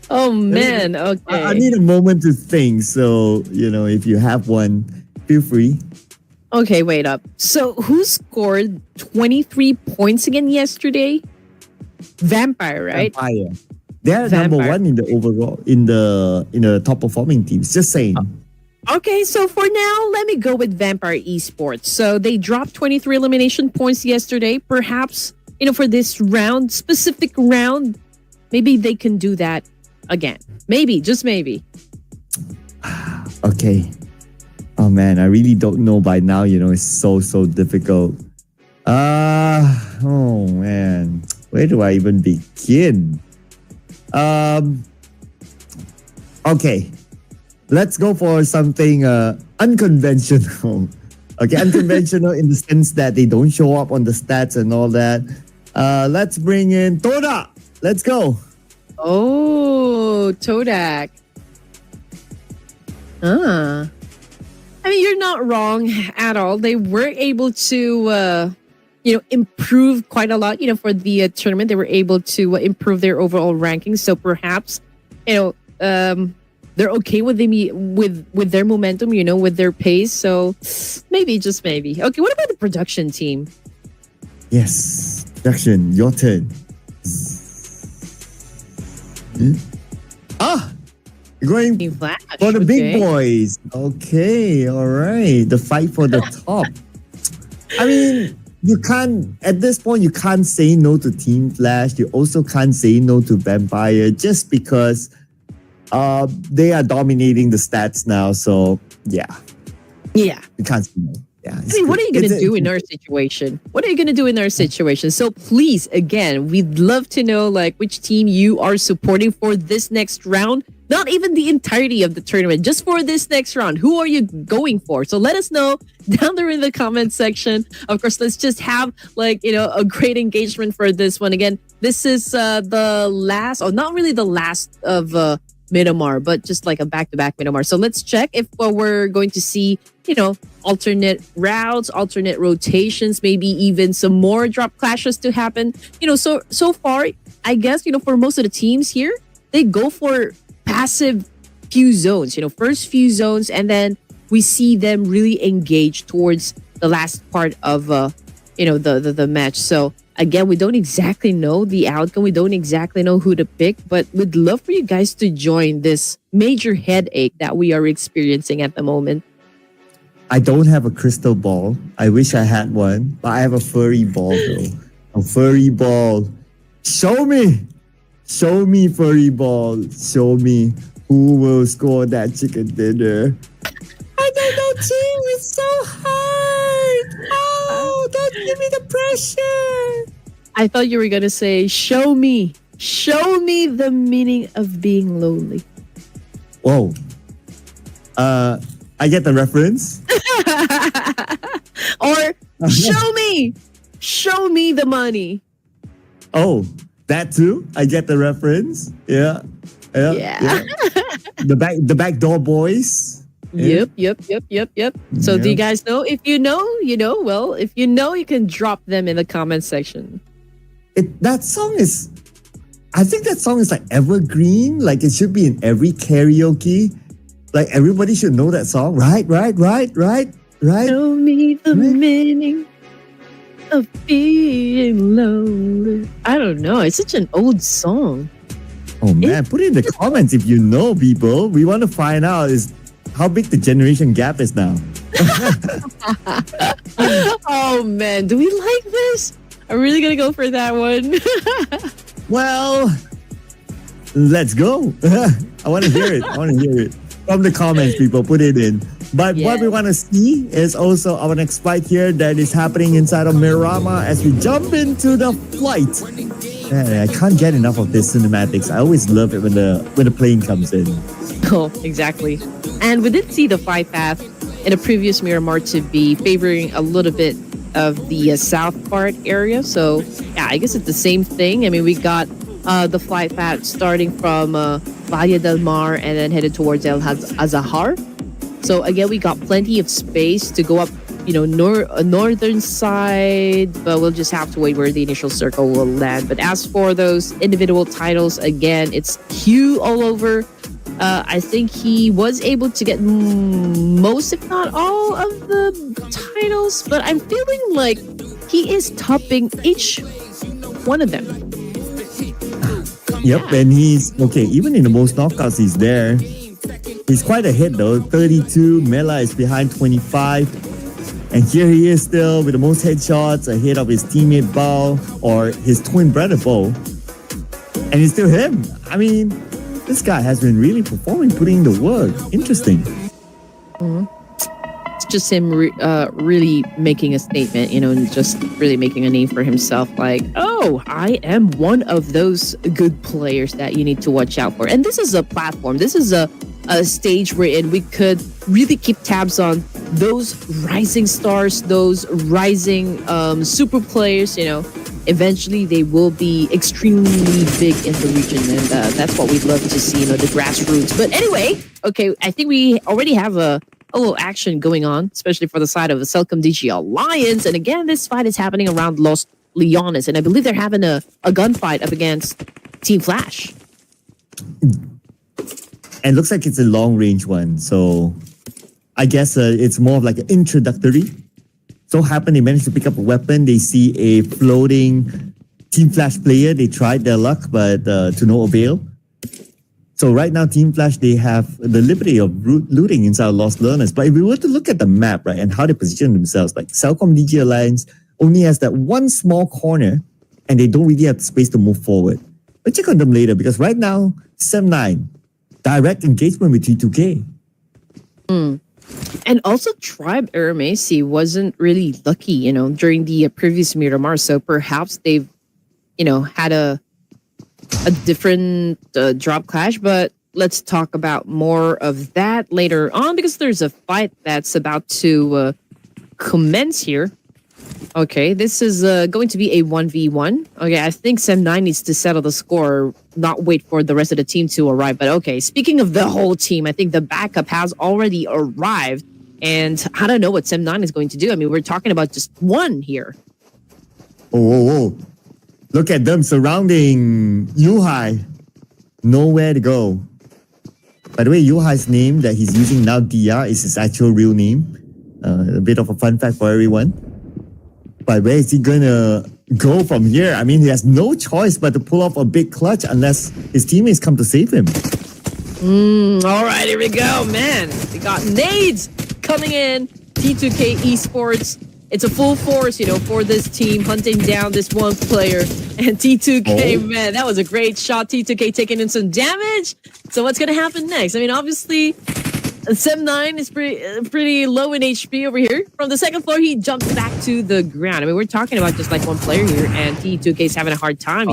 Oh man, okay. I need a moment to think. So, if you have one, feel free. Okay, wait up. So who scored 23 points again yesterday? Vampire, right? Vampire. They're Vampire. number one in the overall in the top performing teams. Just saying. Okay, so for now, let me go with Vampire Esports. So they dropped 23 elimination points yesterday. Perhaps, for this specific round, maybe they can do that again. Maybe, just maybe. Okay. Oh man, I really don't know by now. It's so difficult. Oh man, where do I even begin? Okay, let's go for something unconventional. Okay, unconventional in the sense that they don't show up on the stats and all that. Let's bring in Toda. Let's go. Oh, Todak. I mean, you're not wrong at all. They were able to, improve quite a lot. For the tournament, they were able to improve their overall rankings. So perhaps, they're okay with with their momentum. With their pace. So maybe, just maybe. Okay, what about the production team? Yes, production. Your turn. Going Team Flash. for the big okay. boys. Okay, all right. The fight for the top. I mean, at this point, you can't say no to Team Flash. You also can't say no to Vampire just because they are dominating the stats now. So, yeah. Yeah. You can't say no. Yeah, I mean, what are you going to do in our situation? What are you going to do in our situation? So please, again, we'd love to know which team you are supporting for this next round. Not even the entirety of the tournament, just for this next round. Who are you going for? So let us know down there in the comment section. Of course, let's just have a great engagement for this one. Again, this is the last, or not really the last of Myanmar, but just like a back-to-back Myanmar. So let's check if we're going to see, alternate routes, alternate rotations, maybe even some more drop clashes to happen. So far, I guess, for most of the teams here, they go for passive few zones, first few zones, and then we see them really engage towards the last part of, the match. So again, we don't exactly know the outcome. We don't exactly know who to pick, but we'd love for you guys to join this major headache that we are experiencing at the moment. I don't have a crystal ball. I wish I had one, but I have a furry ball though. A furry ball. Show me, furry ball. Show me who will score that chicken dinner. I don't know, team. It's so hard. Oh, don't give me the pressure. I thought you were going to say, show me the meaning of being lonely. Whoa. I get the reference. Or show me the money. Oh, that too. I get the reference. Yeah. The backdoor boys. Yep. So do you guys know? If you know, well, if you know, you can drop them in the comment section. I think that song is like evergreen. Like it should be in every karaoke. Like everybody should know that song. Right. Show me the meaning of being lonely. I don't know. It's such an old song. Oh man, put it in the comments if you know, people. We want to find out how big the generation gap is now. Oh man, do we like this? I'm really gonna go for that one. Well, let's go. I want to hear it. From the comments, people, put it in. But what we want to see is also our next fight here that is happening inside of Miramar as we jump into the flight Man, I can't get enough of this cinematics. I always love it when the plane comes in. Oh, exactly. And we did see the flight path in a previous Miramar to be favoring a little bit of the south part area. So, yeah, I guess it's the same thing. I mean, we got the flight path starting from Valle del Mar and then headed towards El Azahar. So, again, we got plenty of space to go up, northern side, but we'll just have to wait where the initial circle will land. But as for those individual titles, again, it's Q all over. I think he was able to get most, if not all, of the titles, but I'm feeling like he is topping each one of them. Yep, and he's okay. Even in the most knockouts, he's there. He's quite ahead though. 32. Mela is behind 25. And here he is still with the most headshots ahead of his teammate Bao or his twin brother Bo. And it's still him. I mean, this guy has been really performing, putting in the work. Interesting. It's just him really making a statement, and just really making a name for himself. Like, oh, I am one of those good players that you need to watch out for. And this is a platform. This is a stage wherein we could really keep tabs on those rising stars, those rising super players. Eventually they will be extremely big in the region, and that's what we'd love to see, the grassroots. But anyway, okay, I think we already have a little action going on, especially for the side of the Celcom DG Alliance. And again, this fight is happening around Los Leones, and I believe they're having a gunfight up against Team Flash. And looks like it's a long-range one, so I guess it's more of like an introductory. So happen they managed to pick up a weapon. They see a floating Team Flash player. They tried their luck, but to no avail. So right now, Team Flash, they have the liberty of looting inside Los Leones. But if we were to look at the map, right, and how they position themselves, like Celcom DG Alliance only has that one small corner, and they don't really have the space to move forward. We'll check on them later, because right now, Sem9, direct engagement with T2K. And also, Tribe Aramasi wasn't really lucky, during the previous Miramar. So perhaps they've, had a different drop clash. But let's talk about more of that later on, because there's a fight that's about to commence here. Okay, this is going to be a 1v1. Okay, I think Sem9 needs to settle the score, not wait for the rest of the team to arrive. But okay, speaking of the whole team, I think the backup has already arrived. And I don't know what Sem9 is going to do. I mean, we're talking about just one here. Oh. Look at them surrounding Yuhai. Nowhere to go. By the way, Yuhai's name that he's using now, Dia, is his actual real name. A bit of a fun fact for everyone. But where is he gonna go from here? I mean, he has no choice but to pull off a big clutch unless his teammates come to save him. All right, here we go, man. We got nades coming in. T2K Esports. It's a full force, for this team, hunting down this one player. And T2K, man, that was a great shot. T2K taking in some damage. So what's going to happen next? I mean, obviously, Sem9 is pretty low in HP over here. From the second floor, he jumps back to the ground. I mean, we're talking about just like one player here, and T2K is having a hard time,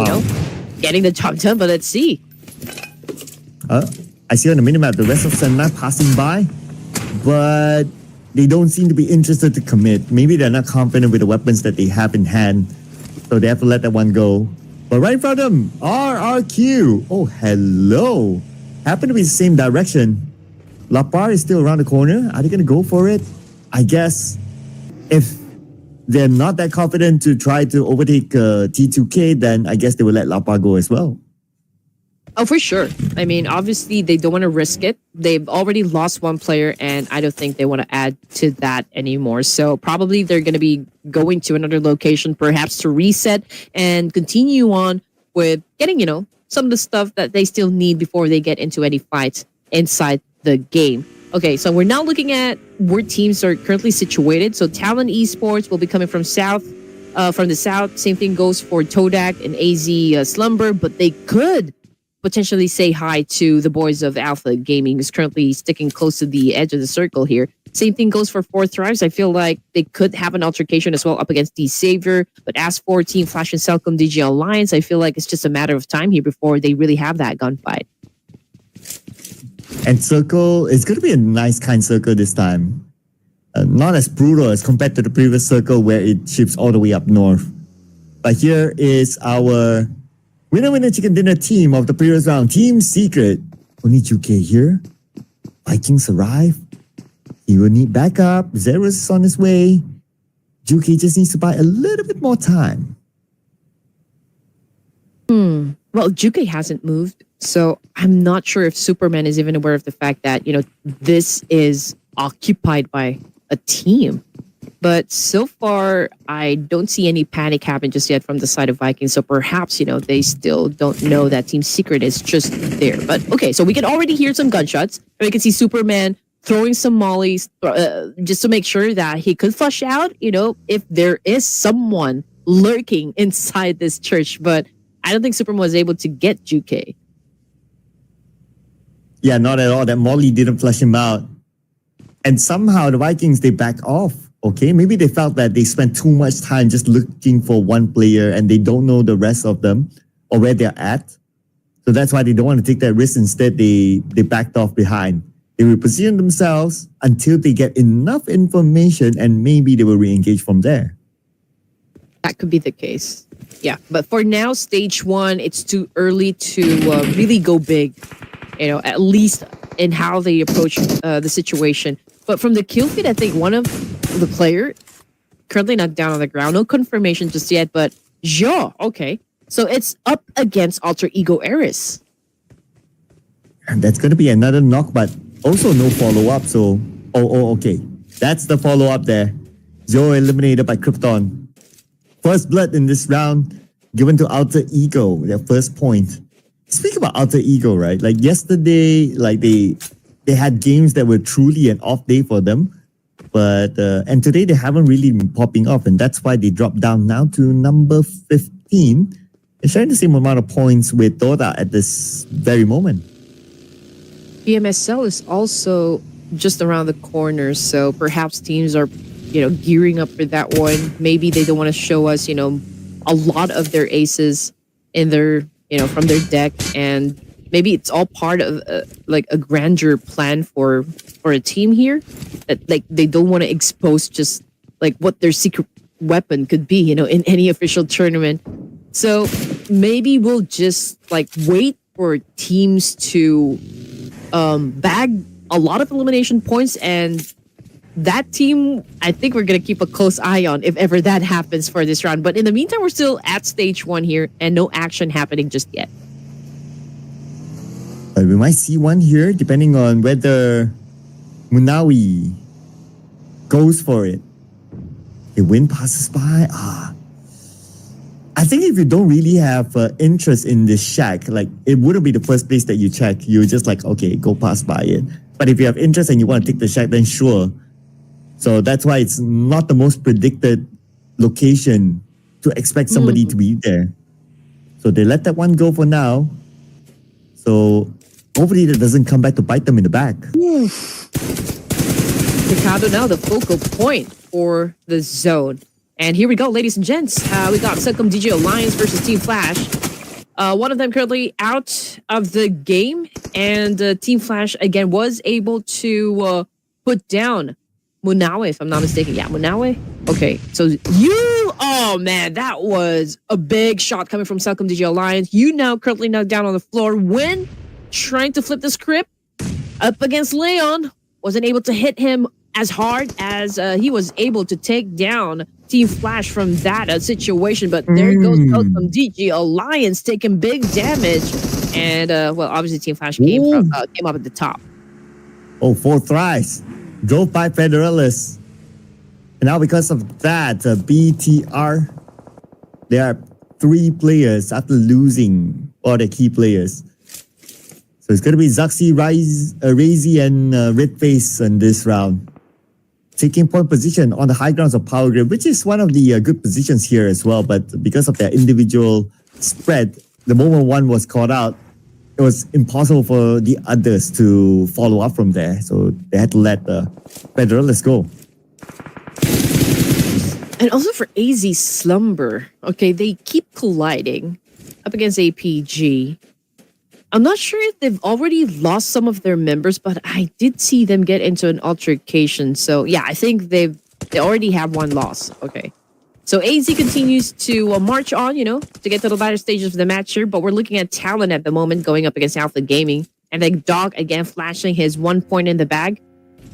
getting the job done. But let's see. I see on the minimap the rest of Sem9 passing by, but they don't seem to be interested to commit. Maybe they're not confident with the weapons that they have in hand, so they have to let that one go. But right in front of them, RRQ. Oh, hello. Happen to be the same direction. La Par is still around the corner. Are they going to go for it? I guess if they're not that confident to try to overtake T2K, then I guess they will let La Par go as well. Oh, for sure. I mean, obviously, they don't want to risk it. They've already lost one player, and I don't think they want to add to that anymore. So probably they're going to be going to another location, perhaps to reset and continue on with getting, some of the stuff that they still need before they get into any fights inside the game. Okay, so we're now looking at where teams are currently situated. So Talon Esports will be coming from the south. Same thing goes for Todak and AZ Slumber, but they could potentially say hi to the boys of Alpha Gaming, who's currently sticking close to the edge of the circle here. Same thing goes for Fourth Thrives. I feel like they could have an altercation as well up against D Savior. But as for Team Flash and Celcom DG Alliance, I feel like it's just a matter of time here before they really have that gunfight. And Circle, it's going to be a nice kind Circle this time. Not as brutal as compared to the previous Circle where it ships all the way up north. But here is our winner chicken dinner team of the previous round. Team Secret. Only Juke here. Vikings arrive. He will need backup. Zerus is on his way. Juke just needs to buy a little bit more time. Well, Juke hasn't moved, so I'm not sure if Superman is even aware of the fact that, this is occupied by a team. But so far, I don't see any panic happen just yet from the side of Vikings. So perhaps, they still don't know that Team Secret is just there. But okay, so we can already hear some gunshots. And we can see Superman throwing some mollies just to make sure that he could flush out, if there is someone lurking inside this church. But I don't think Superman was able to get Juke. Yeah, not at all. That Molly didn't flush him out. And somehow the Vikings, they back off. Okay, maybe they felt that they spent too much time just looking for one player and they don't know the rest of them or where they're at. So that's why they don't want to take that risk. Instead, they backed off behind. They will position themselves until they get enough information and maybe they will re-engage from there. That could be the case. Yeah, but for now, stage 1, it's too early to really go big, at least in how they approach the situation. But from the kill feed, I think one of the player currently knocked down on the ground. No confirmation just yet, but Jo, okay. So it's up against Alter Ego Eris. And that's going to be another knock, but also no follow-up. So, okay. That's the follow-up there. Jo eliminated by Krypton. First blood in this round given to Alter Ego, their first point. Speak about Alter Ego, right? Like yesterday, they had games that were truly an off day for them. But and today they haven't really been popping up, and that's why they dropped down now to number 15. They're sharing the same amount of points with Dota at this very moment. PMSL is also just around the corner, so perhaps teams are, gearing up for that one. Maybe they don't want to show us, a lot of their aces in their, from their deck, and maybe it's all part of a grandeur plan for a team here. That they don't want to expose just what their secret weapon could be, in any official tournament. So maybe we'll just wait for teams to bag a lot of elimination points, and that team, I think we're going to keep a close eye on if ever that happens for this round. But in the meantime, we're still at stage 1 here and no action happening just yet. We might see one here depending on whether Munawi goes for it. The wind passes by. I think if you don't really have interest in this shack, it wouldn't be the first place that you check. You're just okay, go pass by it. But if you have interest and you want to take the shack, then sure. So that's why it's not the most predicted location to expect somebody to be there. So they let that one go for now. So hopefully that doesn't come back to bite them in the back. Ricardo now the focal point for the zone. And here we go, ladies and gents. We got Celcom DG Alliance versus Team Flash. One of them currently out of the game. And Team Flash, again, was able to put down Munawe, if I'm not mistaken. Yeah, Munawe. Okay, so oh man, that was a big shot coming from Celcom DG Alliance. You now currently knocked down on the floor. Win trying to flip the script up against Leon. Wasn't able to hit him as hard as he was able to take down Team Flash from that situation. But there goes Celcom DG Alliance taking big damage. And, obviously Team Flash came up at the top. 4 thrives. Drove by Federalists. And now because of that, BTR, there are 3 players after losing all their key players. So it's going to be Zaxi, Razy, and Redface in this round. Taking point position on the high grounds of Power Grid, which is one of the good positions here as well. But because of their individual spread, the moment one was caught out, it was impossible for the others to follow up from there. So they had to let RUTHLESS go. And also for AZ Slumber, okay, they keep colliding up against APG. I'm not sure if they've already lost some of their members, but I did see them get into an altercation. So yeah, I think they already have one loss. Okay. So AZ continues to march on, to get to the latter stages of the match here. But we're looking at Talon at the moment going up against Alpha Gaming. And then Dog again flashing his 1 point in the bag.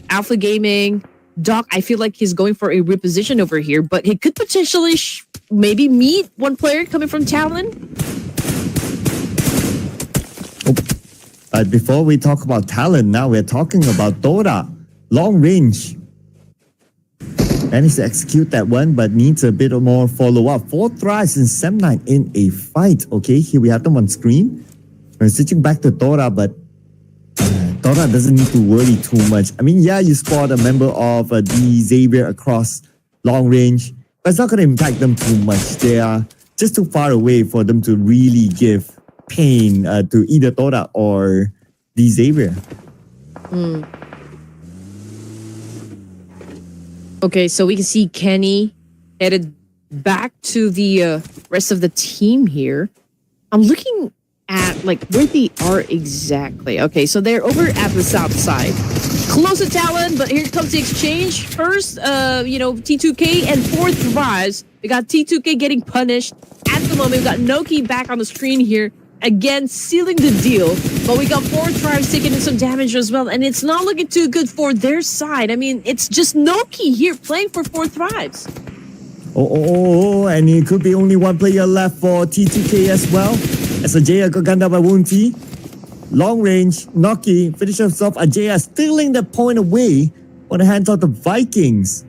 Alpha Gaming, Dog, I feel like he's going for a reposition over here. But he could potentially maybe meet one player coming from Talon. Before we talk about Talon, now we're talking about Dora. Long range. Managed to execute that one, but needs a bit more follow-up. 4 tries in Sem9 in a fight. Okay, here we have them on screen. We're switching back to Dora, but Dora doesn't need to worry too much. I mean, yeah, you spot a member of the Xavier across long range, but it's not going to impact them too much. They are just too far away for them to really give pain to either Dora or the Xavier. Okay, so we can see Kenny headed back to the rest of the team here. I'm looking at where they are exactly. Okay, so they're over at the south side. Close to Talon, but here comes the exchange. First, T2K and 4 Thrives. We got T2K getting punished. At the moment, we got Noki back on the screen here. Again, sealing the deal. But we got 4 Thrives taking in some damage as well. And it's not looking too good for their side. I mean, it's just Noki here playing for 4 Thrives. And it could be only one player left for T2K as well. As Ajaya got gunned down by Wunti. Long range, Noki finishes off Ajaya, stealing the point away on the hands of the Vikings.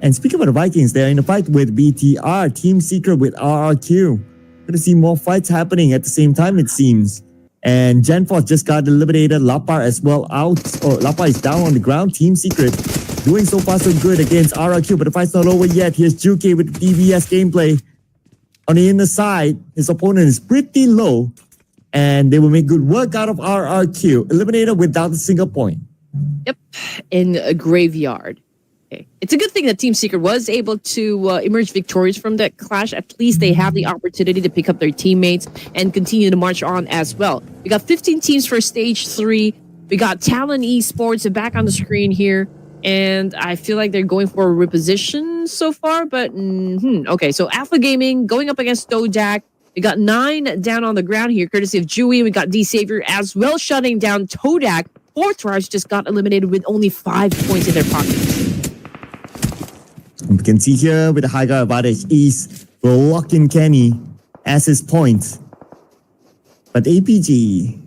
And speaking about the Vikings, they're in a fight with BTR, Team Secret with RRQ. Gonna see more fights happening at the same time, it seems. And Genforce just got eliminated. Lapar as well out. Lapar is down on the ground. Team Secret doing so far so good against RRQ, but the fight's not over yet. Here's Juke with the DBS gameplay. On the inner side, his opponent is pretty low, and they will make good work out of RRQ. Eliminated without a single point. Yep, in a graveyard. Okay. It's a good thing that Team Secret was able to emerge victorious from that clash. At least they have the opportunity to pick up their teammates and continue to march on as well. We got 15 teams for Stage 3. We got Talon Esports back on the screen here. And I feel like they're going for a reposition so far. But, okay, so Alpha Gaming going up against Stodak. We got 9 down on the ground here, courtesy of Dewey. We got D-Savior as well, shutting down Todak. 4 Thrives just got eliminated with only 5 points in their pockets. We can see here with the high ground advantage, East will lock in Kenny as his point. But APG,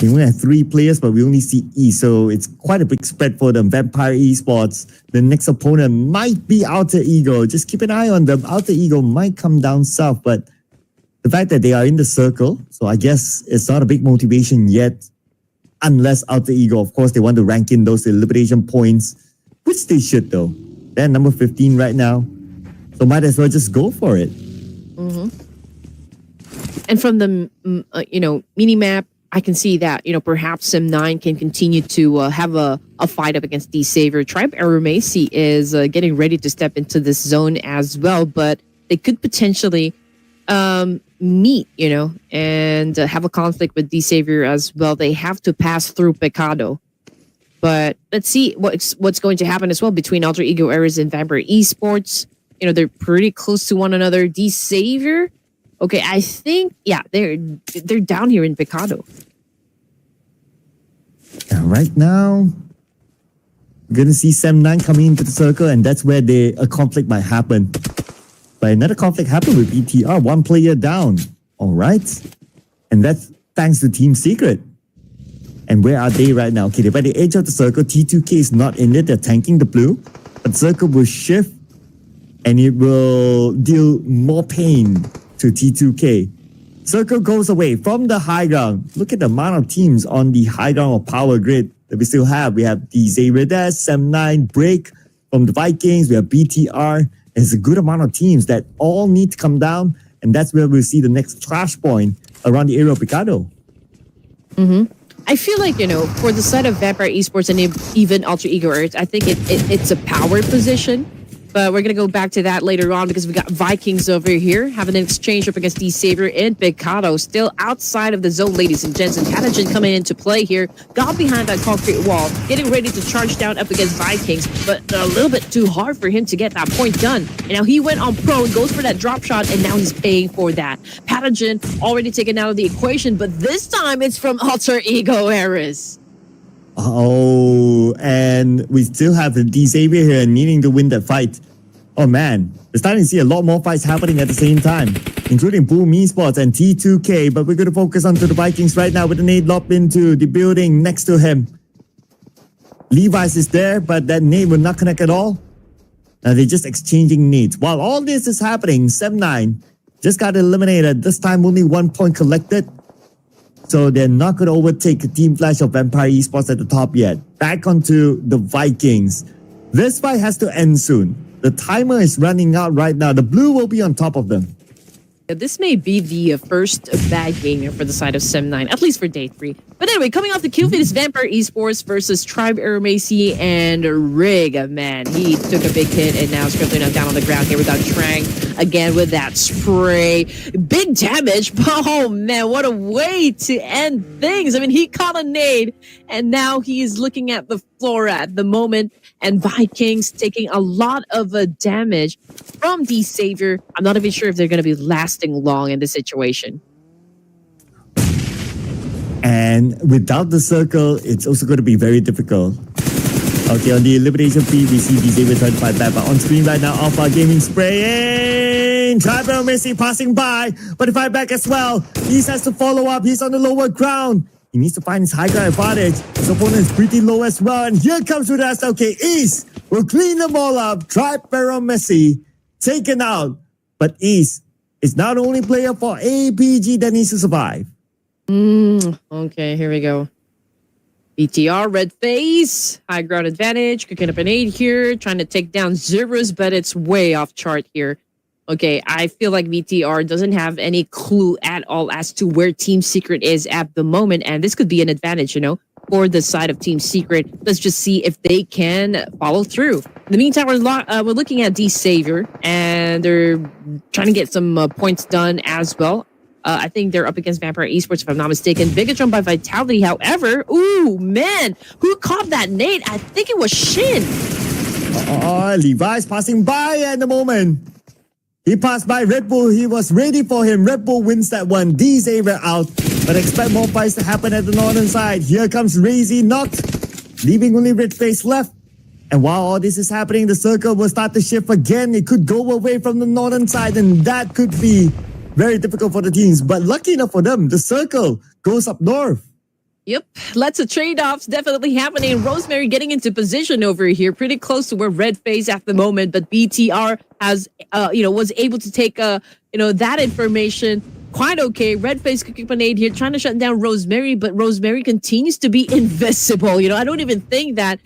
we only have 3 players, but we only see East, so it's quite a big spread for them. Vampire Esports, the next opponent might be Alter Ego. Just keep an eye on them. Alter Ego might come down south, but the fact that they are in the circle, so I guess it's not a big motivation yet, unless Alter Ego, of course, they want to rank in those elimination points, which they should though. They're number 15 right now, so might as well just go for it. And from the mini-map, I can see that, perhaps Sem9 can continue to have a fight up against D-Savior. Tribe Arumacy is getting ready to step into this zone as well, but they could potentially meet, and have a conflict with D-Savior as well. They have to pass through Pecado. But let's see what's going to happen as well between Alter Ego Ares and Vampire Esports. They're pretty close to one another. D-Savior, okay, I think, yeah, they're down here in Pecado. Right now, we're going to see Sem9 coming into the circle, and that's where a conflict might happen. But another conflict happened with BTR, 1 player down. All right. And that's thanks to Team Secret. And where are they right now? Okay, they're by the edge of the circle. T2K is not in it. They're tanking the blue. But the circle will shift, and it will deal more pain to T2K. Circle goes away from the high ground. Look at the amount of teams on the high ground of Power Grid that we still have. We have the Xavier, Sem9, Break from the Vikings. We have BTR. There's a good amount of teams that all need to come down. And that's where we'll see the next clash point around the area of Picado. I feel like, for the side of Vampire Esports and even Alter Ego Earth, I think it's a power position. But we're going to go back to that later on because we got Vikings over here having an exchange up against D-Savior and Picado. Still outside of the zone, ladies and gents. And Pathogen coming into play here. Got behind that concrete wall, getting ready to charge down up against Vikings. But a little bit too hard for him to get that point done. And now he went on prone, goes for that drop shot, and now he's paying for that. Pathogen already taken out of the equation, but this time it's from Alter Ego Eris. Oh, and we still have the D-Savior here needing to win that fight. Oh man, we're starting to see a lot more fights happening at the same time, including Boom Esports and T2K, but we're going to focus onto the Vikings right now with a nade lobbed into the building next to him. Levi's is there, but that nade will not connect at all. Now they're just exchanging nades. While all this is happening, 7-9 just got eliminated. This time only 1 point collected. So they're not going to overtake Team Flash of Vampire Esports at the top yet. Back onto the Vikings. This fight has to end soon. The timer is running out right now. The blue will be on top of them. This may be the first bad game for the side of Sem9, at least for day 3. But anyway, coming off the kill feed is Vampire Esports versus Tribe Aramasi and Rig. Man, he took a big hit and now Scribbler now down on the ground here without Trang. Again with that spray. Big damage, but oh man, what a way to end things. I mean, he caught a nade and now he is looking at the floor at the moment. And Vikings taking a lot of damage from D-Savior. I'm not even sure if they're going to be lasting long in this situation. And without the circle, it's also going to be very difficult. Okay, on the elimination feed, we see D-Savior trying to fight back. But on screen right now, Alpha Gaming spraying. Tribal Messi passing by, but he fight back as well. He has to follow up. He's on the lower ground. He needs to find his high ground advantage. His opponent is pretty low as well. And here comes with us. Okay, East will clean them all up. Tripero Messi taken out. But East is not the only player for APG that needs to survive. Okay, here we go. BTR, red face, high ground advantage, cooking up an 8 here, trying to take down Zeros, but it's way off chart here. Okay, I feel like VTR doesn't have any clue at all as to where Team Secret is at the moment, and this could be an advantage, for the side of Team Secret. Let's just see if they can follow through. In the meantime, we're looking at D-Savior, and they're trying to get some points done as well. I think they're up against Vampire Esports, if I'm not mistaken. Big jump by Vitality, however. Ooh, man. Who caught that nade? I think it was Shin. Levi's passing by at the moment. He passed by Red Bull. He was ready for him. Red Bull wins that one. D-Savior out. But expect more fights to happen at the northern side. Here comes Razy knocked, leaving only Red Face left. And while all this is happening, the circle will start to shift again. It could go away from the northern side, and that could be very difficult for the teams. But lucky enough for them, the circle goes up north. Yep, lots of trade-offs definitely happening. Rosemary getting into position over here, pretty close to where Red Face at the moment. But BTR has, was able to take, that information quite okay. Red Face cooking up an 8 here, trying to shut down Rosemary, but Rosemary continues to be invisible. I don't even think that,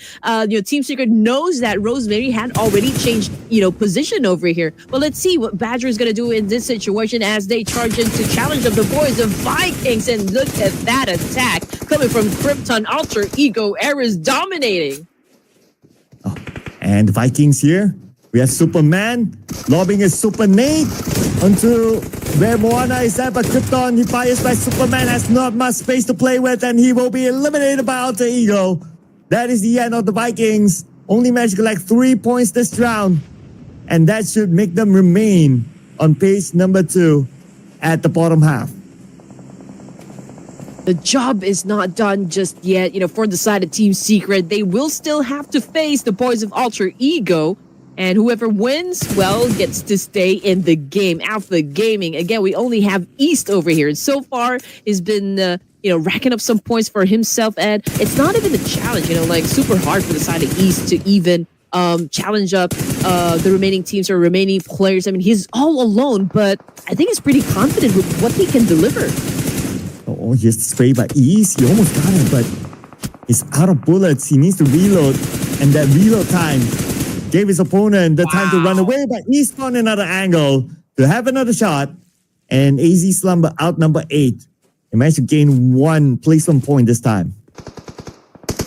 Team Secret knows that Rosemary had already changed, position over here. But let's see what Badger is going to do in this situation as they charge in to challenge up the boys of Vikings. And look at that attack coming from Krypton. Alter Ego Eris dominating. Oh, and the Vikings here. We have Superman lobbing a super nade onto where Moana is at, but Krypton, he fires by Superman, has not much space to play with, and he will be eliminated by Alter Ego. That is the end of the Vikings. Only managed to collect 3 points this round, and that should make them remain on page number 2 at the bottom half. The job is not done just yet, for the side of Team Secret. They will still have to face the boys of Alter Ego. And whoever wins, well, gets to stay in the game. Alpha Gaming, again, we only have East over here. And so far, he's been, racking up some points for himself. And it's not even a challenge, super hard for the side of East to even challenge up the remaining teams or remaining players. I mean, he's all alone, but I think he's pretty confident with what he can deliver. Oh, here's the spray by East. He almost got it, but he's out of bullets. He needs to reload. And that reload time gave his opponent the time to run away, but East found another angle to have another shot. And AZ Slumber out number 8. He managed to gain one placement point this time.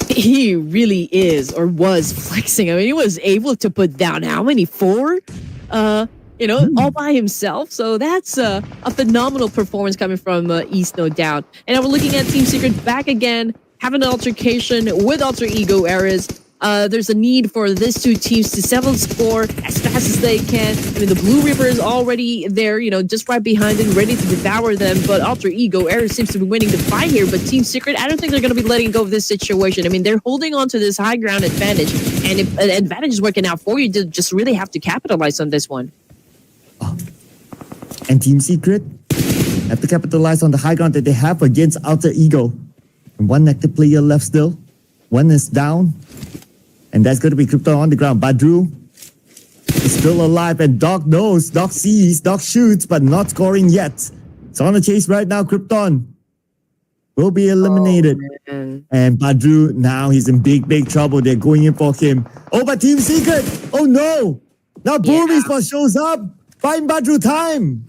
He really is or was flexing. I mean, he was able to put down how many? 4? All by himself. So that's a phenomenal performance coming from East, no doubt. And now we're looking at Team Secret back again, having an altercation with Alter Ego Eras. There's a need for these two teams to settle the score as fast as they can. I mean, the Blue Reaper is already there, just right behind them, ready to devour them. But Alter Ego Eras seems to be winning the fight here. But Team Secret, I don't think they're going to be letting go of this situation. I mean, they're holding on to this high ground advantage. And if an advantage is working out for you, you just really have to capitalize on this one. And Team Secret have to capitalize on the high ground that they have against Alter Ego. And one active player left still. One is down. And that's going to be Krypton on the ground. Badru is still alive, and Doc knows, Doc sees, Doc shoots, but not scoring yet. So on the chase right now, Krypton will be eliminated. And Badru, now he's in big trouble. They're going in for him. Oh, but Team Secret! Oh no! Now Boom Esports shows up! Buying Badru time!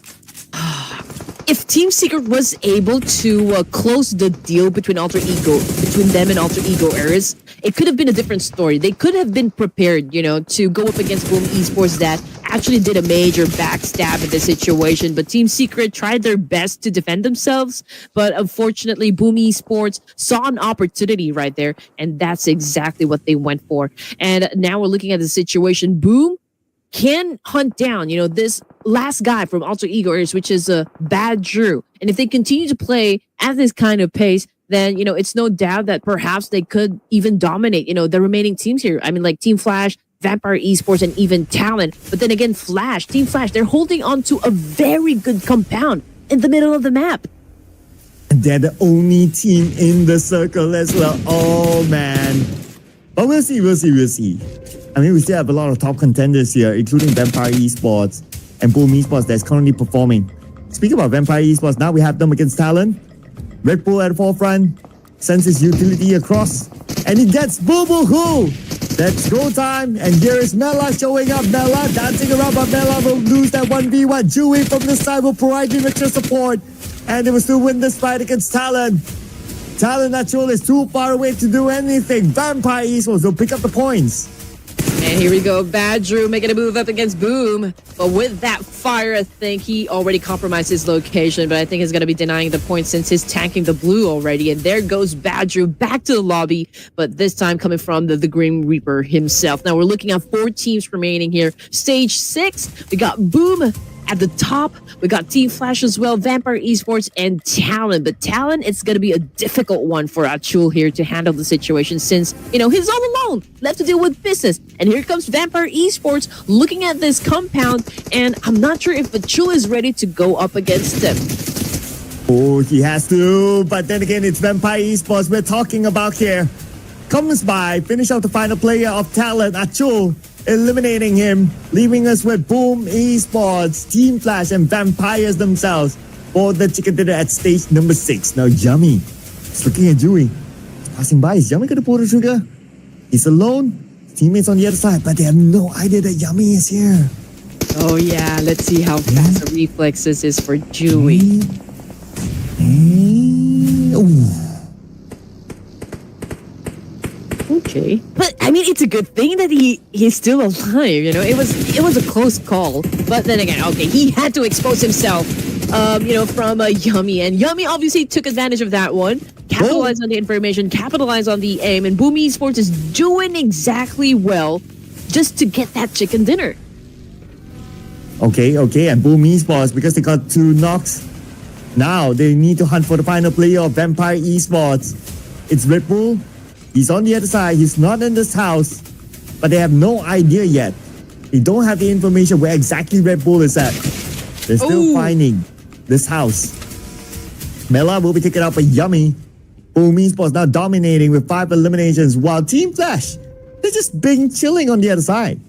If Team Secret was able to close the deal between them and Alter Ego Eras, it could have been a different story. They could have been prepared, to go up against Boom Esports that actually did a major backstab in this situation. But Team Secret tried their best to defend themselves. But unfortunately, Boom Esports saw an opportunity right there. And that's exactly what they went for. And now we're looking at the situation. Boom can hunt down, this last guy from Alter Ego Eras, which is Bad Drew. And if they continue to play at this kind of pace, then, it's no doubt that perhaps they could even dominate, the remaining teams here. I mean, like Team Flash, Vampire Esports, and even Talent. But then again, Team Flash, they're holding on to a very good compound in the middle of the map. And they're the only team in the circle as well. Oh, man. But we'll see. I mean, we still have a lot of top contenders here, including Vampire Esports and Boom Esports that's currently performing. Speaking about Vampire Esports, now we have them against Talent. Red Bull at the forefront, sends his utility across, and he gets Boo Boo Hoo! That's go time, and here is Mela showing up. Mela dancing around, but Mela will lose that 1v1. Dewey from the side will provide him extra support, and they will still win this fight against Talent. Talent Natural is too far away to do anything. Vampire Esports will pick up the points. And here we go, Bad Drew making a move up against Boom. But with that fire, I think he already compromised his location. But I think he's going to be denying the point since he's tanking the blue already. And there goes Bad Drew back to the lobby. But this time coming from the Grim Reaper himself. Now we're looking at 4 teams remaining here. Stage 6, we got Boom at the top. We got Team Flash as well, Vampire Esports, and Talent. But Talent, it's going to be a difficult one for Achul here to handle the situation since, he's all alone, left to deal with business. And here comes Vampire Esports looking at this compound, and I'm not sure if Achul is ready to go up against him. Oh, he has to. But then again, it's Vampire Esports we're talking about here. Comes by, finish out the final player of Talent, Achul, eliminating him, leaving us with Boom Esports, Team Flash, and Vampires themselves for the chicken dinner at stage number 6. Now, Yummy is looking at Dewey. Passing by, is Yummy going to pull the trigger? He's alone. Teammates on the other side, but they have no idea that Yummy is here. Oh, yeah. Let's see how fast the reflexes is for Dewey. Ooh. Okay, but I mean, it's a good thing that he's still alive. It was a close call, but then again, okay, he had to expose himself. From Yummy, and Yummy obviously took advantage of that one, capitalized on the information, capitalized on the aim, and Boom Esports is doing exactly well just to get that chicken dinner. Okay, and Boom Esports, because they got 2 knocks, now they need to hunt for the final player of Vampire Esports. It's Red Bull. He's on the other side. He's not in this house, but they have no idea yet. They don't have the information where exactly Red Bull is at. They're still finding this house. Mela will be taken out by Yummy. Boom Esports now dominating with 5 eliminations, while Team Flash, they're just being chilling on the other side.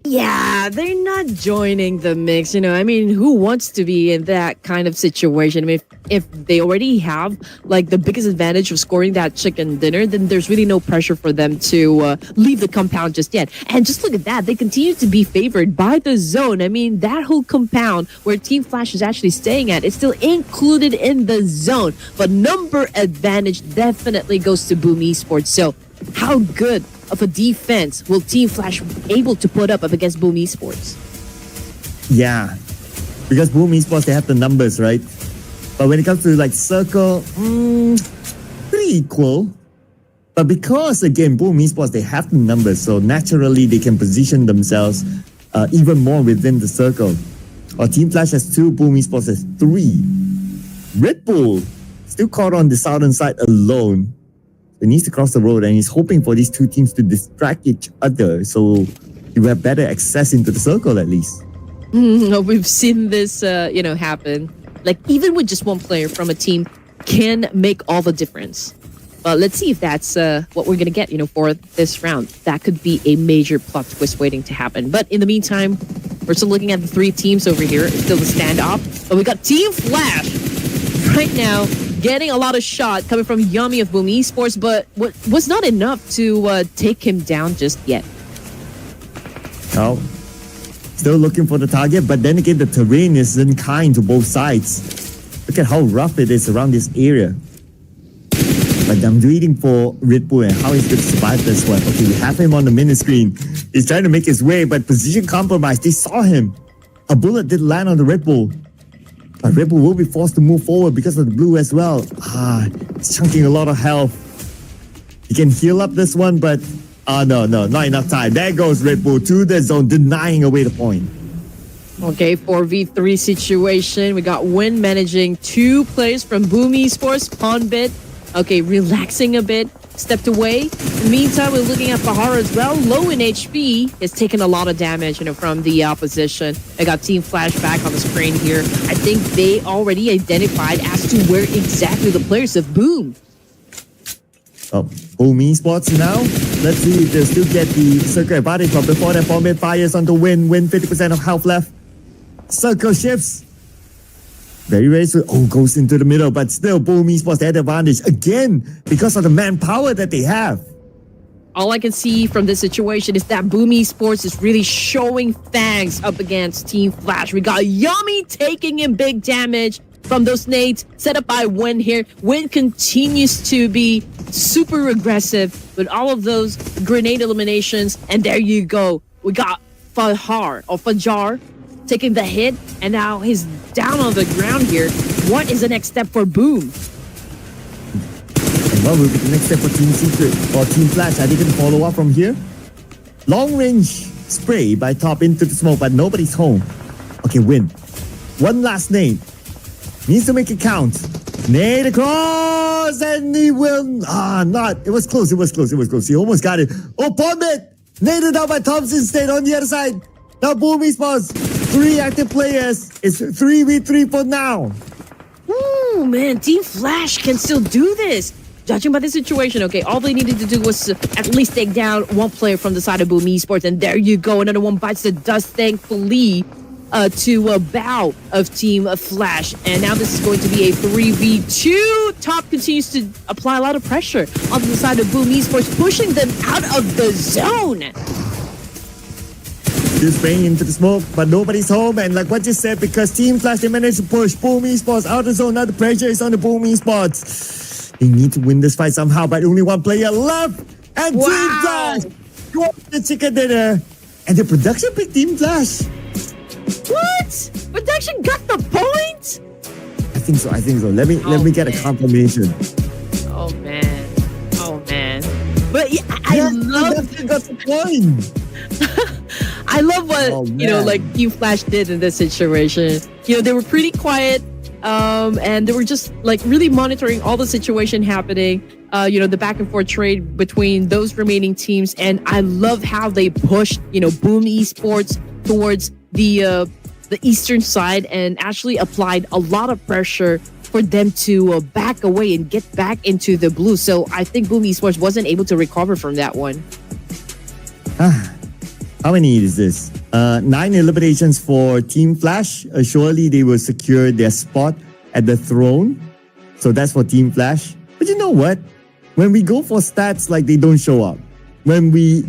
Yeah, they're not joining the mix. I mean, who wants to be in that kind of situation? I mean, if they already have like the biggest advantage of scoring that chicken dinner, then there's really no pressure for them to leave the compound just yet. And just look at that. They continue to be favored by the zone. I mean, that whole compound where Team Flash is actually staying at, it's still included in the zone. But number advantage definitely goes to Boom Esports. So how good of a defense will Team Flash able to put up against Boom Esports? Yeah, because Boom Esports, they have the numbers, right? But when it comes to like Circle, pretty equal. But because again, Boom Esports, they have the numbers, so naturally they can position themselves even more within the circle. Or Team Flash has 2, Boom Esports has 3. Red Bull still caught on the southern side alone. He needs to cross the road, and he's hoping for these two teams to distract each other so you have better access into the circle at least. We've seen this, happen. Like, even with just one player from a team can make all the difference. But let's see if that's what we're going to get, for this round. That could be a major plot twist waiting to happen. But in the meantime, we're still looking at the 3 teams over here. It's still the standoff. But we got Team Flash right now, getting a lot of shot coming from Yummy of Boom Esports, but what was not enough to take him down just yet. Oh, still looking for the target, but then again, the terrain isn't kind to both sides. Look at how rough it is around this area. But I'm waiting for Red Bull and how he's going to survive this one. Okay, we have him on the mini screen. He's trying to make his way, but position compromised. They saw him. A bullet did land on the Red Bull. But Red Bull will be forced to move forward because of the blue as well. He's chunking a lot of health. He can heal up this one, but no, not enough time. There goes Red Bull to the zone, denying away the point. Okay, 4v3 situation. We got Win managing 2 players from Boom Esports. Ponbit, okay, relaxing a bit, stepped away. In the meantime, we're looking at Bahar as well. Low in HP, has taken a lot of damage, from the opposition. I got Team Flash back on the screen here. I think they already identified as to where exactly the players of Boom. Oh, Boom Esports now. Let's see if they still get the circle advantage. But before that, Ponbit fires on the Win. Win 50% of health left. Circle shifts. Very soon. Oh, goes into the middle, but still Boom Esports, they had advantage again because of the manpower that they have. All I can see from this situation is that Boom Esports is really showing fangs up against Team Flash. We got Yummy taking in big damage from those nades set up by Win here. Win continues to be super aggressive with all of those grenade eliminations. And there you go. We got Fajar taking the hit, and now he's down on the ground here. What is the next step for Boom? And what will be the next step for Team Secret or Team Flash? Are they going to follow up from here? Long range spray by top into the smoke, but nobody's home. Okay, Win. One last nade. Needs to make it count. Nade across, and he will not. It was close. He almost got it. Oh, Ponbit! Naded out by Thompson State on the other side. Now Boom Esports, 3 active players. It's 3v3 for now. Ooh, man, Team Flash can still do this. Judging by the situation, okay, all they needed to do was at least take down one player from the side of Boom Esports, and there you go. Another one bites the dust, thankfully, to a bow of Team Flash. And now this is going to be a 3v2. Top continues to apply a lot of pressure on the side of Boom Esports, pushing them out of the zone. Just spraying into the smoke, but nobody's home. And like what you said, because Team Flash, they managed to push Boom Esports out of the zone. Now the pressure is on the Boom Esports. They need to win this fight somehow, but only one player left. And Wow. Team Flash got the chicken dinner. And the production picked Team Flash. What? Production got the point? I think so. Let me get a confirmation. Oh man. But yeah, I love Production got the point. I love what like Team Flash did in this situation. They were pretty quiet, and they were just like really monitoring all the situation happening. The back and forth trade between those remaining teams, and I love how they pushed Boom Esports towards the eastern side and actually applied a lot of pressure for them to back away and get back into the blue. So I think Boom Esports wasn't able to recover from that one. How many is this? 9 eliminations for Team Flash. Surely they will secure their spot at the throne. So that's for Team Flash. But you know what? When we go for stats, like, they don't show up. When we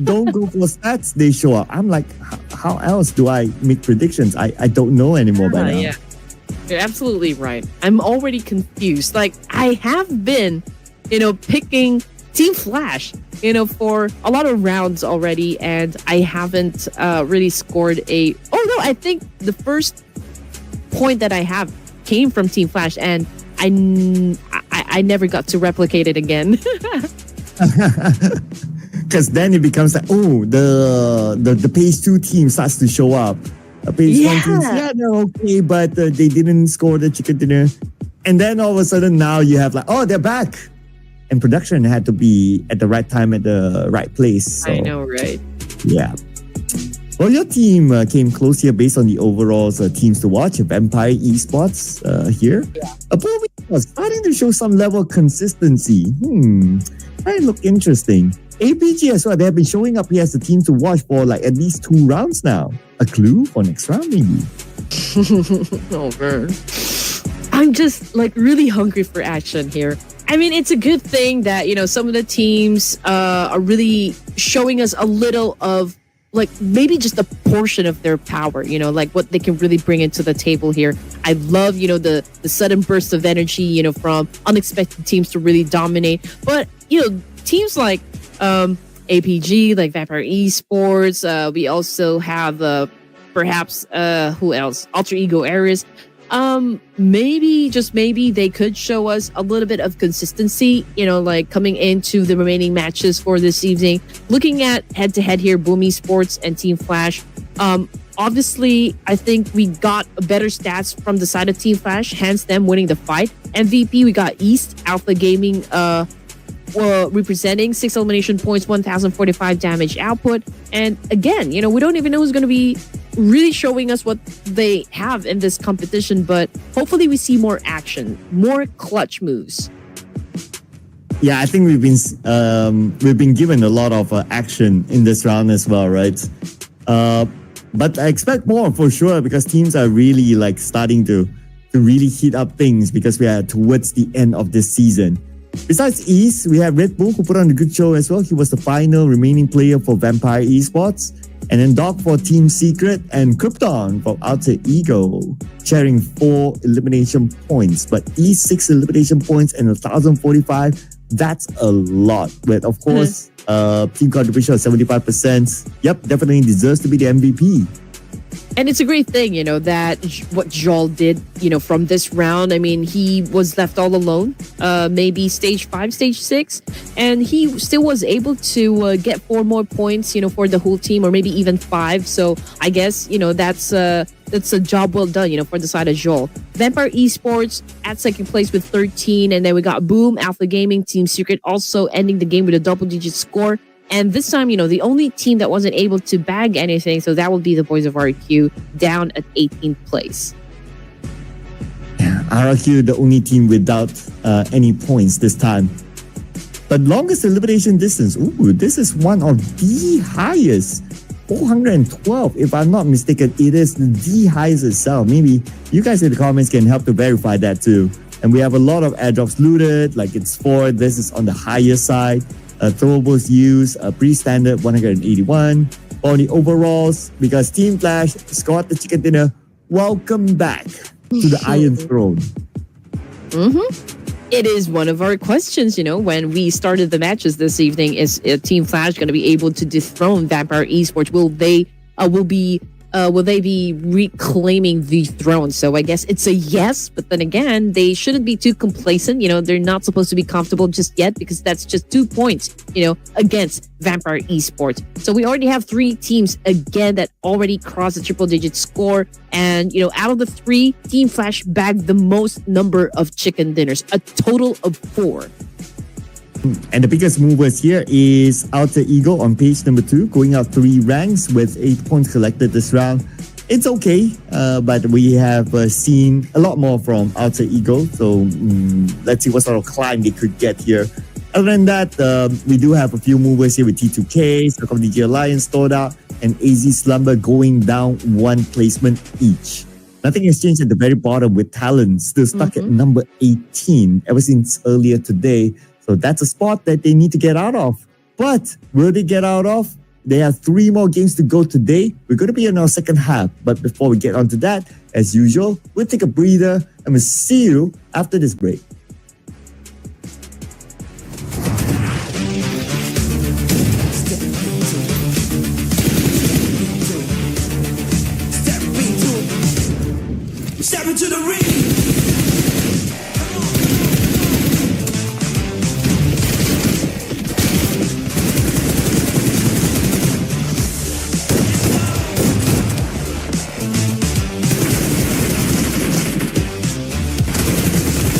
don't go for stats, they show up. I'm like, how else do I make predictions? I don't know anymore by now. Yeah. You're absolutely right. I'm already confused. Like, I have been, picking Team Flash, for a lot of rounds already, and I haven't really scored a... Oh, no, I think the first point that I have came from Team Flash, and I never got to replicate it again. Because then it becomes like, oh, the page 2 team starts to show up. Page 1 team, they're okay, but they didn't score the chicken dinner. And then all of a sudden now you have like, oh, they're back. And production had to be at the right time at the right place. So, I know, right? Yeah. Well, your team came close here based on the overall teams to watch. Vampire Esports here. PUBG was starting to show some level of consistency. That look interesting. APG as well, they have been showing up here as the team to watch for like at least 2 rounds now. A clue for next round, maybe. Oh, man. I'm just like really hungry for action here. I mean, it's a good thing that, some of the teams are really showing us a little of like maybe just a portion of their power, like what they can really bring into the table here. I love, the sudden burst of energy, from unexpected teams to really dominate. But, teams like APG, like Vampire Esports, we also have perhaps who else? Alter Ego Ares. Maybe, just maybe, they could show us a little bit of consistency, like coming into the remaining matches for this evening. Looking at head-to-head here, Boom Esports and Team Flash. Obviously, I think we got better stats from the side of Team Flash, hence them winning the fight. MVP, we got East, Alpha Gaming, representing 6 elimination points, 1,045 damage output. And again, we don't even know who's going to be really showing us what they have in this competition, but hopefully we see more action, more clutch moves. Yeah, I think we've been given a lot of action in this round as well, right? But I expect more for sure because teams are really like starting to really heat up things because we are towards the end of this season. Besides East, we have Red Bull who put on a good show as well. He was the final remaining player for Vampire Esports. And then Doc for Team Secret and Krypton from Alter Ego sharing 4 elimination points. But East 6 elimination points and 1,045, that's a lot. But of course, team contribution of 75%. Yep, definitely deserves to be the MVP. And it's a great thing, that what Joel did, from this round. I mean, he was left all alone, maybe stage 5, stage 6, and he still was able to get 4 more points, for the whole team, or maybe even 5. So I guess, that's a job well done, for the side of Joel. Vampire Esports at second place with 13, and then we got Boom, Alpha Gaming, Team Secret also ending the game with a double-digit score. And this time, the only team that wasn't able to bag anything, so that will be the Boys of RQ, down at 18th place. Yeah, RQ, the only team without any points this time. But longest elimination distance, this is one of the highest. 412, if I'm not mistaken. It is the highest itself. Maybe you guys in the comments can help to verify that too. And we have a lot of airdrops looted, like it's 4. This is on the higher side. Throwables used, pre-standard 181. On the overalls, because Team Flash scored the chicken dinner, welcome back to the Iron Throne. It is one of our questions, when we started the matches this evening. Is Team Flash going to be able to dethrone Vampire Esports? Will they be reclaiming the throne? So I guess it's a yes, but then again, they shouldn't be too complacent. They're not supposed to be comfortable just yet because that's just 2 points, against Vampire Esports. So we already have 3 teams again that already crossed the triple-digit score. And, out of the 3, Team Flash bagged the most number of chicken dinners, a total of 4. And the biggest movers here is Alter Ego on page number 2, going up 3 ranks with 8 points collected this round. It's okay, but we have seen a lot more from Alter Ego. So let's see what sort of climb they could get here. Other than that, we do have a few movers here with T2K, Circle DJ Alliance, Toda, and AZ Slumber going down one placement each. Nothing has changed at the very bottom with Talon still stuck at number 18 ever since earlier today. So that's a spot that they need to get out of. But will they get out of? They have 3 more games to go today. We're going to be in our second half. But before we get on to that, as usual, we'll take a breather and we'll see you after this break. Step into the ring.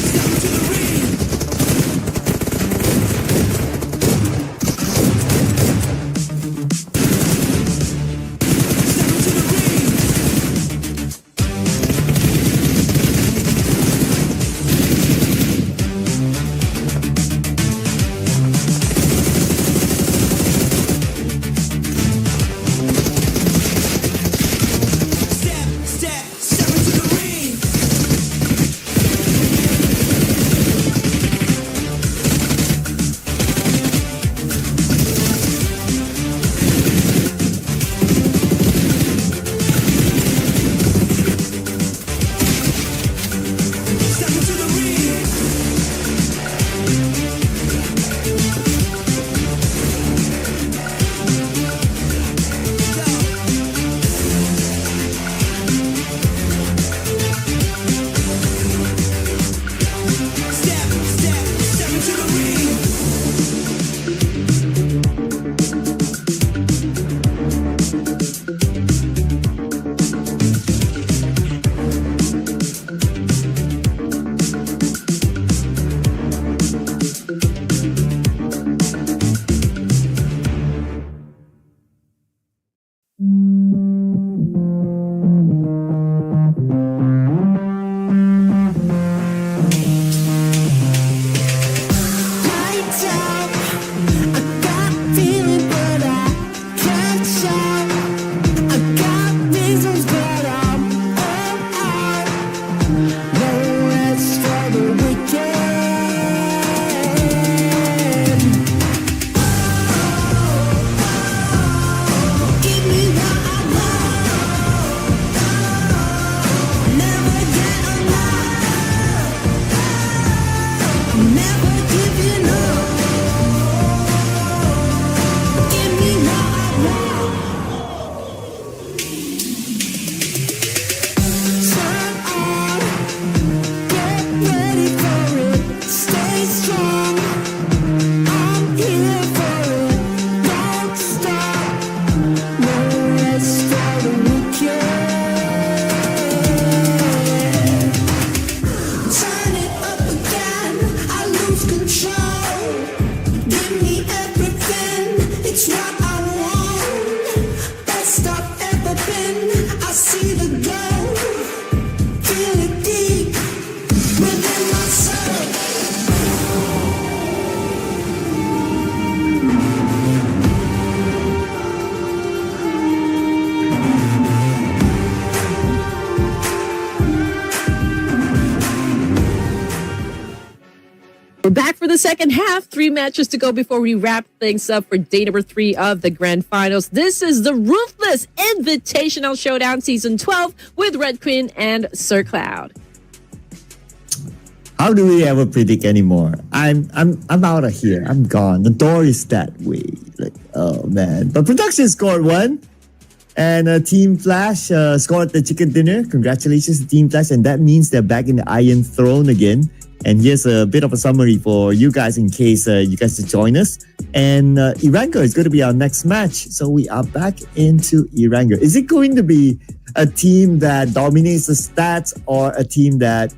Step into the ring. Step into the ring. Step into the ring. Lights out. I got feeling, but I can't shout. I got reasons, but I'm all out. No rest for the weekend. Give me what I want. Never get enough. Never giving up. Give me what I want. Turn on, get ready for it. Stay strong. I'm here for it. Don't stop. No rest for the weekend. Turn it up again, I lose control. Give me everything, it's what I want. Best I've ever been, I see the glow. Feel it deep within my soul. We're back for the second half. 3 matches to go before we wrap things up for day number 3 of the Grand Finals. This is the Ruthless Invitational Showdown Season 12 with Red Queen and Sir Cloud. How do we ever predict anymore? I'm out of here. I'm gone. The door is that way. Like, oh man. But production scored 1. And Team Flash scored the chicken dinner. Congratulations to Team Flash. And that means they're back in the Iron Throne again. And here's a bit of a summary for you guys in case you guys to join us. And Iranga is going to be our next match. So we are back into Iranga. Is it going to be a team that dominates the stats or a team that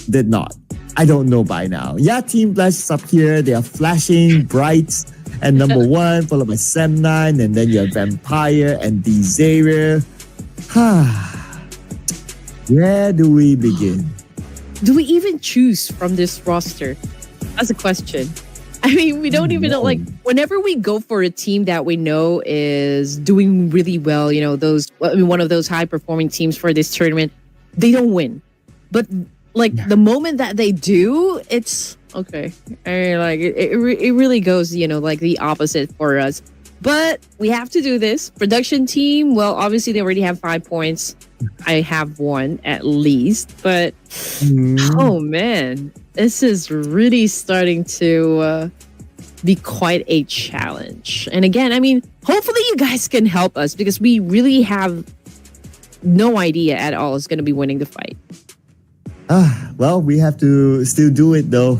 did not? I don't know by now. Yeah, Team Flash is up here. They are flashing brights and number 1, followed by Sem9, and then you have Vampire and Desire. Where do we begin? Do we even choose from this roster? That's a question. I mean, we don't even know. Like, whenever we go for a team that we know is doing really well, one of those high performing teams for this tournament, they don't win. But like the moment that they do, it's okay. I mean, like it really goes, like the opposite for us. But we have to do this. Production team, well, obviously they already have 5 points. I have 1 at least. But oh man, this is really starting to be quite a challenge. And again, I mean, hopefully you guys can help us because we really have no idea at all who's going to be winning the fight. Well, we have to still do it though.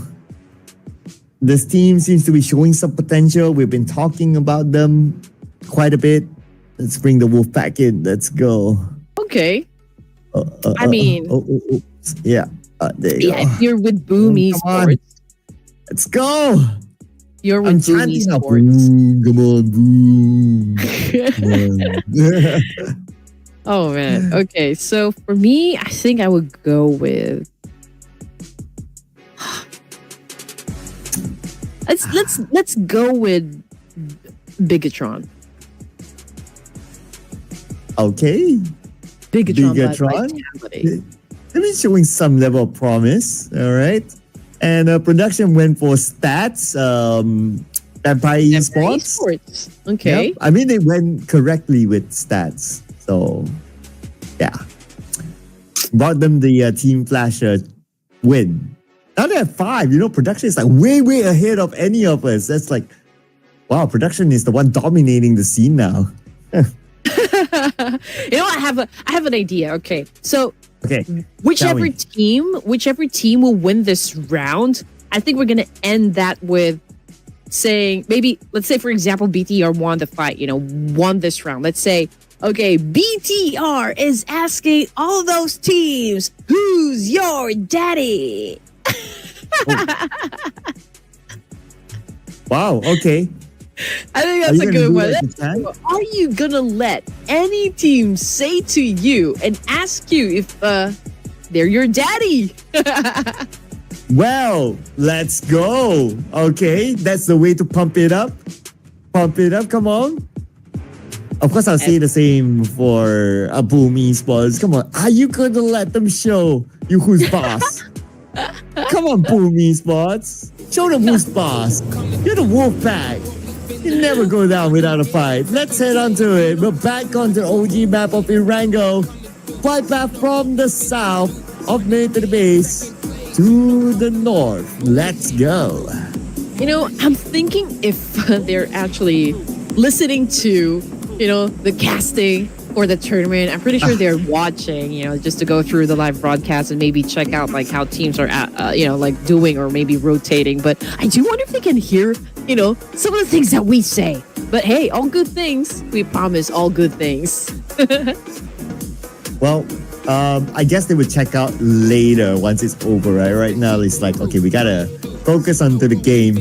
This team seems to be showing some potential. We've been talking about them quite a bit. Let's bring the wolf pack in. Let's go. Okay. I mean, yeah. There you go. If you're with Boom Esports. Let's go. You're with Boom Esports. Boom, come on, boom. Oh man. Okay. So for me, I think I would go with let's go with Bigatron. Okay. Bigatron. They've been showing some level of promise. All right. And production went for stats. Vampire Esports. Okay. Yep. I mean, they went correctly with stats. So, yeah. Brought them the Team Flash win. Now they have 5. Production is like way ahead of any of us. That's like, wow, production is the one dominating the scene now. I have an idea. Okay. So, okay. Whichever team will win this round, I think we're gonna end that with saying maybe, let's say for example, BTR won the fight, won this round. Let's say, okay, BTR is asking all those teams, who's your daddy? Wow, okay. I think that's a good one. Are you gonna let any team say to you and ask you if they're your daddy? Well, let's go. Okay, that's the way to pump it up. Pump it up, come on. Of course, I'll say the same for Boom Esports. Come on, are you going to let them show you who's boss? Come on, Boom Esports. Show them who's boss. You're the wolf pack. You never go down without a fight. Let's head on to it. We're back on the OG map of Irango. Flight path from the south of Main to the base to the north. Let's go. I'm thinking if they're actually listening to, the casting for the tournament, I'm pretty sure they're watching, just to go through the live broadcast and maybe check out like how teams are, like doing or maybe rotating. But I do wonder if they can hear, some of the things that we say. But hey, all good things. We promise all good things. Well, I guess they would check out later once it's over, right? Right now, it's like, okay, we gotta focus onto the game.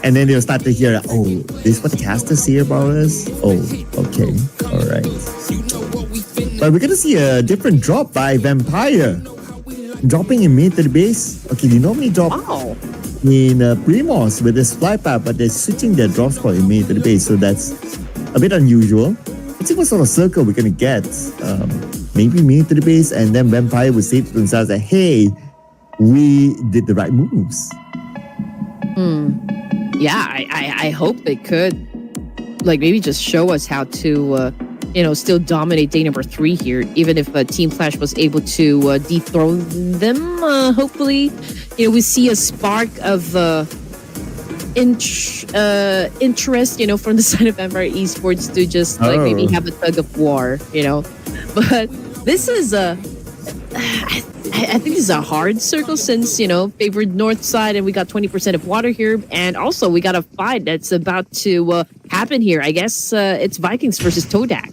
And then they'll start to hear, oh, this is what the casters say about us? Oh, okay. All right. But we're gonna see a different drop by Vampire. Dropping in mid to the base. Okay, they normally drop in Primos with this fly path, but they're switching their drop spot in mid to the base. So that's a bit unusual. Let's see what sort of circle we're gonna get. Maybe mid to the base, and then Vampire will say to themselves that, hey, we did the right moves. Yeah, I hope they could, like, maybe just show us how to, still dominate day number 3 here, even if Team Flash was able to dethrone them. Hopefully, we see a spark of interest, from the side of Vampire Esports to just like maybe have a tug of war, But this is I think this is a hard circle since, favored north side and we got 20% of water here. And also we got a fight that's about to happen here. I guess it's Vikings versus Todak.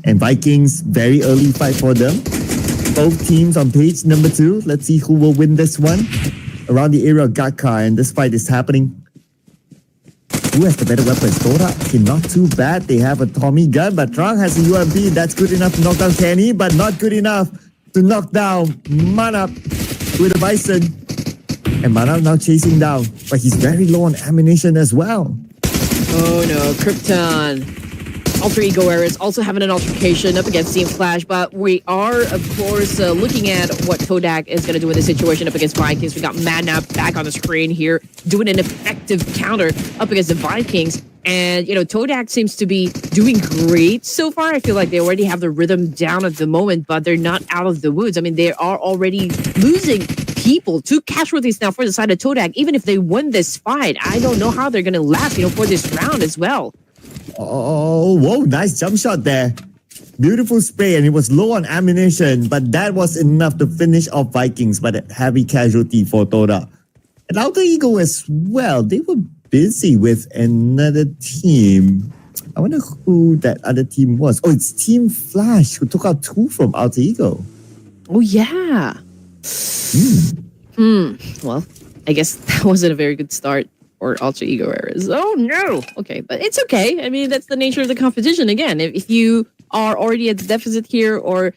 And Vikings, very early fight for them. Both teams on page number 2. Let's see who will win this one. Around the area of Gatka, and this fight is happening. Who has the better weapons? Todak, okay, not too bad. They have a Tommy gun, but Trang has a UMP. That's good enough to knock down Kenny, but not good enough to knock down Manap with a Bison. And Mana now chasing down, but he's very low on ammunition as well. Oh no, Krypton. Alter Ego Eras also having an altercation up against Team Flash, but we are, of course, looking at what Kodak is going to do in this situation up against Vikings. We got Madnap back on the screen here, doing an effective counter up against the Vikings. And, you know, Todak seems to be doing great so far. I feel like they already have the rhythm down at the moment, but they're not out of the woods. I mean, they are already losing people to casualties now for the side of Todak. Even if they win this fight, I don't know how they're going to last, you know, for this round as well. Oh, whoa, nice jump shot there. Beautiful spray, and it was low on ammunition, but that was enough to finish off Vikings, but a heavy casualty for Toda. And Alter Ego as well, they were busy with another team. I wonder who that other team was. Oh, it's Team Flash, who took out 2 from Alter Ego. Oh, yeah. Well, I guess that wasn't a very good start for Alter Ego Eras. Oh, no. Okay, but it's okay. I mean, that's the nature of the competition. Again, if you are already at the deficit here or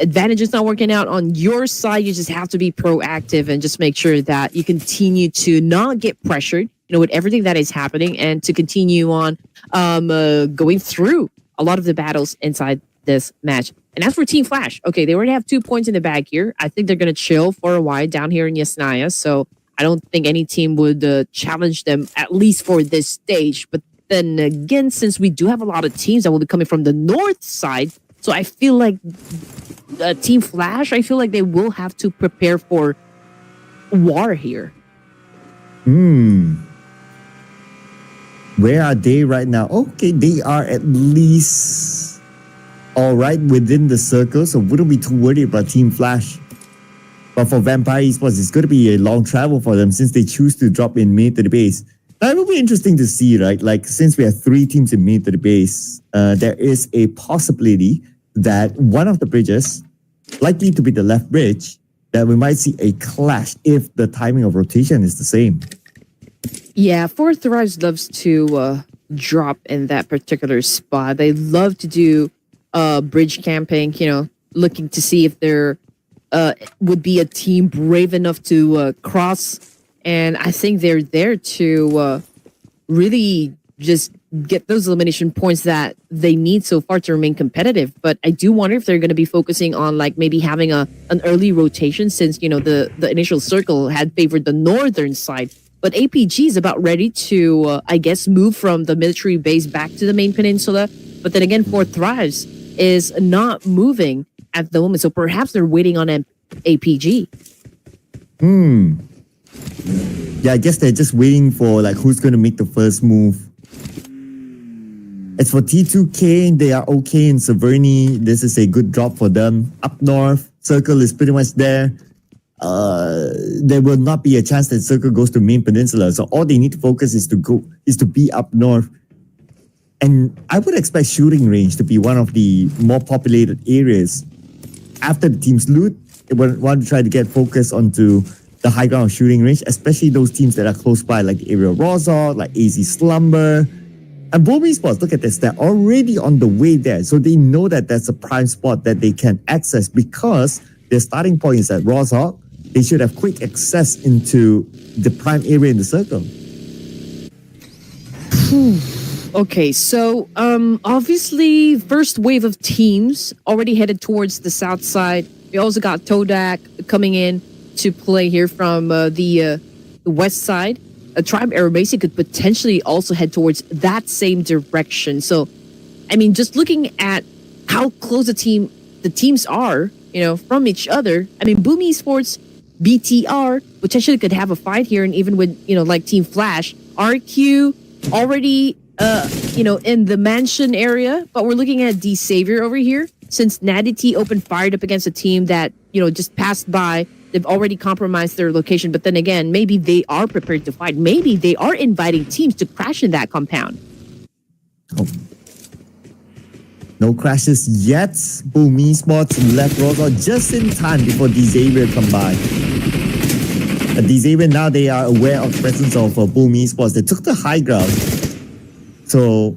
advantage is not working out on your side, you just have to be proactive and just make sure that you continue to not get pressured, you know, with everything that is happening, and to continue on going through a lot of the battles inside this match. And as for Team Flash, okay, they already have 2 points in the bag here. I think they're going to chill for a while down here in Yasnaya, so I don't think any team would challenge them, at least for this stage. But then again, since we do have a lot of teams that will be coming from the north side, so I feel like Team Flash, I feel like they will have to prepare for war here. Where are they right now? Okay, they are at least all right within the circle, so wouldn't be too worried about Team Flash. But for Vampire Esports, it's going to be a long travel for them since they choose to drop in mid to the base. Now, it will be interesting to see, right? Like, since we have 3 teams in mid to the base, there is a possibility that one of the bridges, likely to be the left bridge, that we might see a clash if the timing of rotation is the same. Yeah, Fourth Thrives loves to drop in that particular spot. They love to do bridge camping, you know, looking to see if there would be a team brave enough to cross. And I think they're there to really just get those elimination points that they need so far to remain competitive. But I do wonder if they're going to be focusing on like maybe having an early rotation, since, you know, the initial circle had favored the northern side. But APG is about ready to, I guess, move from the military base back to the main peninsula. But then again, Fourth Thrives is not moving at the moment. So perhaps they're waiting on APG. Yeah, I guess they're just waiting for like who's going to make the first move. As for T2K, they are okay in Severny. This is a good drop for them. Up north, Circle is pretty much there. There will not be a chance that Circle goes to main peninsula. So all they need to focus is to be up north. And I would expect shooting range to be one of the more populated areas. After the teams loot, they want to try to get focus onto the high ground shooting range, especially those teams that are close by, like the area of Rozok, like AZ Slumber. And Boom Esports, look at this, they're already on the way there. So they know that that's a prime spot that they can access because their starting point is at Rozok. They should have quick access into the prime area in the circle. Okay, so obviously first wave of teams already headed towards the south side. We also got Todak coming in to play here from the west side. A Tribe Aerobase could potentially also head towards that same direction. So, I mean, just looking at how close the teams are, you know, from each other. I mean, Boom Esports, BTR potentially could have a fight here, and even with, you know, like Team Flash, RQ already, you know, in the mansion area. But we're looking at D Savior over here, since Natty T opened fired up against a team that, you know, just passed by. They've already compromised their location. But then again, maybe they are prepared to fight. Maybe they are inviting teams to crash in that compound. Oh. No crashes yet. Boom Esports left Rozok just in time before D-Xavier come by. D-Xavier, now they are aware of the presence of Boom Esports. They took the high ground. So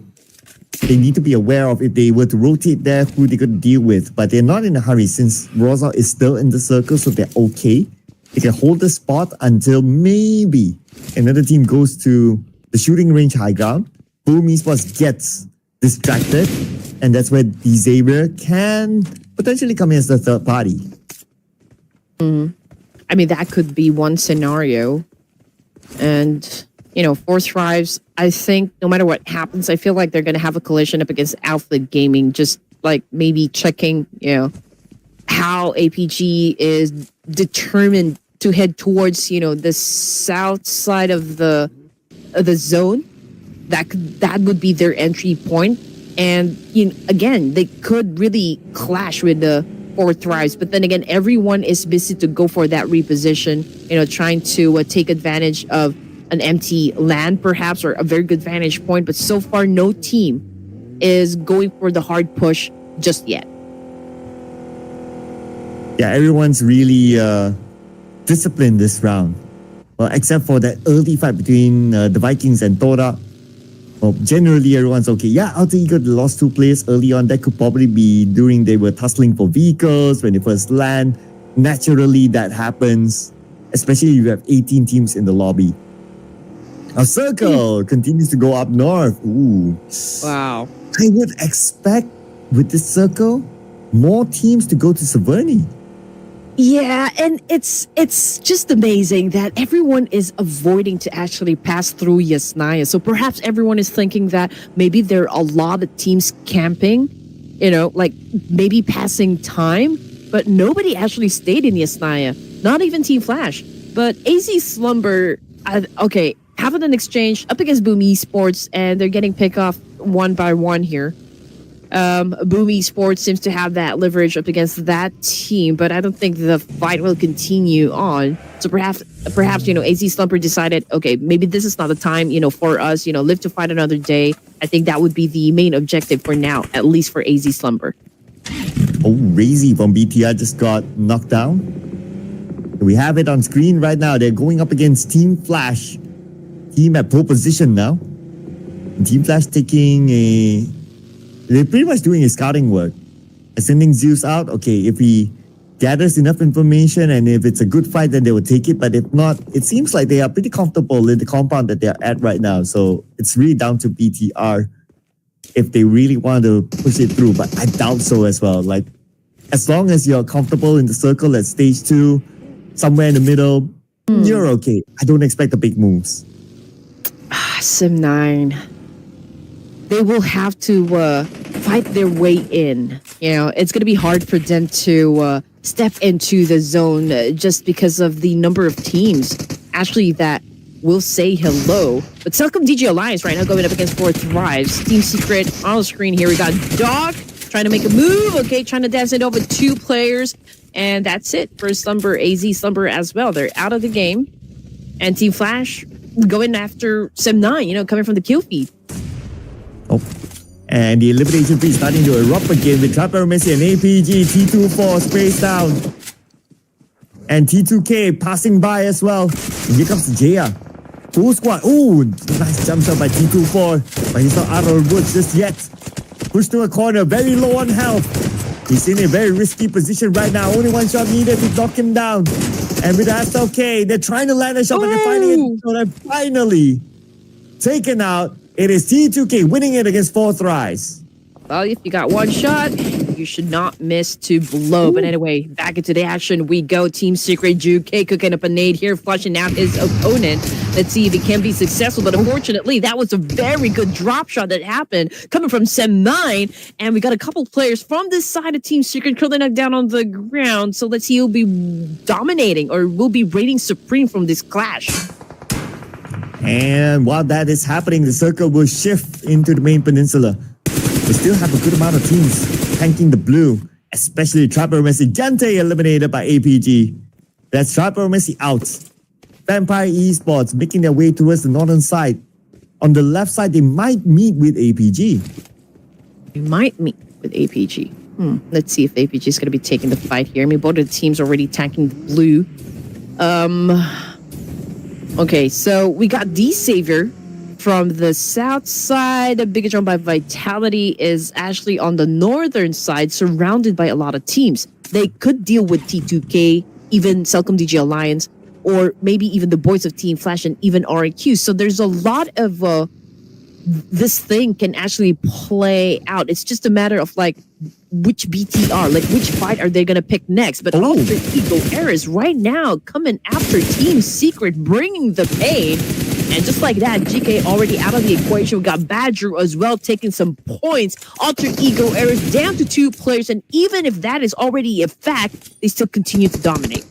they need to be aware of, if they were to rotate there, who they could deal with. But they're not in a hurry since Rozok is still in the circle, so they're okay. They can hold the spot until maybe another team goes to the shooting range high ground. Boom Esports gets distracted, and that's where the Xavier can potentially come in as the third party. I mean, that could be one scenario. And, you know, Force Thrives, I think no matter what happens, I feel like they're going to have a collision up against Alpha Gaming, just like maybe checking, you know, how APG is determined to head towards, you know, the south side of the zone. That would be their entry point. And, you know, again, they could really clash with the Force Thrives. But then again, everyone is busy to go for that reposition, you know, trying to take advantage of an empty land, perhaps, or a very good vantage point. But so far, no team is going for the hard push just yet. Yeah, everyone's really disciplined this round. Well, except for that early fight between the Vikings and Tora. Well, generally, everyone's okay. Yeah, Alter Ego lost 2 players early on. That could probably be during they were tussling for vehicles when they first land. Naturally, that happens, especially if you have 18 teams in the lobby. Our circle continues to go up north. Ooh. Wow. I would expect with this circle, more teams to go to Severny. Yeah, and it's just amazing that everyone is avoiding to actually pass through Yasnaya. So perhaps everyone is thinking that maybe there are a lot of teams camping, you know, like maybe passing time, but nobody actually stayed in Yasnaya, not even Team Flash. But AZ Slumber, okay, having an exchange up against Boom Esports, and they're getting picked off one by one here. Boom Esports seems to have that leverage up against that team, but I don't think the fight will continue on. So perhaps, you know, AZ Slumber decided, okay, maybe this is not the time, you know, for us, you know, live to fight another day. I think that would be the main objective for now, at least for AZ Slumber. Oh, Razy from BTR just got knocked down. We have it on screen right now. They're going up against Team Flash. Team at pole position now. And Team Flash taking a... They're pretty much doing a scouting work. Sending Zeus out. Okay, if he gathers enough information and if it's a good fight, then they will take it. But if not, it seems like they are pretty comfortable in the compound that they're at right now. So it's really down to BTR if they really want to push it through. But I doubt so as well. Like, as long as you're comfortable in the circle at stage 2, somewhere in the middle, you're okay. I don't expect the big moves. Sim 9. They will have to fight their way in. You know, it's going to be hard for them to step into the zone just because of the number of teams actually that will say hello. But Celcom DJ Alliance right now going up against Force Thrives. Team Secret on the screen here. We got Dog trying to make a move. Okay, trying to dance it over 2 players. And that's it for Slumber, AZ Slumber as well. They're out of the game. And Team Flash going after Sim 9, you know, coming from the kill feed. Oh. And the elimination feed starting to erupt again with Trapper Messi and APG. T24 spaced down. And T2K passing by as well. And here comes Jaya. Full squad. Ooh, nice jump shot by T24. But he's not out of the woods just yet. Pushed to a corner, very low on health. He's in a very risky position right now. Only 1 shot needed to knock him down. And with that, okay, they're trying to land a shot, but they're finding it. So they're finally taken out. It is T2K winning it against Force Thrives. Well, if you got 1 shot, you should not miss to blow. But anyway, back into the action we go. Team Secret, Juke cooking up a nade here, flushing out his opponent. Let's see if he can be successful. But unfortunately, that was a very good drop shot that happened coming from Sem 9. And we got a couple players from this side of Team Secret curling down on the ground. So let's see who'll be dominating or will be reigning supreme from this clash. And while that is happening, the circle will shift into the main peninsula. We still have a good amount of teams tanking the blue, especially Trapper Messi. Jante eliminated by APG. That's Trapper Messi out. Vampire Esports making their way towards the northern side. On the left side, they might meet with APG. We might meet with APG. Let's see if APG is going to be taking the fight here. I mean, both of the teams already tanking the blue. Okay, so we got D-Savior from the south side. A big jump by Vitality is actually on the northern side, surrounded by a lot of teams. They could deal with T2K, even Celcom DG Alliance, or maybe even the boys of Team Flash and even RQ. So there's a lot of this thing can actually play out. It's just a matter of like which BTR, like which fight are they gonna pick next. But Alter Ego Eris right now coming after Team Secret, bringing the pain. And just like that, GK already out of the equation. We got Badger as well taking some points. Alter Ego Eris down to 2 players, and even if that is already a fact, they still continue to dominate.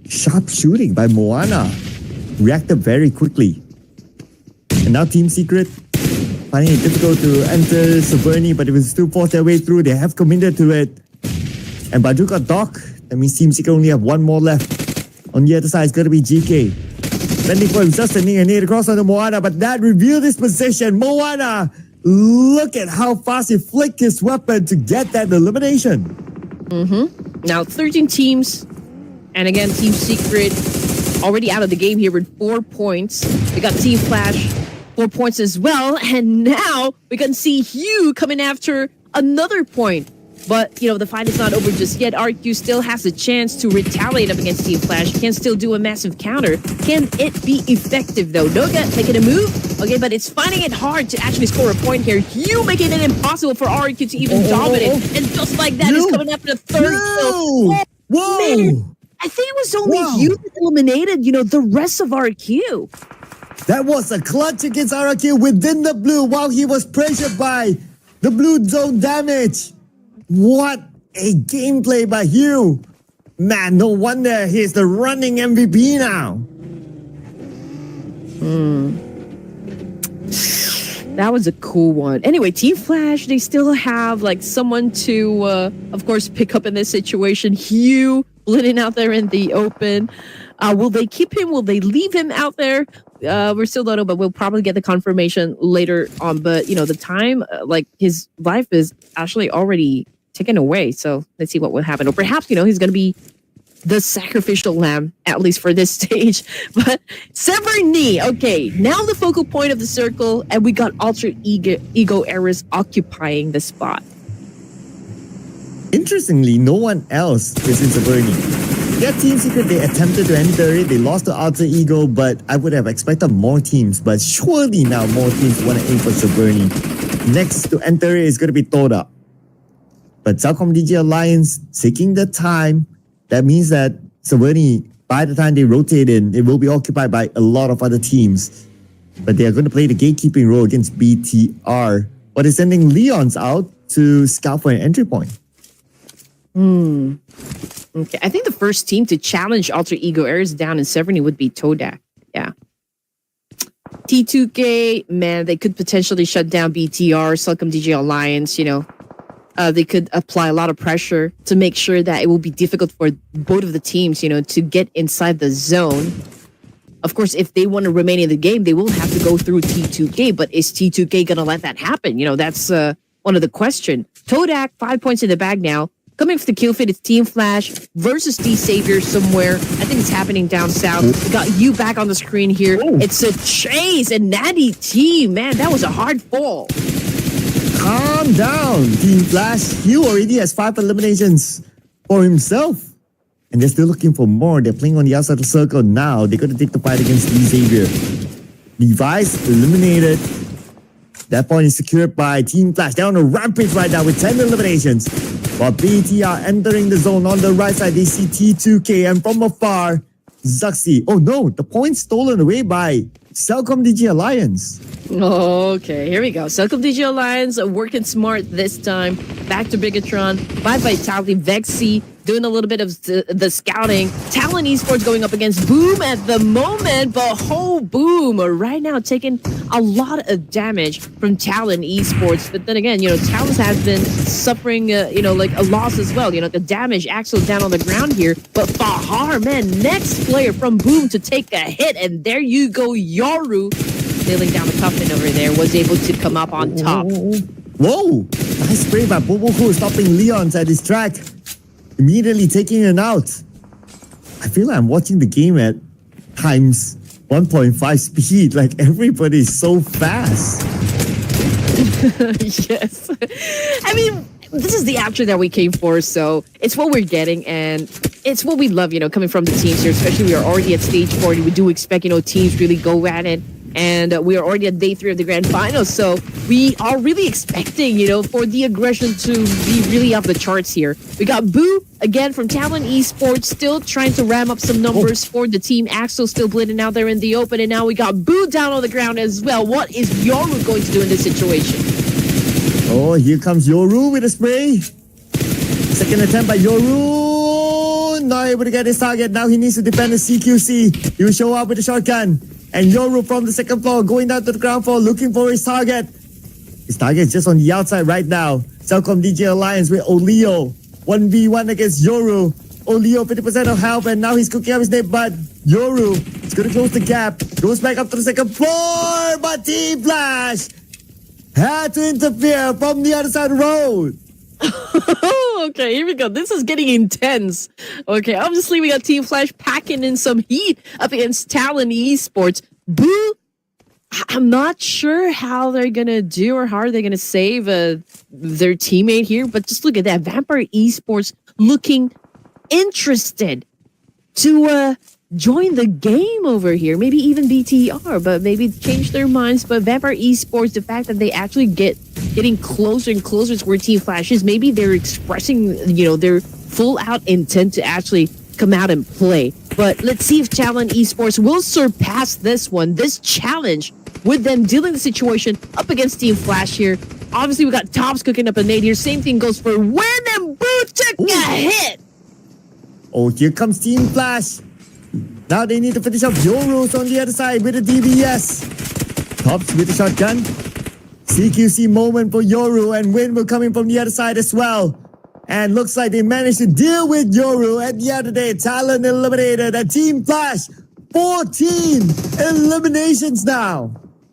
Sharp shooting by Moana. Reacted very quickly. And now Team Secret finding it difficult to enter Saverni, but it will still force their way through. They have committed to it. And Badru got Doc. That means Team Secret only have 1 more left. On the other side, it's going to be GK. Sending for himself, sending a nade across onto Moana, but that revealed his position. Moana, look at how fast he flicked his weapon to get that elimination. Now 13 teams, and again, Team Secret already out of the game here with 4 points. We got Team Flash, 4 points as well, and now we can see Hugh coming after another point. But, you know, the fight is not over just yet. RQ still has a chance to retaliate up against Team Flash. Can still do a massive counter. Can it be effective, though? Noga making a move. Okay, but it's finding it hard to actually score a point here. Hugh making it impossible for RQ to even dominate. And just like that, he's coming after the third kill. Whoa! Man, I think it was only Hugh that eliminated, you know, the rest of RQ. That was a clutch against RQ within the blue while he was pressured by the blue zone damage. What a gameplay by Hugh. Man, no wonder he's the running MVP now. That was a cool one. Anyway, Team Flash, they still have like someone to, of course, pick up in this situation. Hugh blitting out there in the open. Will they keep him? Will they leave him out there? We're still don't know, but we'll probably get the confirmation later on. But, you know, the time, like his life is actually already taken away. So let's see what will happen. Or perhaps, you know, he's going to be the sacrificial lamb, at least for this stage. But Severny, okay, now the focal point of the circle, and we got Alter Ego Eris occupying the spot. Interestingly, no one else is in Saverni. Yeah, Team Secret, they attempted to enter it. They lost to Alter Ego, but I would have expected more teams. But surely now more teams want to aim for Saverni. Next to enter it is going to be Toda. But Celcom DG Alliance taking the time. That means that Saverni, by the time they rotate in, it will be occupied by a lot of other teams. But they are going to play the gatekeeping role against BTR. But they're sending Leons out to scout for an entry point. Okay, I think the first team to challenge Alter Ego Eris down in Severny would be Todak. Yeah. T2K, man, they could potentially shut down BTR, Celcom DG Alliance, you know. They could apply a lot of pressure to make sure that it will be difficult for both of the teams, you know, to get inside the zone. Of course, if they want to remain in the game, they will have to go through T2K. But is T2K going to let that happen? You know, that's one of the questions. Todak, 5 points in the bag now. Coming for the kill feed, it's Team Flash versus T-Savior somewhere. I think it's happening down south. We got you back on the screen here. It's a chase and Natty T. Man, that was a hard fall. Calm down, Team Flash. Hugh already has 5 eliminations for himself. And they're still looking for more. They're playing on the outside of the circle now. They're going to take the fight against T-Savior. Device eliminated. That point is secured by Team Flash. They're on a rampage right now with 10 eliminations. While BT are entering the zone on the right side, they see T2K, and from afar, Zuxi. Oh no, the point stolen away by Celcom DG Alliance. Okay, here we go. Celcom DG Alliance working smart this time. Back to Bigatron. By Vitality, Vexy doing a little bit of the scouting. Talon Esports going up against Boom at the moment, but Boom right now taking a lot of damage from Talon Esports. But then again, you know, Talon has been suffering, you know, like a loss as well. You know, the damage Axel down on the ground here. But Fahar, man, next player from Boom to take a hit. And there you go, Yoru, nailing down the coffin over there, was able to come up on top. Whoa! Nice spray by Boboku, stopping Leons at his track. Immediately taking it out. I feel like I'm watching the game at times 1.5 speed. Like everybody is so fast. Yes. I mean, this is the after that we came for, so it's what we're getting. And it's what we love, coming from the teams here, especially we are already at stage 40. We do expect, teams really go at it. And we are already at day 3 of the grand finals. So we are really expecting, for the aggression to be really off the charts here. We got Boo, again, from Talon Esports, still trying to ram up some numbers for the team. Axel still bleeding out there in the open. And now we got Boo down on the ground as well. What is Yoru going to do in this situation? Oh, here comes Yoru with a spray. Second attempt by Yoru. Not able to get his target. Now he needs to defend the CQC. He will show up with a shotgun. And Yoru from the second floor going down to the ground floor looking for his target. His target is just on the outside right now. Cellcom DJ Alliance with Oleo. 1v1 against Yoru. Oleo 50% of health and now he's cooking up his name. But Yoru is going to close the gap. Goes back up to the second floor. But Team Flash had to interfere from the other side of the road. Okay, here we go. This is getting intense. Okay, obviously we got Team Flash packing in some heat up against Talon Esports. Boo, I'm not sure how they're gonna do or how are they gonna save their teammate here, but just look at that. Vampire Esports looking interested to join the game over here. Maybe even BTR, but maybe change their minds. But Vampire Esports, the fact that they actually getting closer and closer to where Team Flash is, maybe they're expressing, their full out intent to actually come out and play. But let's see if Talon Esports will surpass this challenge with them dealing the situation up against Team Flash here. Obviously, we got Tops cooking up a nade here. Same thing goes for Win, and Boo took a hit. Oh, here comes Team Flash. Now they need to finish off Yoru's on the other side with a DBS. Tops with a shotgun. CQC moment for Yoru and Win will come in from the other side as well. And looks like they managed to deal with Yoru at the other day. Talon eliminated and Team Flash. 14 eliminations now.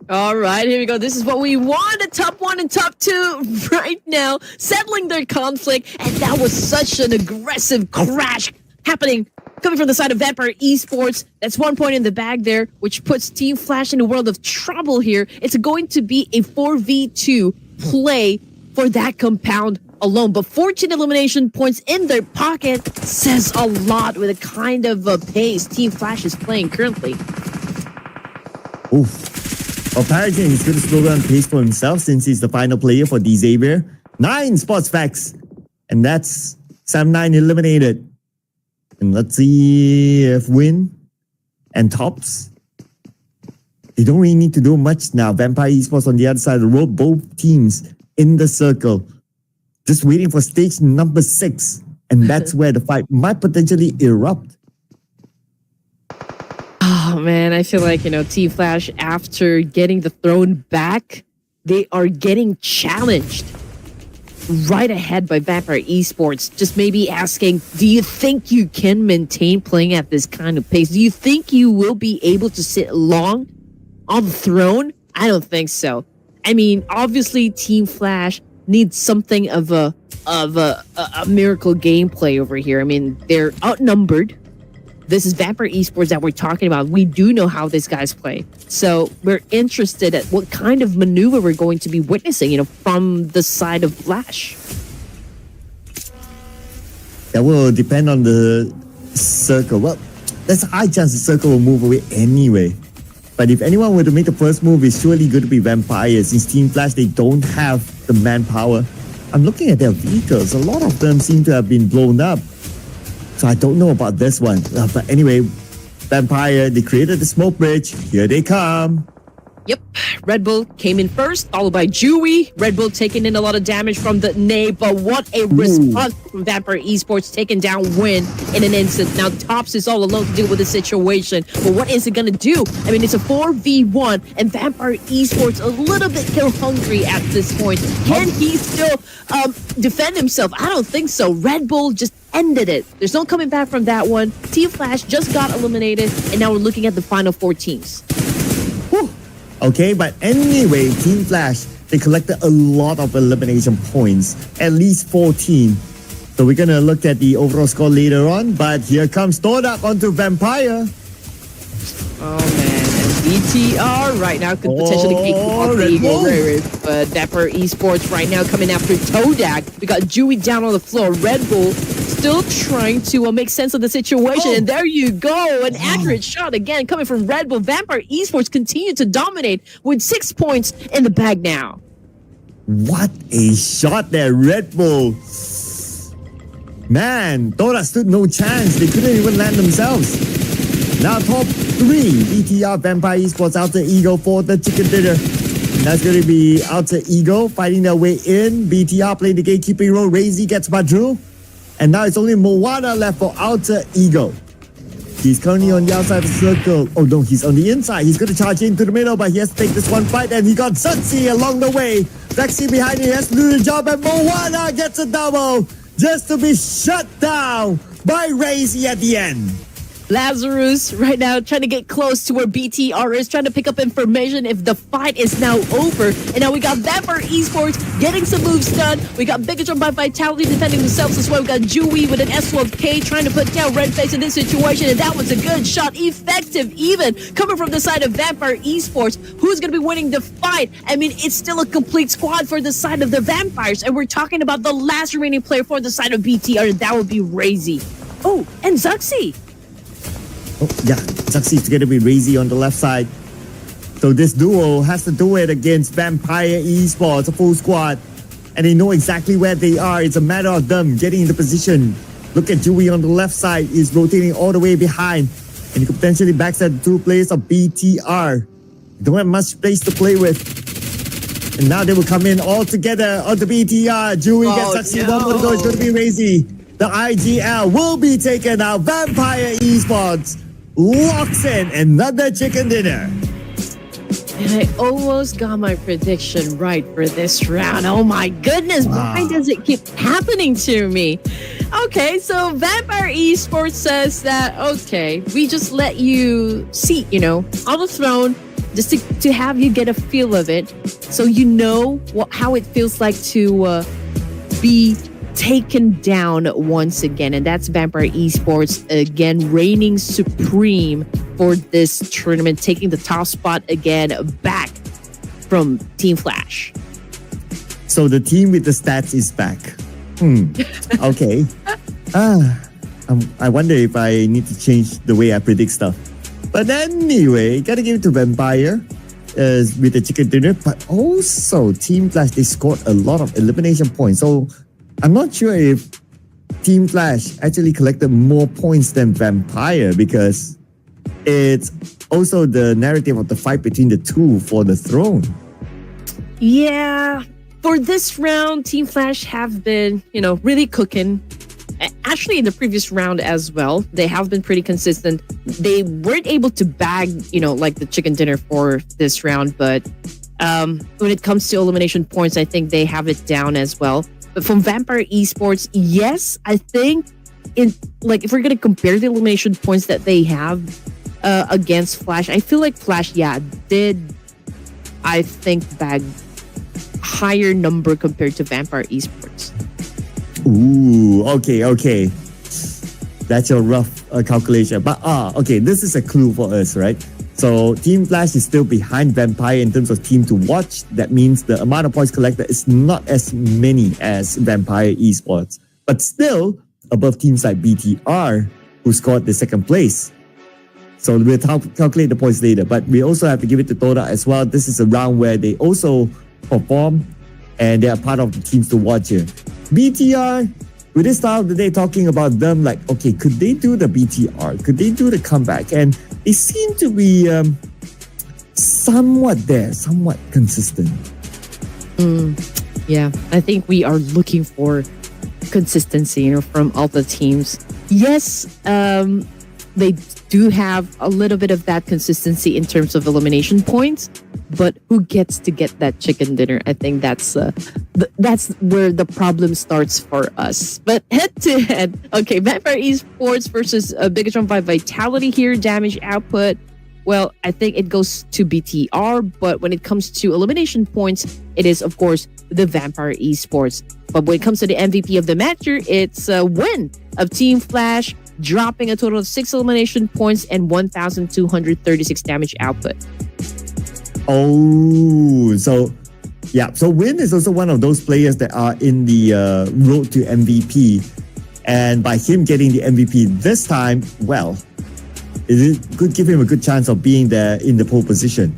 All right, here we go. This is what we want. A top 1 and top 2 right now, settling their conflict. And that was such an aggressive crash happening coming from the side of Vampire Esports. That's 1 point in the bag there, which puts Team Flash in a world of trouble here. It's going to be a 4v2 play for that compound alone. But 14 elimination points in their pocket says a lot with the kind of pace Team Flash is playing currently. Oof. Well, Paragon is going to slow down pace for himself since he's the final player for D-Xavier. 9 spots facts. And that's Sam 9 eliminated. And let's see if Win and Tops, they don't really need to do much now. Vampire Esports on the other side of the road, both teams in the circle. Just waiting for stage number 6. And that's where the fight might potentially erupt. Oh, man, I feel like, Team Flash, after getting the throne back, they are getting challenged right ahead by Vampire Esports. Just maybe asking, do you think you can maintain playing at this kind of pace? Do you think you will be able to sit long on the throne? I don't think so. I mean, obviously, Team Flash needs something of a miracle gameplay over here. I mean, they're outnumbered. This is Vampire Esports that we're talking about. We do know how these guys play. So we're interested at what kind of maneuver we're going to be witnessing, from the side of Flash. That will depend on the circle. Well, there's a high chance the circle will move away anyway. But if anyone were to make the first move, it's surely going to be Vampire. Since Team Flash, they don't have the manpower. I'm looking at their vehicles. A lot of them seem to have been blown up. So I don't know about this one. But anyway, Vampire, they created the smoke bridge. Here they come. Yep, Red Bull came in first, followed by Dewey. Red Bull taking in a lot of damage from the nade, but what a response from Vampire Esports, taking down Win in an instant. Now Tops is all alone to deal with the situation, but what is it going to do? I mean, it's a 4v1, and Vampire Esports a little bit kill hungry at this point. Can he still defend himself? I don't think so. Red Bull just ended it. There's no coming back from that one. Team Flash just got eliminated, and now we're looking at the final 4 teams. Whew. Okay, but anyway, Team Flash, they collected a lot of elimination points, at least 14. So we're going to look at the overall score later on, but here comes Todak onto Vampire. Oh man, and BTR right now could potentially take off the Eagle Raiders, but Dapper Esports right now coming after Todak. We got Dewey down on the floor. Red Bull still trying to make sense of the situation. And there you go. An accurate shot again coming from Red Bull. Vampire Esports continue to dominate with 6 points in the bag now. What a shot there, Red Bull. Man, Dota stood no chance. They couldn't even land themselves. Now top 3, BTR, Vampire Esports, Alter Ego for the chicken dinner. That's going to be Alter Ego fighting their way in. BTR playing the gatekeeping role. Razy gets Badru. And now it's only Moana left for Alter Ego. He's currently on the outside of the circle. Oh no, he's on the inside. He's going to charge into the middle, but he has to take this one fight. And he got Zuxi along the way. Zuxi behind him, he has to do the job. And Moana gets a double just to be shut down by Razy at the end. Lazarus right now trying to get close to where BTR is, trying to pick up information if the fight is now over. And now we got Vampire Esports getting some moves done. We got Bigatron by Vitality defending themselves as well. We got Dewey with an S12K trying to put down Redface in this situation. And that was a good shot. Effective even. Coming from the side of Vampire Esports. Who's going to be winning the fight? I mean, it's still a complete squad for the side of the Vampires. And we're talking about the last remaining player for the side of BTR. And that would be Razy. Oh, and Zuxi. Oh, yeah, Zuxi's going to be Razy on the left side. So this duo has to do it against Vampire Esports, a full squad. And they know exactly where they are. It's a matter of them getting into position. Look at Dewey on the left side. He's rotating all the way behind. And he could potentially backstab the 2 players of BTR. Don't have much space to play with. And now they will come in all together on the BTR. Dewey gets Zuxi. One more to go. It's going to be Razy. The IGL will be taken out. Vampire Esports locks in another chicken dinner. And I almost got my prediction right for this round. Oh my goodness, why does it keep happening to me? Okay, so Vampire Esports says that, okay, we just let you seat, on the throne just to have you get a feel of it. So you know how it feels like to be taken down once again. And that's Vampire Esports again reigning supreme for this tournament, taking the top spot again back from Team Flash. So the team with the stats is back. Okay. I wonder if I need to change the way I predict stuff. But anyway, gotta give it to Vampire with the chicken dinner. But also Team Flash, they scored a lot of elimination points. So I'm not sure if Team Flash actually collected more points than Vampire, because it's also the narrative of the fight between the two for the throne. Yeah, for this round, Team Flash have been, really cooking. Actually, in the previous round as well, they have been pretty consistent. They weren't able to bag, like the chicken dinner for this round, but when it comes to elimination points, I think they have it down as well. But from Vampire Esports, yes, I think if we're going to compare the elimination points that they have against Flash, I feel like Flash, did, I think, bag higher number compared to Vampire Esports. Ooh, okay. That's a rough calculation. But okay, this is a clue for us, right? So Team Flash is still behind Vampire in terms of team to watch. That means the amount of points collected is not as many as Vampire Esports, but still above teams like BTR, who scored the second place. So we'll calculate the points later. But we also have to give it to Dota as well. This is a round where they also perform and they are part of the teams to watch here. BTR, we did start of the day talking about them like, okay, could they do the BTR? Could they do the comeback? And they seem to be somewhat consistent. Yeah, I think we are looking for consistency, from all the teams. Yes, they do have a little bit of that consistency in terms of elimination points, but who gets to get that chicken dinner? I think that's where the problem starts for us. But head to head, okay, Vampire Esports versus Bigatron by Vitality here. Damage output, well, I think it goes to BTR, but when it comes to elimination points, it is, of course, the Vampire Esports. But when it comes to the MVP of the match here, it's a win of Team Flash, dropping a total of 6 elimination points and 1,236 damage output. Oh, so Win is also one of those players that are in the road to MVP. And by him getting the MVP this time, well, it could give him a good chance of being there in the pole position.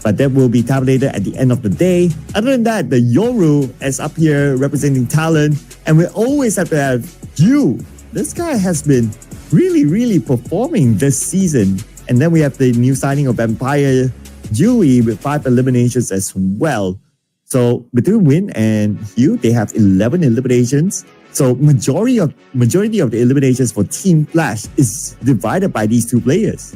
But that will be tabulated at the end of the day. Other than that, the Yoru is up here representing talent. And we always have to have you. This guy has been really performing this season. And then we have the new signing of Vampire Dewey with 5 eliminations as well. So between Win and Hugh, they have 11 eliminations. So majority of the eliminations for Team Flash is divided by these two players.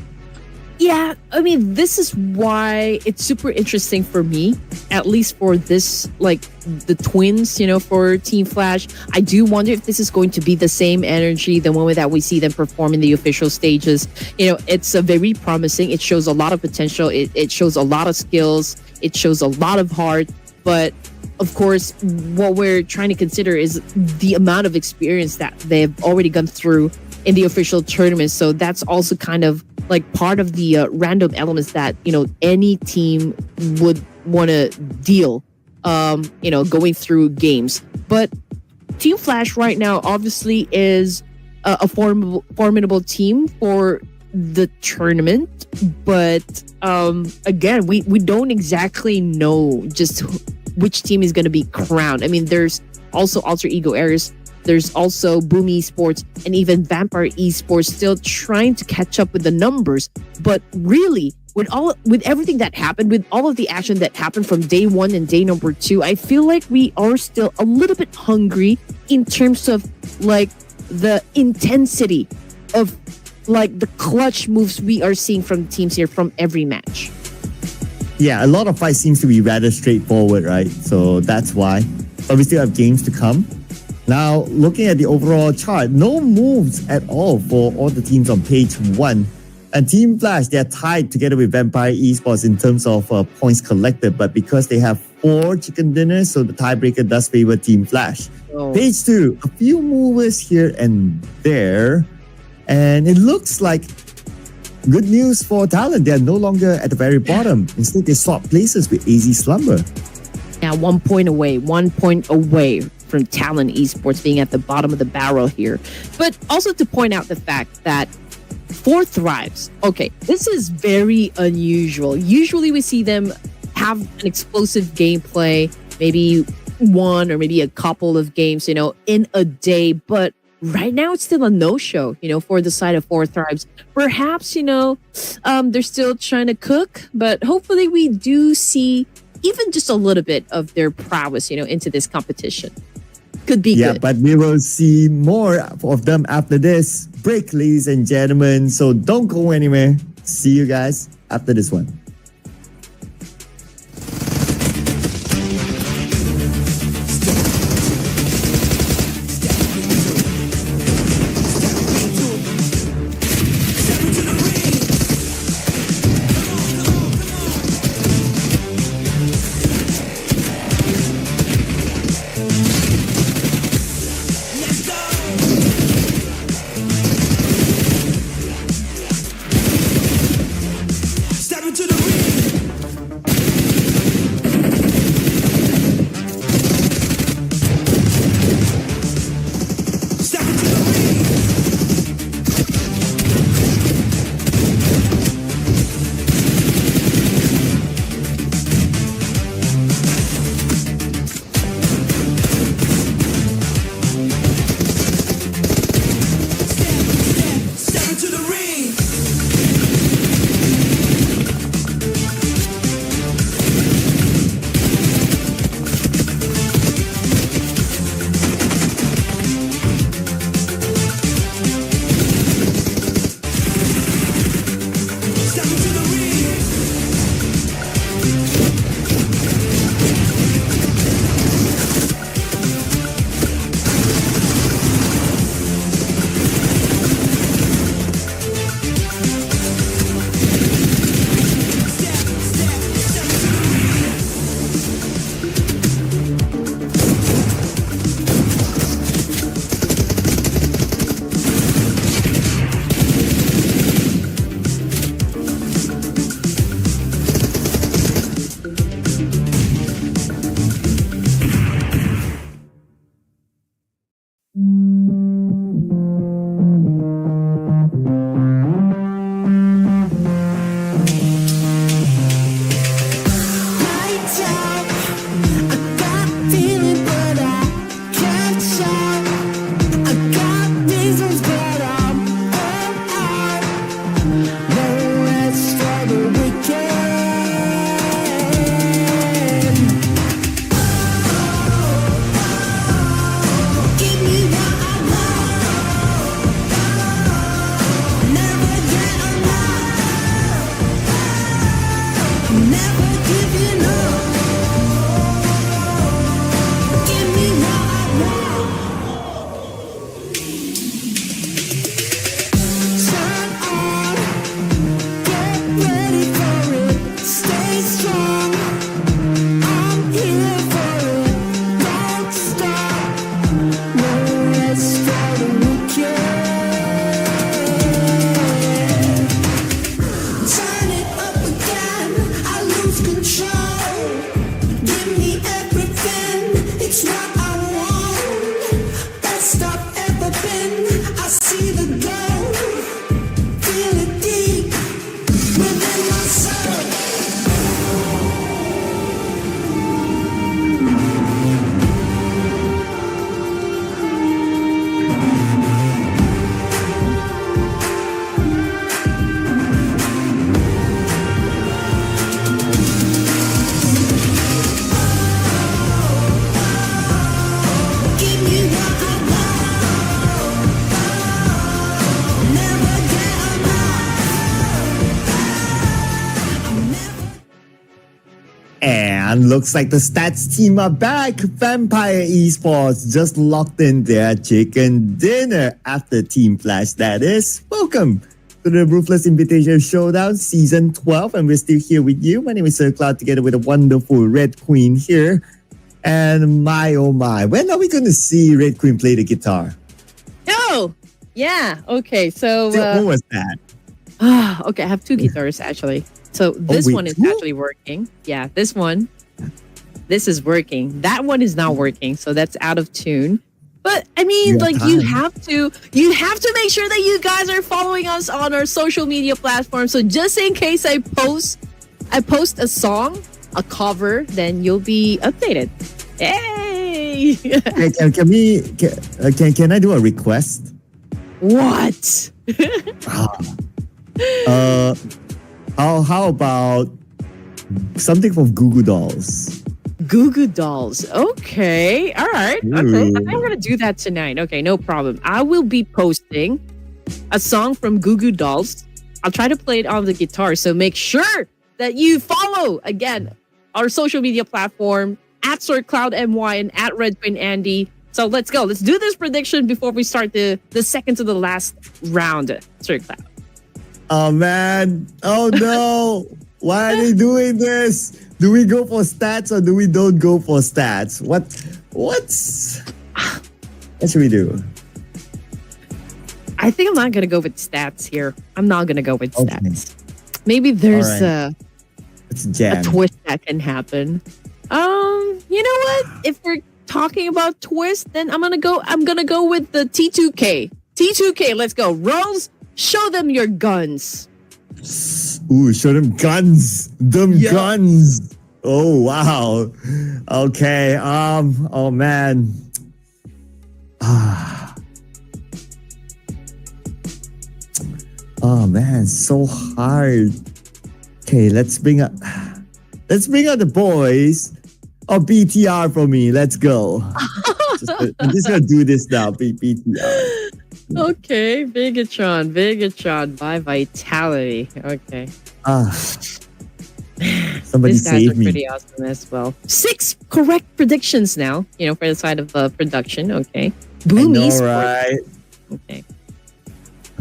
Yeah, I mean, this is why it's super interesting for me, at least for this, like the twins, for Team Flash. I do wonder if this is going to be the same energy, the moment that we see them perform in the official stages. It's a very promising. It shows a lot of potential. It shows a lot of skills. It shows a lot of heart. But of course, what we're trying to consider is the amount of experience that they've already gone through in the official tournament. So that's also kind of like part of the random elements that, any team would want to deal, going through games. But Team Flash right now obviously is a formidable team for the tournament. But again, we don't exactly know just which team is going to be crowned. I mean, there's also Alter Ego Ares. There's also Boom Esports and even Vampire Esports still trying to catch up with the numbers. But really, with everything that happened, with all of the action that happened from day 1 and day number 2, I feel like we are still a little bit hungry in terms of like the intensity of like the clutch moves we are seeing from teams here from every match. Yeah, a lot of fights seems to be rather straightforward, right? So that's why. But we still have games to come. Now, looking at the overall chart, no moves at all for all the teams on page 1. And Team Flash, they're tied together with Vampire Esports in terms of points collected. But because they have 4 chicken dinners, so the tiebreaker does favor Team Flash. Oh. Page 2, a few movers here and there. And it looks like good news for Talent. They're no longer at the very bottom. Instead, they swap places with AZ Slumber. Now 1 point away from Talent Esports being at the bottom of the barrel here. But also to point out the fact that 4 Thrives. Okay, this is very unusual. Usually we see them have an explosive gameplay, maybe one or maybe a couple of games, in a day. But right now it's still a no-show, for the side of 4 Thrives. Perhaps, they're still trying to cook, but hopefully we do see even just a little bit of their prowess, into this competition. Could be good. But we will see more of them after this break, ladies and gentlemen. So don't go anywhere. See you guys after this one. Step into the man, looks like the stats team are back. Vampire Esports just locked in their chicken dinner after Team Flash, that is. Welcome to the Ruthless Invitational Showdown Season 12, and we're still here with you. My name is Sir Cloud, together with a wonderful Red Queen here. And my, oh my, when are we going to see Red Queen play the guitar? Oh, yeah. Okay, so... What was that? Okay, I have two guitars, actually. So this wait, one is two? actually working. Yeah, this one. This is working. That one is not working, so that's out of tune. But I mean, You have time. you have to make sure that you guys are following us on our social media platforms. So just in case I post a song, a cover, then you'll be updated. Hey! Can I do a request? What? How about something from Goo Goo Dolls? Goo Goo Dolls. Okay. All right. Okay. Ooh. I'm going to do that tonight. Okay, no problem. I will be posting a song from Goo Goo Dolls. I'll try to play it on the guitar. So make sure that you follow, again, our social media platform at SirCloudMY and at Red Queen Andy. So let's go. Let's do this prediction before we start the second to the last round, SirCloud. Oh man! Oh no! Why are they doing this? Do we go for stats or do we don't go for stats? What should we do? I think I'm not gonna go with stats here. I'm not gonna go with Okay. stats. Maybe there's Alright. It's a jam. a twist that can happen. You know what? If we're talking about twist, then I'm gonna go with the T2K. T2K, let's go. Rolls, show them your guns. Ooh, show them guns. Yeah. Guns. Oh wow. Okay. Oh man. Oh man, so hard. Okay, let's bring out the boys. Oh, BTR for me. Let's go. I'm just gonna do this now. BTR. Okay, Bigatron by Vitality. Okay. Somebody These guys are save me. pretty awesome as well. 6 correct predictions now, for the side of production. Okay. Boom I know, Esports. right? Okay.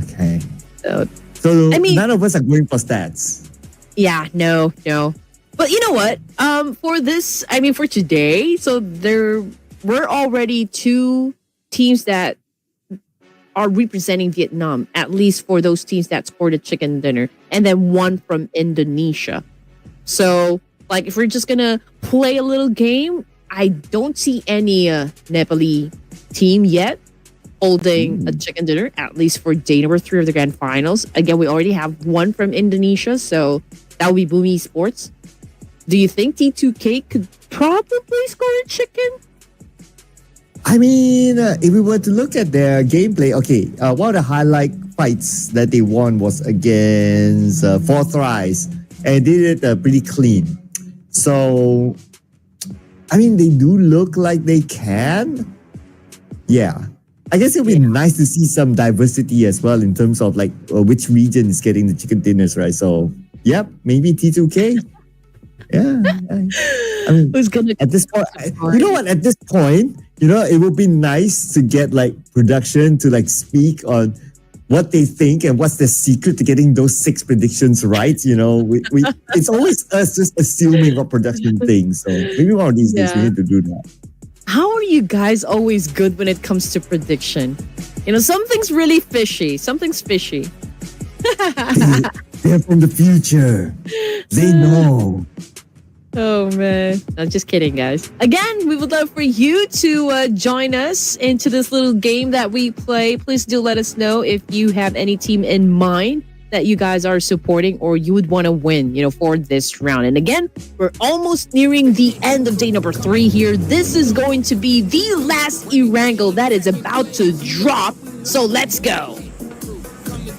Okay. So, So none of us are going for stats. yeah, no. But you know what? For today, so there were already 2 teams that are representing Vietnam, at least for those teams that scored a chicken dinner, and then 1 from Indonesia. So, if we're just gonna play a little game, I don't see any Nepali team yet holding a chicken dinner, at least for day number 3 of the grand finals. Again, we already have 1 from Indonesia, so that would be Boom Esports. Do you think T2K could probably score a chicken? I mean, if we were to look at their gameplay, okay, one of the highlight fights that they won was against Fourth Rise, and they did it pretty clean. So, I mean, they do look like they can. Yeah. I guess it would be nice to see some diversity as well in terms of which region is getting the chicken dinners, right? So, yep, maybe T2K. Yeah. I mean, Who's gonna at this point, you know what? At this point, it would be nice to get production to speak on what they think and what's the secret to getting those 6 predictions right. We it's always us just assuming what production thinks. So maybe one of these days we need to do that. How are you guys always good when it comes to prediction? Something's really fishy. Something's fishy. They're from the future. They know. Oh man, I'm just kidding, guys. Again, we would love for you to join us into this little game that we play. Please do let us know if you have any team in mind that you guys are supporting or you would want to win, for this round. And again, we're almost nearing the end of day number 3 here. This is going to be the last Erangel that is about to drop. So let's go.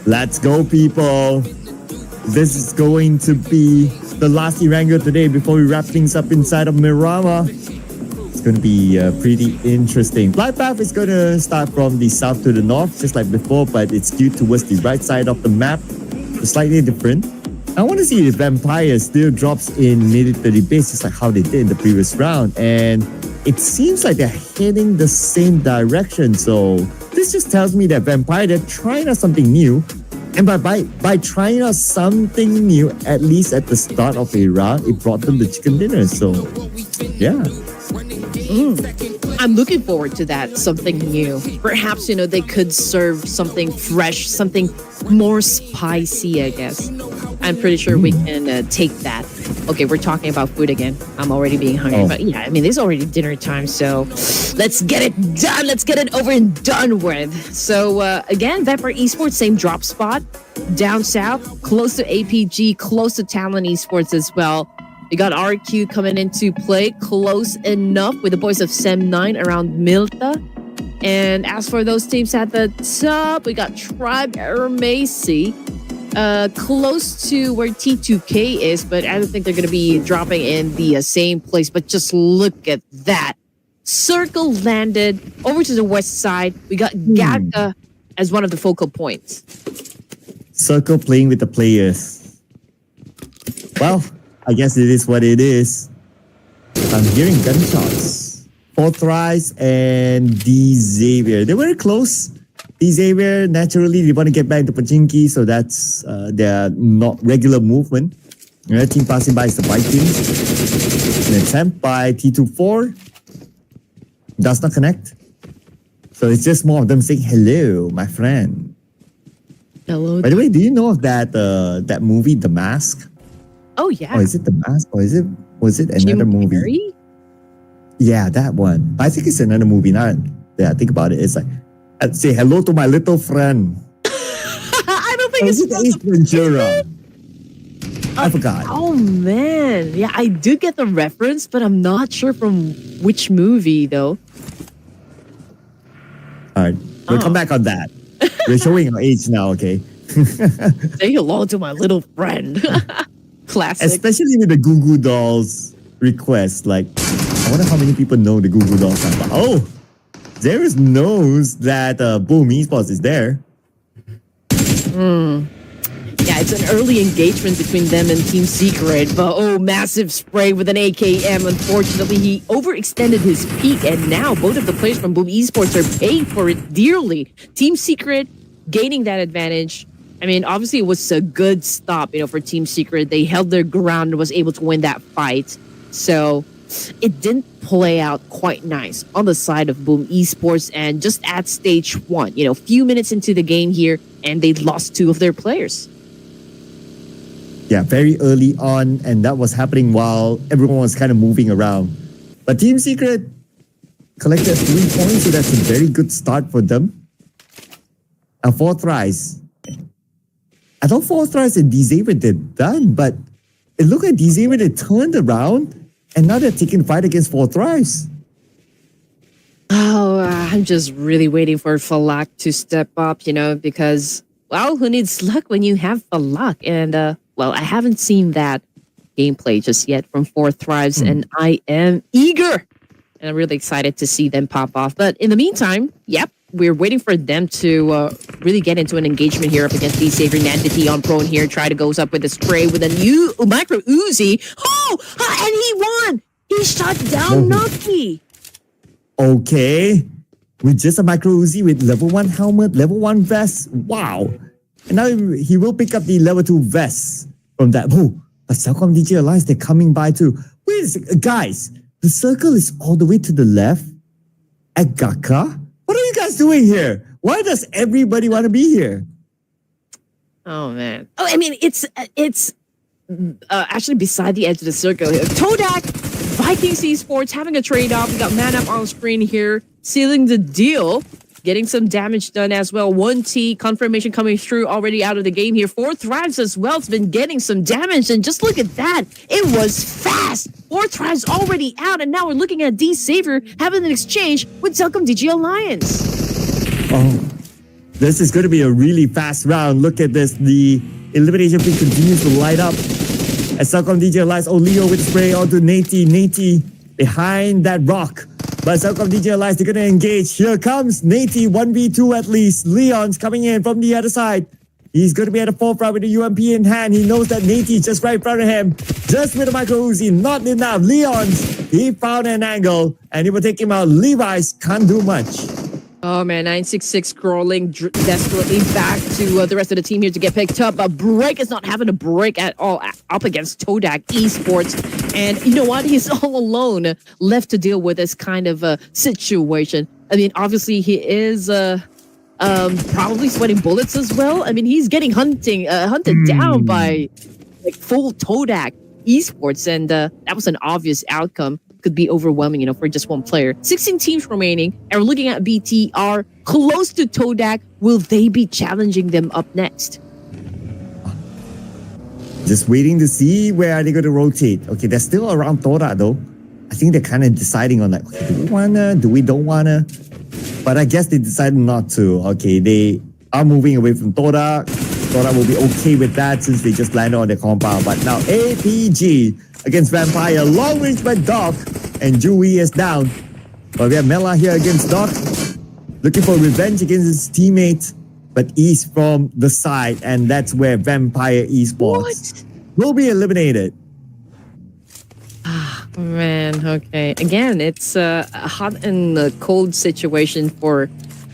Let's go, people. This is going to be the last Erangel today before we wrap things up inside of Miramar. It's going to be pretty interesting. Flight path is going to start from the south to the north, just like before, but it's skewed towards the right side of the map. It's slightly different. I want to see if Vampire still drops in military base just like how they did in the previous round. And it seems like they're heading the same direction. So this just tells me that Vampire, they're trying out something new. And by trying out something new, at least at the start of a round, it brought them the chicken dinner. So, yeah. I'm looking forward to that, something new. Perhaps, they could serve something fresh, something more spicy, I guess. I'm pretty sure we can take that. Okay, we're talking about food again. I'm already being hungry. But yeah, I mean, it's already dinner time, so let's get it done. Let's get it over and done with. So again, Vampire Esports, same drop spot. Down south, close to APG, close to Talent Esports as well. We got RQ coming into play, close enough with the boys of Sem9 around Milta. And as for those teams at the top, we got Tribe Aramasi, close to where T2K is, but I don't think they're going to be dropping in the same place. But just look at that. Circle landed over to the west side. We got Gatka as one of the focal points. Circle playing with the players. Well, I guess it is what it is. I'm hearing gunshots. Forthrise and D Xavier. They're very close. D Xavier, naturally, they want to get back to Pachinki, so that's their not regular movement. Another team passing by is the Vikings. An attempt by T24. Does not connect. So it's just more of them saying, hello, my friend. Hello. By the way, do you know of that movie, The Mask? Oh, yeah. Or is it The Mask? Or was it another Jim movie? Carrey? Yeah, that one. I think it's another movie. Now that I think about it, it's like, I'd say hello to my little friend. I don't think Or it's is it Ace Ventura? I forgot. Oh, man. Yeah, I do get the reference, but I'm not sure from which movie, though. All right, we'll come back on that. We're showing our age now, okay? Say hello to my little friend. Classic. Especially with the Goo Goo Dolls request. Like, I wonder how many people know the Goo Goo Dolls are. Oh, Zeris knows that Boom Esports is there. Yeah, it's an early engagement between them and Team Secret, but massive spray with an AKM. Unfortunately, he overextended his peak, and now both of the players from Boom Esports are paying for it dearly. Team Secret gaining that advantage. I mean, obviously, it was a good stop, for Team Secret. They held their ground and was able to win that fight. So it didn't play out quite nice on the side of Boom Esports, and just at stage 1, few minutes into the game here, and they lost 2 of their players. Yeah, very early on, and that was happening while everyone was kind of moving around. But Team Secret collected 3 points, so that's a very good start for them. A Forthrise. I thought Forthrise and D Xavier did done, but it looked like D Xavier they turned around, and now they're taking the fight against Forthrise. Oh, I'm just really waiting for Falak to step up, because, well, who needs luck when you have Falak? And, well, I haven't seen that gameplay just yet from Forthrise, and I am eager. And I'm really excited to see them pop off. But in the meantime, yep, we're waiting for them to really get into an engagement here up against D Xavier. Nandity on prone here, try to goes up with a spray with a new micro Uzi. Oh, and he won! He shot down Nucky. Okay. With just a micro Uzi with level 1 helmet, level 1 vest. Wow. And now he will pick up the level 2 vest from that. Oh, but Celcom DJ Alliance, they're coming by too. Wait a second. Guys, the circle is all the way to the left at Gaka. What are you guys doing here? Why does everybody want to be here? Oh, man. Oh, I mean, it's actually beside the edge of the circle here. Todak, Vikings Esports having a trade-off. We got Man Up on screen here, sealing the deal. Getting some damage done as well. 1T confirmation coming through already out of the game here. Forthrives as well. It's been getting some damage. And just look at that. It was fast. Forthrives already out. And now we're looking at D Xavier having an exchange with Celcom DG Alliance. Oh, this is going to be a really fast round. Look at this. The elimination feed continues to light up. As Celcom DJ Alliance, Leo with spray onto Nati. Nati behind that rock. But Celcom DJ Alliance, they're going to engage. Here comes Nati, 1v2 at least. Leon's coming in from the other side. He's going to be at the forefront with the UMP in hand. He knows that Nate just right in front of him. Just with the micro Uzi, not enough. Leon's, he found an angle and he will take him out. Levi's can't do much. Oh man, 966 crawling desperately back to the rest of the team here to get picked up. But Break is not having a break at all up against Todak Esports. And you know what? He's all alone left to deal with this kind of situation. I mean, obviously he is probably sweating bullets as well. I mean, he's getting hunted down by like full Todak Esports. And that was an obvious outcome. Could be overwhelming, for just one player. 16 teams remaining, and we're looking at BTR close to Todak. Will they be challenging them up next? Just waiting to see where are they going to rotate. Okay, they're still around Todak though. I think they're kind of deciding on like, okay, do we wanna, do we don't wanna? But I guess they decided not to. Okay, they are moving away from Todak. Todak will be okay with that since they just landed on their compound. But now APG against Vampire, long range by Doc, and Dewey is down. But we have Mela here against Doc, looking for revenge against his teammate, but he's from the side, and that's where Vampire Esports will be eliminated. Ah, man, okay. Again, it's a hot and cold situation for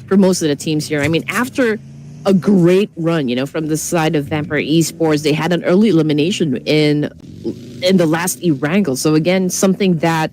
most of the teams here. I mean, after a great run, from the side of Vampire Esports, they had an early elimination in the last E-Wrangle. So again, something that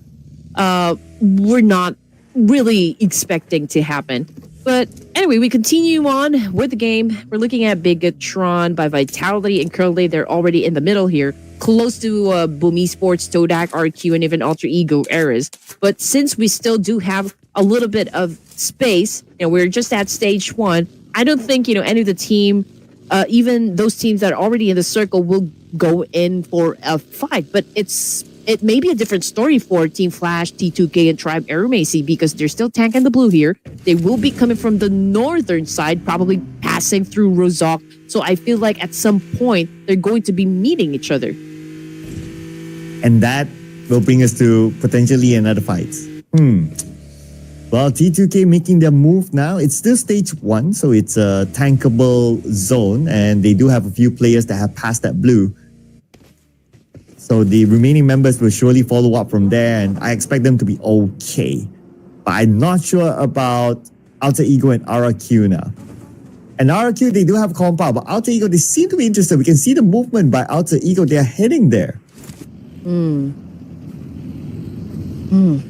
we're not really expecting to happen. But anyway, we continue on with the game. We're looking at Bigatron by Vitality and Curly. They're already in the middle here, close to Boom Esports, Todak, RQ, and even Alter Ego Eras. But since we still do have a little bit of space, we're just at stage 1, I don't think, any of the team, even those teams that are already in the circle, will go in for a fight. But it may be a different story for Team Flash, T2K, and Tribe Aeromacy because they're still tanking the blue here. They will be coming from the northern side, probably passing through Rozok. So I feel like at some point, they're going to be meeting each other. And that will bring us to potentially another fight. Well, T2K making their move now. It's still stage 1, so it's a tankable zone, and they do have a few players that have passed that blue. So the remaining members will surely follow up from there, and I expect them to be okay. But I'm not sure about Alter Ego and RRQ now. And RRQ, they do have compound, but Alter Ego, they seem to be interested. We can see the movement by Alter Ego. They are heading there.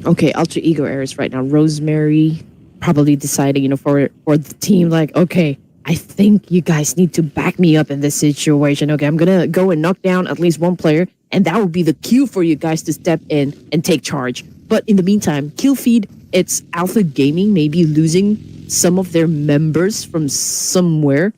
Okay, Alter Ego Eras right now. Rosemary probably deciding, for the team, like, okay, I think you guys need to back me up in this situation. Okay, I'm going to go and knock down at least one player, and that will be the cue for you guys to step in and take charge. But in the meantime, kill feed, it's Alpha Gaming maybe losing some of their members from somewhere,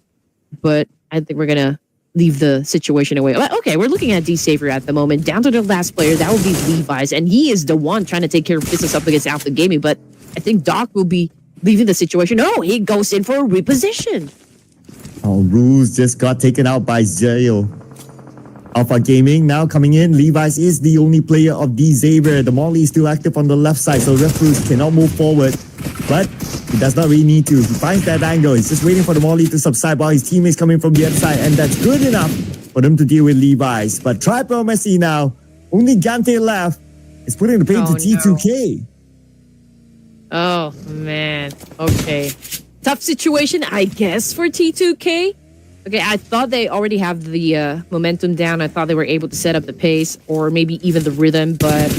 but I think we're going to leave the situation away. Okay, we're looking at D-Saver at the moment. Down to the last player, that will be Levi's, and he is the one trying to take care of business up against Alpha Gaming, but I think Doc will be leaving the situation. Oh, he goes in for a reposition. Oh, Ruse just got taken out by Zero. Alpha Gaming now coming in. Levi's is the only player of D-Saver. The Molly is still active on the left side, so Refuse cannot move forward, but he does not really need to. He finds that angle. He's just waiting for the Molly to subside while his teammates coming from the other side, and that's good enough for them to deal with Levi's. But Triple Messi now, only Gante left, is putting the pain to T2K. Oh, man. Okay. Tough situation, I guess, for T2K. Okay, I thought they already have the momentum down. I thought they were able to set up the pace or maybe even the rhythm. But,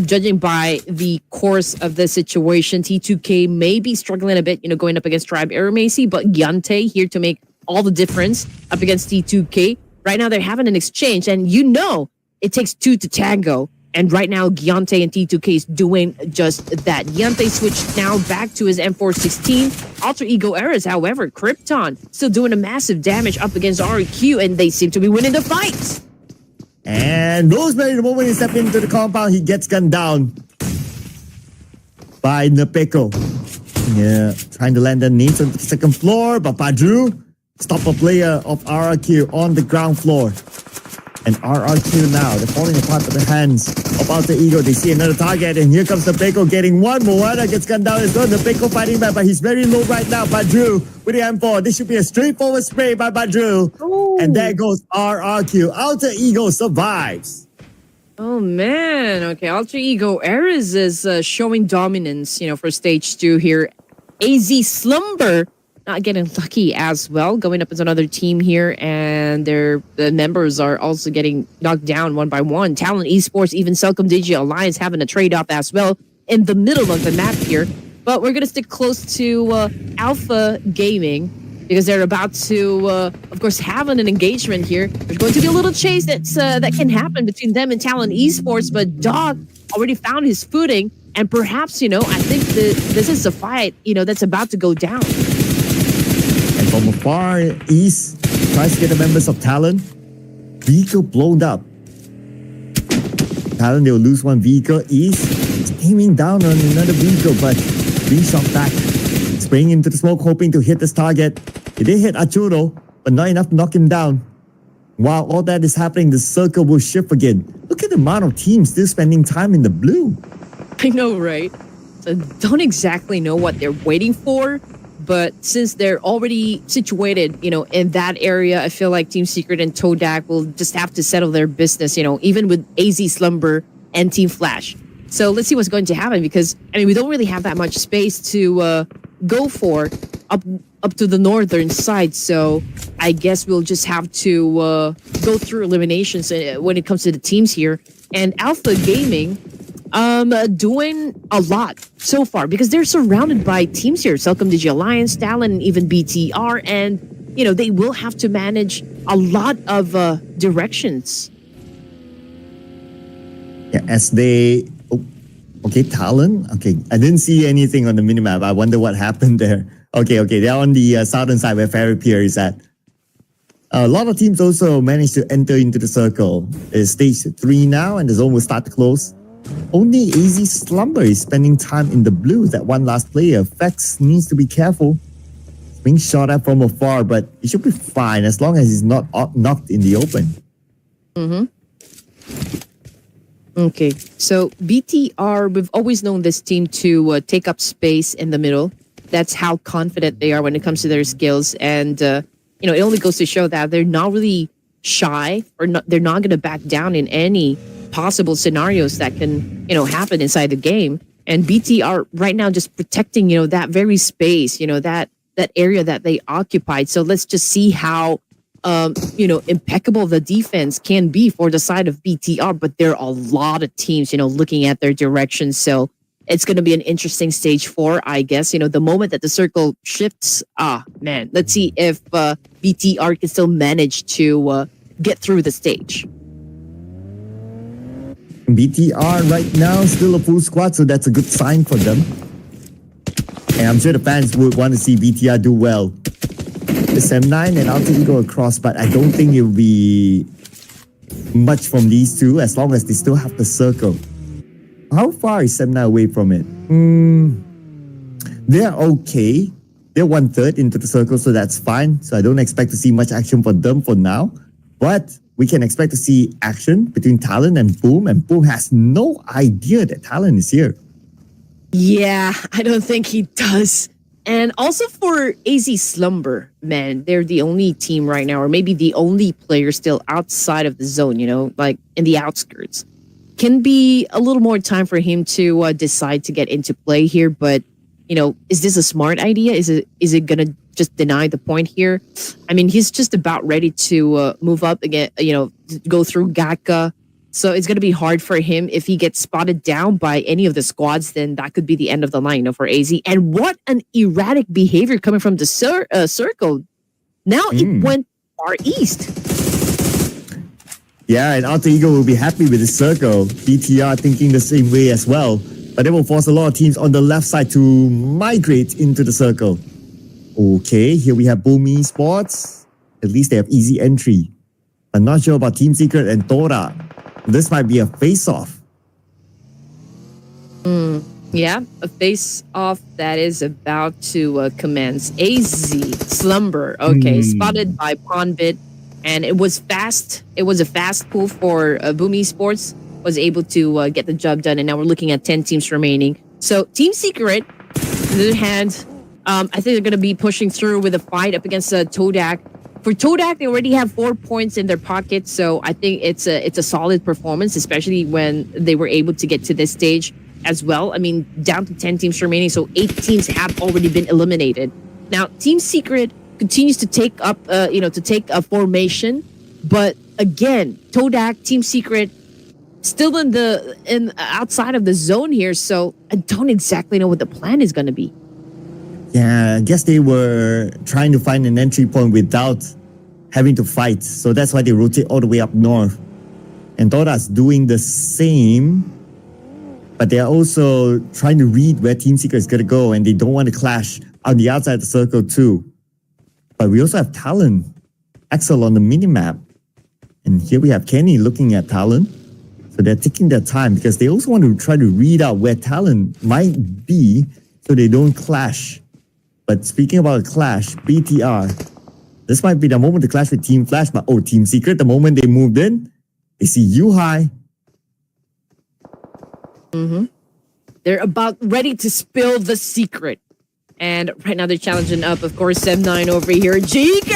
judging by the course of the situation, T2K may be struggling a bit, going up against Tribe Aeromacy. But Gyante here to make all the difference up against T2K. Right now, they're having an exchange. And it takes 2 to tango. And right now, Gyante and T2K is doing just that. Gyante switched now back to his M416. Alter Ego Eras, however, Krypton still doing a massive damage up against RQ, and they seem to be winning the fight. And Rosemary, the moment he steps into the compound, he gets gunned down by Nepeko. Yeah, trying to land the nades on the second floor, but Padru stop a player of RQ on the ground floor. And RRQ now, they're falling apart at the hands of Alter Ego. They see another target, and here comes the Peko getting one. Moana gets gunned down as well. The Peko fighting back, but he's very low right now. Badru with the M4. This should be a straightforward spray by Badru. And there goes RRQ. Alter Ego survives. Oh man, okay. Alter Ego Ares is showing dominance, for stage 2 here. AZ Slumber not getting lucky as well, going up as another team here, and the members are also getting knocked down one by one. Talent Esports, even Celcom Digi Alliance having a trade-off as well in the middle of the map here. But we're going to stick close to Alpha Gaming because they're about to, of course, have an engagement here. There's going to be a little chase that can happen between them and Talent Esports, but Dog already found his footing, and perhaps, I think this is a fight, that's about to go down. And from afar east, tries to get the members of Talon. Vehicle blown up. Talon, they'll lose one vehicle east. It's aiming down on another vehicle, but being shot back. Spraying into the smoke, hoping to hit this target. It did hit Arturo, but not enough to knock him down. While all that is happening, the circle will shift again. Look at the amount of teams still spending time in the blue. I know, right? I don't exactly know what they're waiting for, but since they're already situated, in that area, I feel like Team Secret and Todak will just have to settle their business, even with AZ Slumber and Team Flash. So let's see what's going to happen because, we don't really have that much space to go for up to the northern side. So I guess we'll just have to go through eliminations when it comes to the teams here. And Alpha Gaming doing a lot so far because they're surrounded by teams here. Celcom Digi Alliance, Talon, and even BTR. And, they will have to manage a lot of directions. Yeah, as they... Okay, Talon. Okay, I didn't see anything on the minimap. I wonder what happened there. Okay, they're on the southern side where Ferry Pier is at. A lot of teams also managed to enter into the circle. It's stage 3 now, and the zone will start to close. Only AZ Slumber is spending time in the blue. That one last player. Fex needs to be careful. He's being shot at from afar, but he should be fine as long as he's not knocked in the open. Okay, so BTR, we've always known this team to take up space in the middle. That's how confident they are when it comes to their skills. And, it only goes to show that they're not really shy or they're not going to back down in any possible scenarios that can, happen inside the game. And BTR right now just protecting, that very space, that area that they occupied. So let's just see how impeccable the defense can be for the side of BTR, but there are a lot of teams, looking at their direction. So it's going to be an interesting stage 4, I guess. The moment that the circle shifts, let's see if BTR can still manage to get through the stage. BTR right now still a full squad, so that's a good sign for them. And I'm sure the fans would want to see BTR do well. The SM9 and Alter Ego across, but I don't think it will be much from these two as long as they still have the circle. How far is SM9 away from it? They're okay. They're 1/3 into the circle, so that's fine. So I don't expect to see much action for them for now. But we can expect to see action between Talon and Boom, and Boom has no idea that Talon is here. Yeah, I don't think he does. And also for AZ Slumber, man, they're the only team right now, or maybe the only player still outside of the zone, like in the outskirts. Can be a little more time for him to decide to get into play here, but, is this a smart idea? Is it going to just deny the point here? He's just about ready to move up again, go through Gaka. So it's going to be hard for him if he gets spotted down by any of the squads. Then that could be the end of the line, for AZ. And what an erratic behavior coming from the circle. Now it went far east. Yeah, and Alter Ego will be happy with the circle. BTR thinking the same way as well. But it will force a lot of teams on the left side to migrate into the circle. Okay, here we have Boom Esports. At least they have easy entry. I'm not sure about Team Secret and Tora. This might be a face-off. Yeah, a face-off that is about to commence. AZ Slumber. Okay, spotted by Pondbit. and it was fast. It was a fast pull for Boom Esports. Was able to get the job done, and now we're looking at 10 teams remaining. So Team Secret, on the other hand, I think they're going to be pushing through with a fight up against Todak. For Todak, they already have 4 points in their pocket, so I think it's a solid performance, especially when they were able to get to this stage as well. I mean, down to 10 teams remaining, so 8 teams have already been eliminated. Now, Team Secret continues to take up, to take a formation, but again, Todak, Team Secret, still in outside of the zone here, so I don't exactly know what the plan is going to be. Yeah, I guess they were trying to find an entry point without having to fight. So that's why they rotate all the way up north. And Toda's doing the same, but they're also trying to read where Team Secret is going to go, and they don't want to clash on the outside of the circle too. But we also have Talon, Axel on the minimap. And here we have Kenny looking at Talon. So they're taking their time because they also want to try to read out where Talon might be so they don't clash. But speaking about a clash, BTR, this might be the moment to clash with Team Flash, but Team Secret, the moment they moved in, they see Yuhai. They're about ready to spill the secret. And right now they're challenging up, of course, Sem9 over here. GK!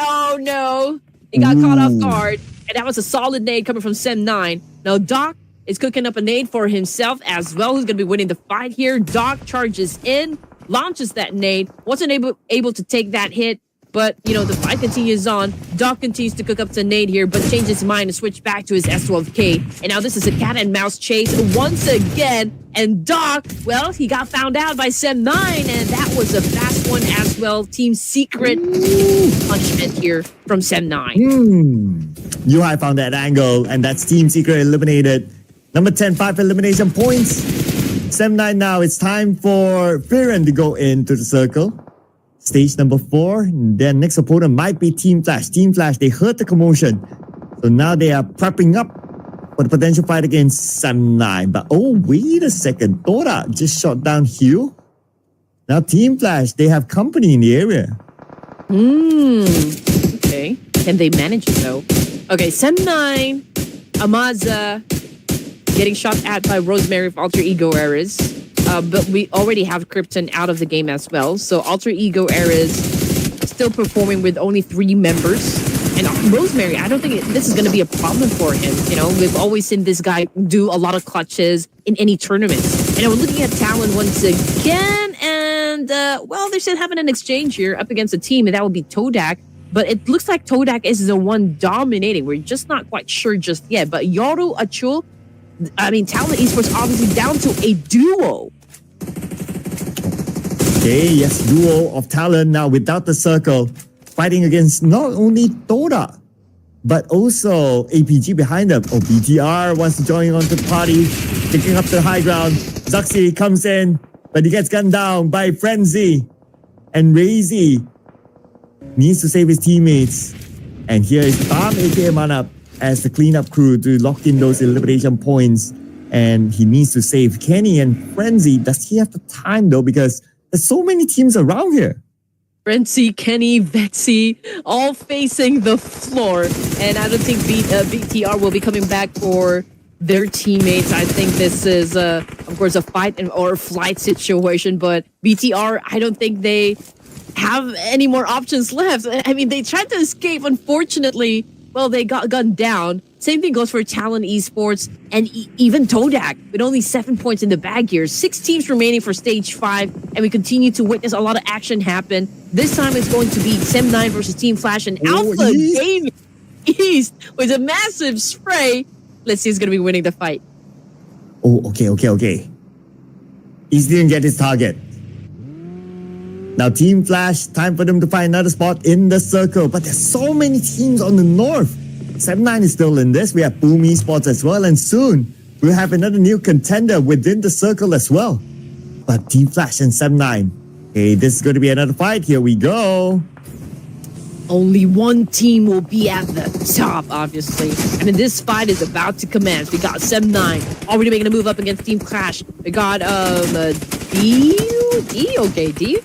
Oh no! He got caught off guard. And that was a solid nade coming from Sem9. Now Doc is cooking up a nade for himself as well. Who's going to be winning the fight here? Doc charges in, launches that nade. Wasn't able to take that hit. But, the fight continues on. Doc continues to cook up the nade here, but changes his mind and switch back to his S12K. And now this is a cat and mouse chase once again. And Doc, well, he got found out by Sem9, and that was a fast one as well. Team Secret punishment here from Sem9. Yuhai found that angle, and that's Team Secret eliminated. Number 10, 5 elimination points. Sem9 now, it's time for Firen to go into the circle. Stage number 4, their next opponent might be Team Flash. Team Flash, they heard the commotion. So now they are prepping up for the potential fight against Sem9. But wait a second. Tora just shot down Hugh. Now Team Flash, they have company in the area. Okay. Can they manage it though? Okay, Sem9, Amaza, getting shot at by Rosemary of Alter Ego Eras. But we already have Krypton out of the game as well. So Alter Ego Eras still performing with only 3 members. And Rosemary, I don't think this is going to be a problem for him. We've always seen this guy do a lot of clutches in any tournaments. And we're looking at Talon once again. And, they're still having an exchange here up against a team. And that would be Todak. But it looks like Todak is the one dominating. We're just not quite sure just yet. But Yoru Achul, Talon Esports obviously down to a duo. Okay, yes, duo of Talon now without the circle, fighting against not only Toda, but also APG behind them. BTR wants to join on the party, taking up the high ground. Zaxi comes in, but he gets gunned down by Frenzy. And Razy needs to save his teammates. And here is Bam aka Manap as the cleanup crew to lock in those elimination points. And he needs to save Kenny and Frenzy. Does he have the time though? Because there's so many teams around here. Frenzy, Kenny, Vexy, all facing the floor. And I don't think BTR will be coming back for their teammates. I think this is, of course, a fight or flight situation. But BTR, I don't think they have any more options left. They tried to escape. Unfortunately, they got gunned down. Same thing goes for Talon Esports and even Todak with only 7 points in the bag here. 6 teams remaining for stage 5, and we continue to witness a lot of action happen. This time it's going to be Sem9 versus Team Flash and Alpha Gaming East with a massive spray. Let's see who's going to be winning the fight. Okay. East didn't get his target. Now Team Flash, time for them to find another spot in the circle. But there's so many teams on the north. Sem9 is still in this. We have Boom Esports as well. And soon, we'll have another new contender within the circle as well. But Team Flash and Sem9. Okay, this is going to be another fight. Here we go. Only one team will be at the top, obviously. This fight is about to commence. We got Sem9 already making a move up against Team Clash. We got D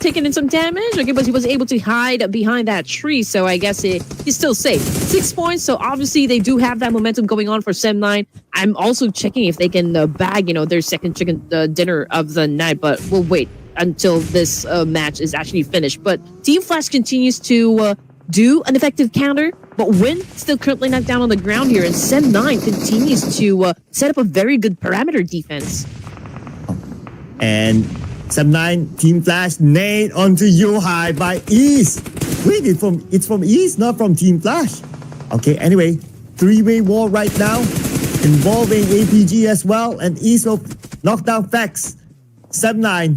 taking in some damage. Okay, but he was able to hide behind that tree, so I guess he's still safe. 6 points, so obviously they do have that momentum going on for Sem9. I'm also checking if they can bag, their second chicken dinner of the night, but we'll wait until this match is actually finished. But Team Flash continues to do an effective counter, but Win still currently knocked down on the ground here, and Sem9 continues to set up a very good parameter defense. And Sem9, Team Flash, nade onto Yohai by East. Wait, it's from East, not from Team Flash. Okay, anyway, three-way war right now, involving APG as well, and East will knock down Fex. Sem9,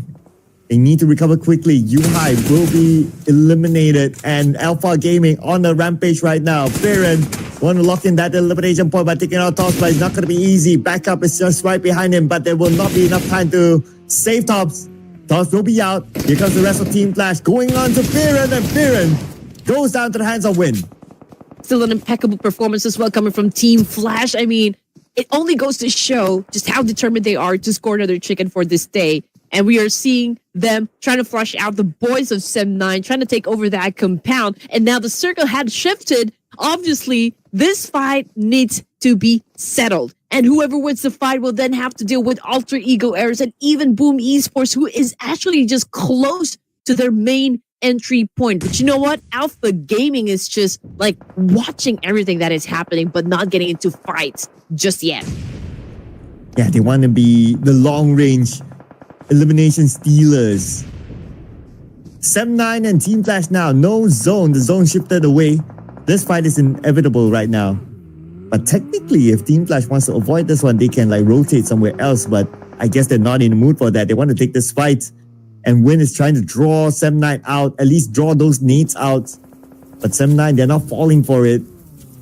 they need to recover quickly. Yohai will be eliminated, and Alpha Gaming on the rampage right now. Baron want to lock in that elimination point by taking out Tops, but it's not going to be easy. Backup is just right behind him, but there will not be enough time to save Tops. Tops will be out. Here comes the rest of Team Flash going on to Baron, and Baron goes down to the hands of Win. Still an impeccable performance as well coming from Team Flash. I mean, it only goes to show just how determined they are to score another chicken for this day. And we are seeing them trying to flush out the boys of Sem9, trying to take over that compound. And now the circle had shifted. Obviously, this fight needs to be settled. And whoever wins the fight will then have to deal with Alter Ego Errors and even Boom Esports, who is actually just close to their main entry point. But you know what? Alpha Gaming is just like watching everything that is happening, but not getting into fights just yet. Yeah, they want to be the long-range elimination stealers. Sem9 and Team Flash now, no zone. The zone shifted away. This fight is inevitable right now. But technically, if Team Flash wants to avoid this one, they can like rotate somewhere else. But I guess they're not in the mood for that. They want to take this fight. And Win is trying to draw Sem9 out, at least draw those nades out. But Sem9, they're not falling for it.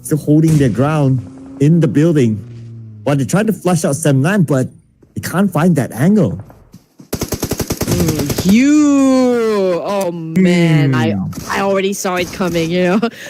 Still holding their ground in the building. Well, they're trying to flush out Sem9, but they can't find that angle. Oh man, I already saw it coming,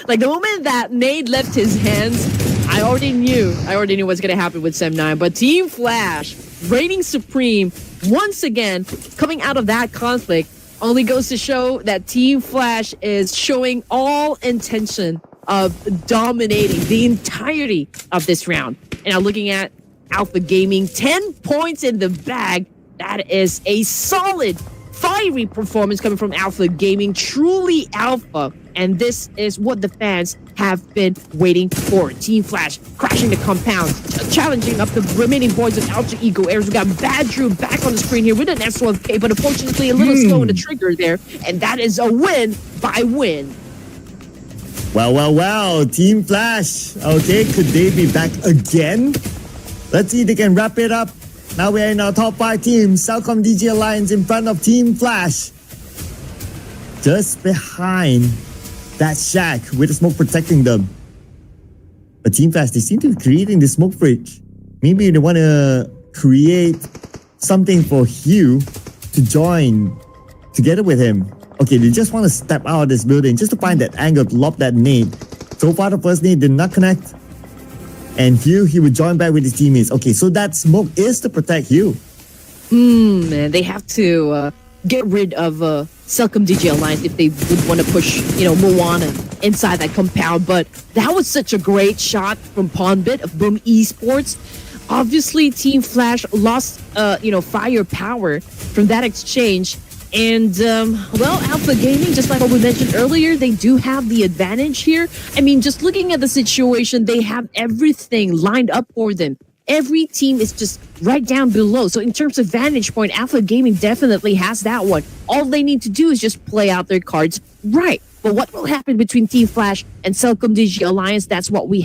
Like the moment that nade left his hands, I already knew what's gonna happen with Sem9. But Team Flash, reigning supreme, once again, coming out of that conflict, only goes to show that Team Flash is showing all intention of dominating the entirety of this round. And now looking at Alpha Gaming, 10 points in the bag. That is a solid, fiery performance coming from Alpha Gaming. Truly alpha. And this is what the fans have been waiting for. Team Flash crashing the compound, challenging up the remaining boys of Alter Ego Errors. We got Badrew back on the screen here with an S12K, but unfortunately a little slow in the trigger there. And that is a win by Win. Well. Team Flash. Okay, could they be back again? Let's see if they can wrap it up. Now we're in our top 5 teams. Celcom DG Alliance in front of Team Flash. Just behind that shack with the smoke protecting them. But Team Flash, they seem to be creating the smoke bridge. Maybe they want to create something for Hugh to join together with him. Okay, they just want to step out of this building just to find that angle to lob that nade. So far, the first nade did not connect. And Hugh, he would join back with his teammates. Okay, so that smoke is to protect Hugh. Man, they have to get rid of Celcom DG Alliance if they would want to push, Moana inside that compound. But that was such a great shot from Pawnbit of Boom Esports. Obviously, Team Flash lost, firepower from that exchange. And, Alpha Gaming, just like what we mentioned earlier, they do have the advantage here. I mean, just looking at the situation, they have everything lined up for them. Every team is just right down below. So in terms of vantage point, Alpha Gaming definitely has that one. All they need to do is just play out their cards right. But what will happen between Team Flash and Celcom DG Alliance, that's what we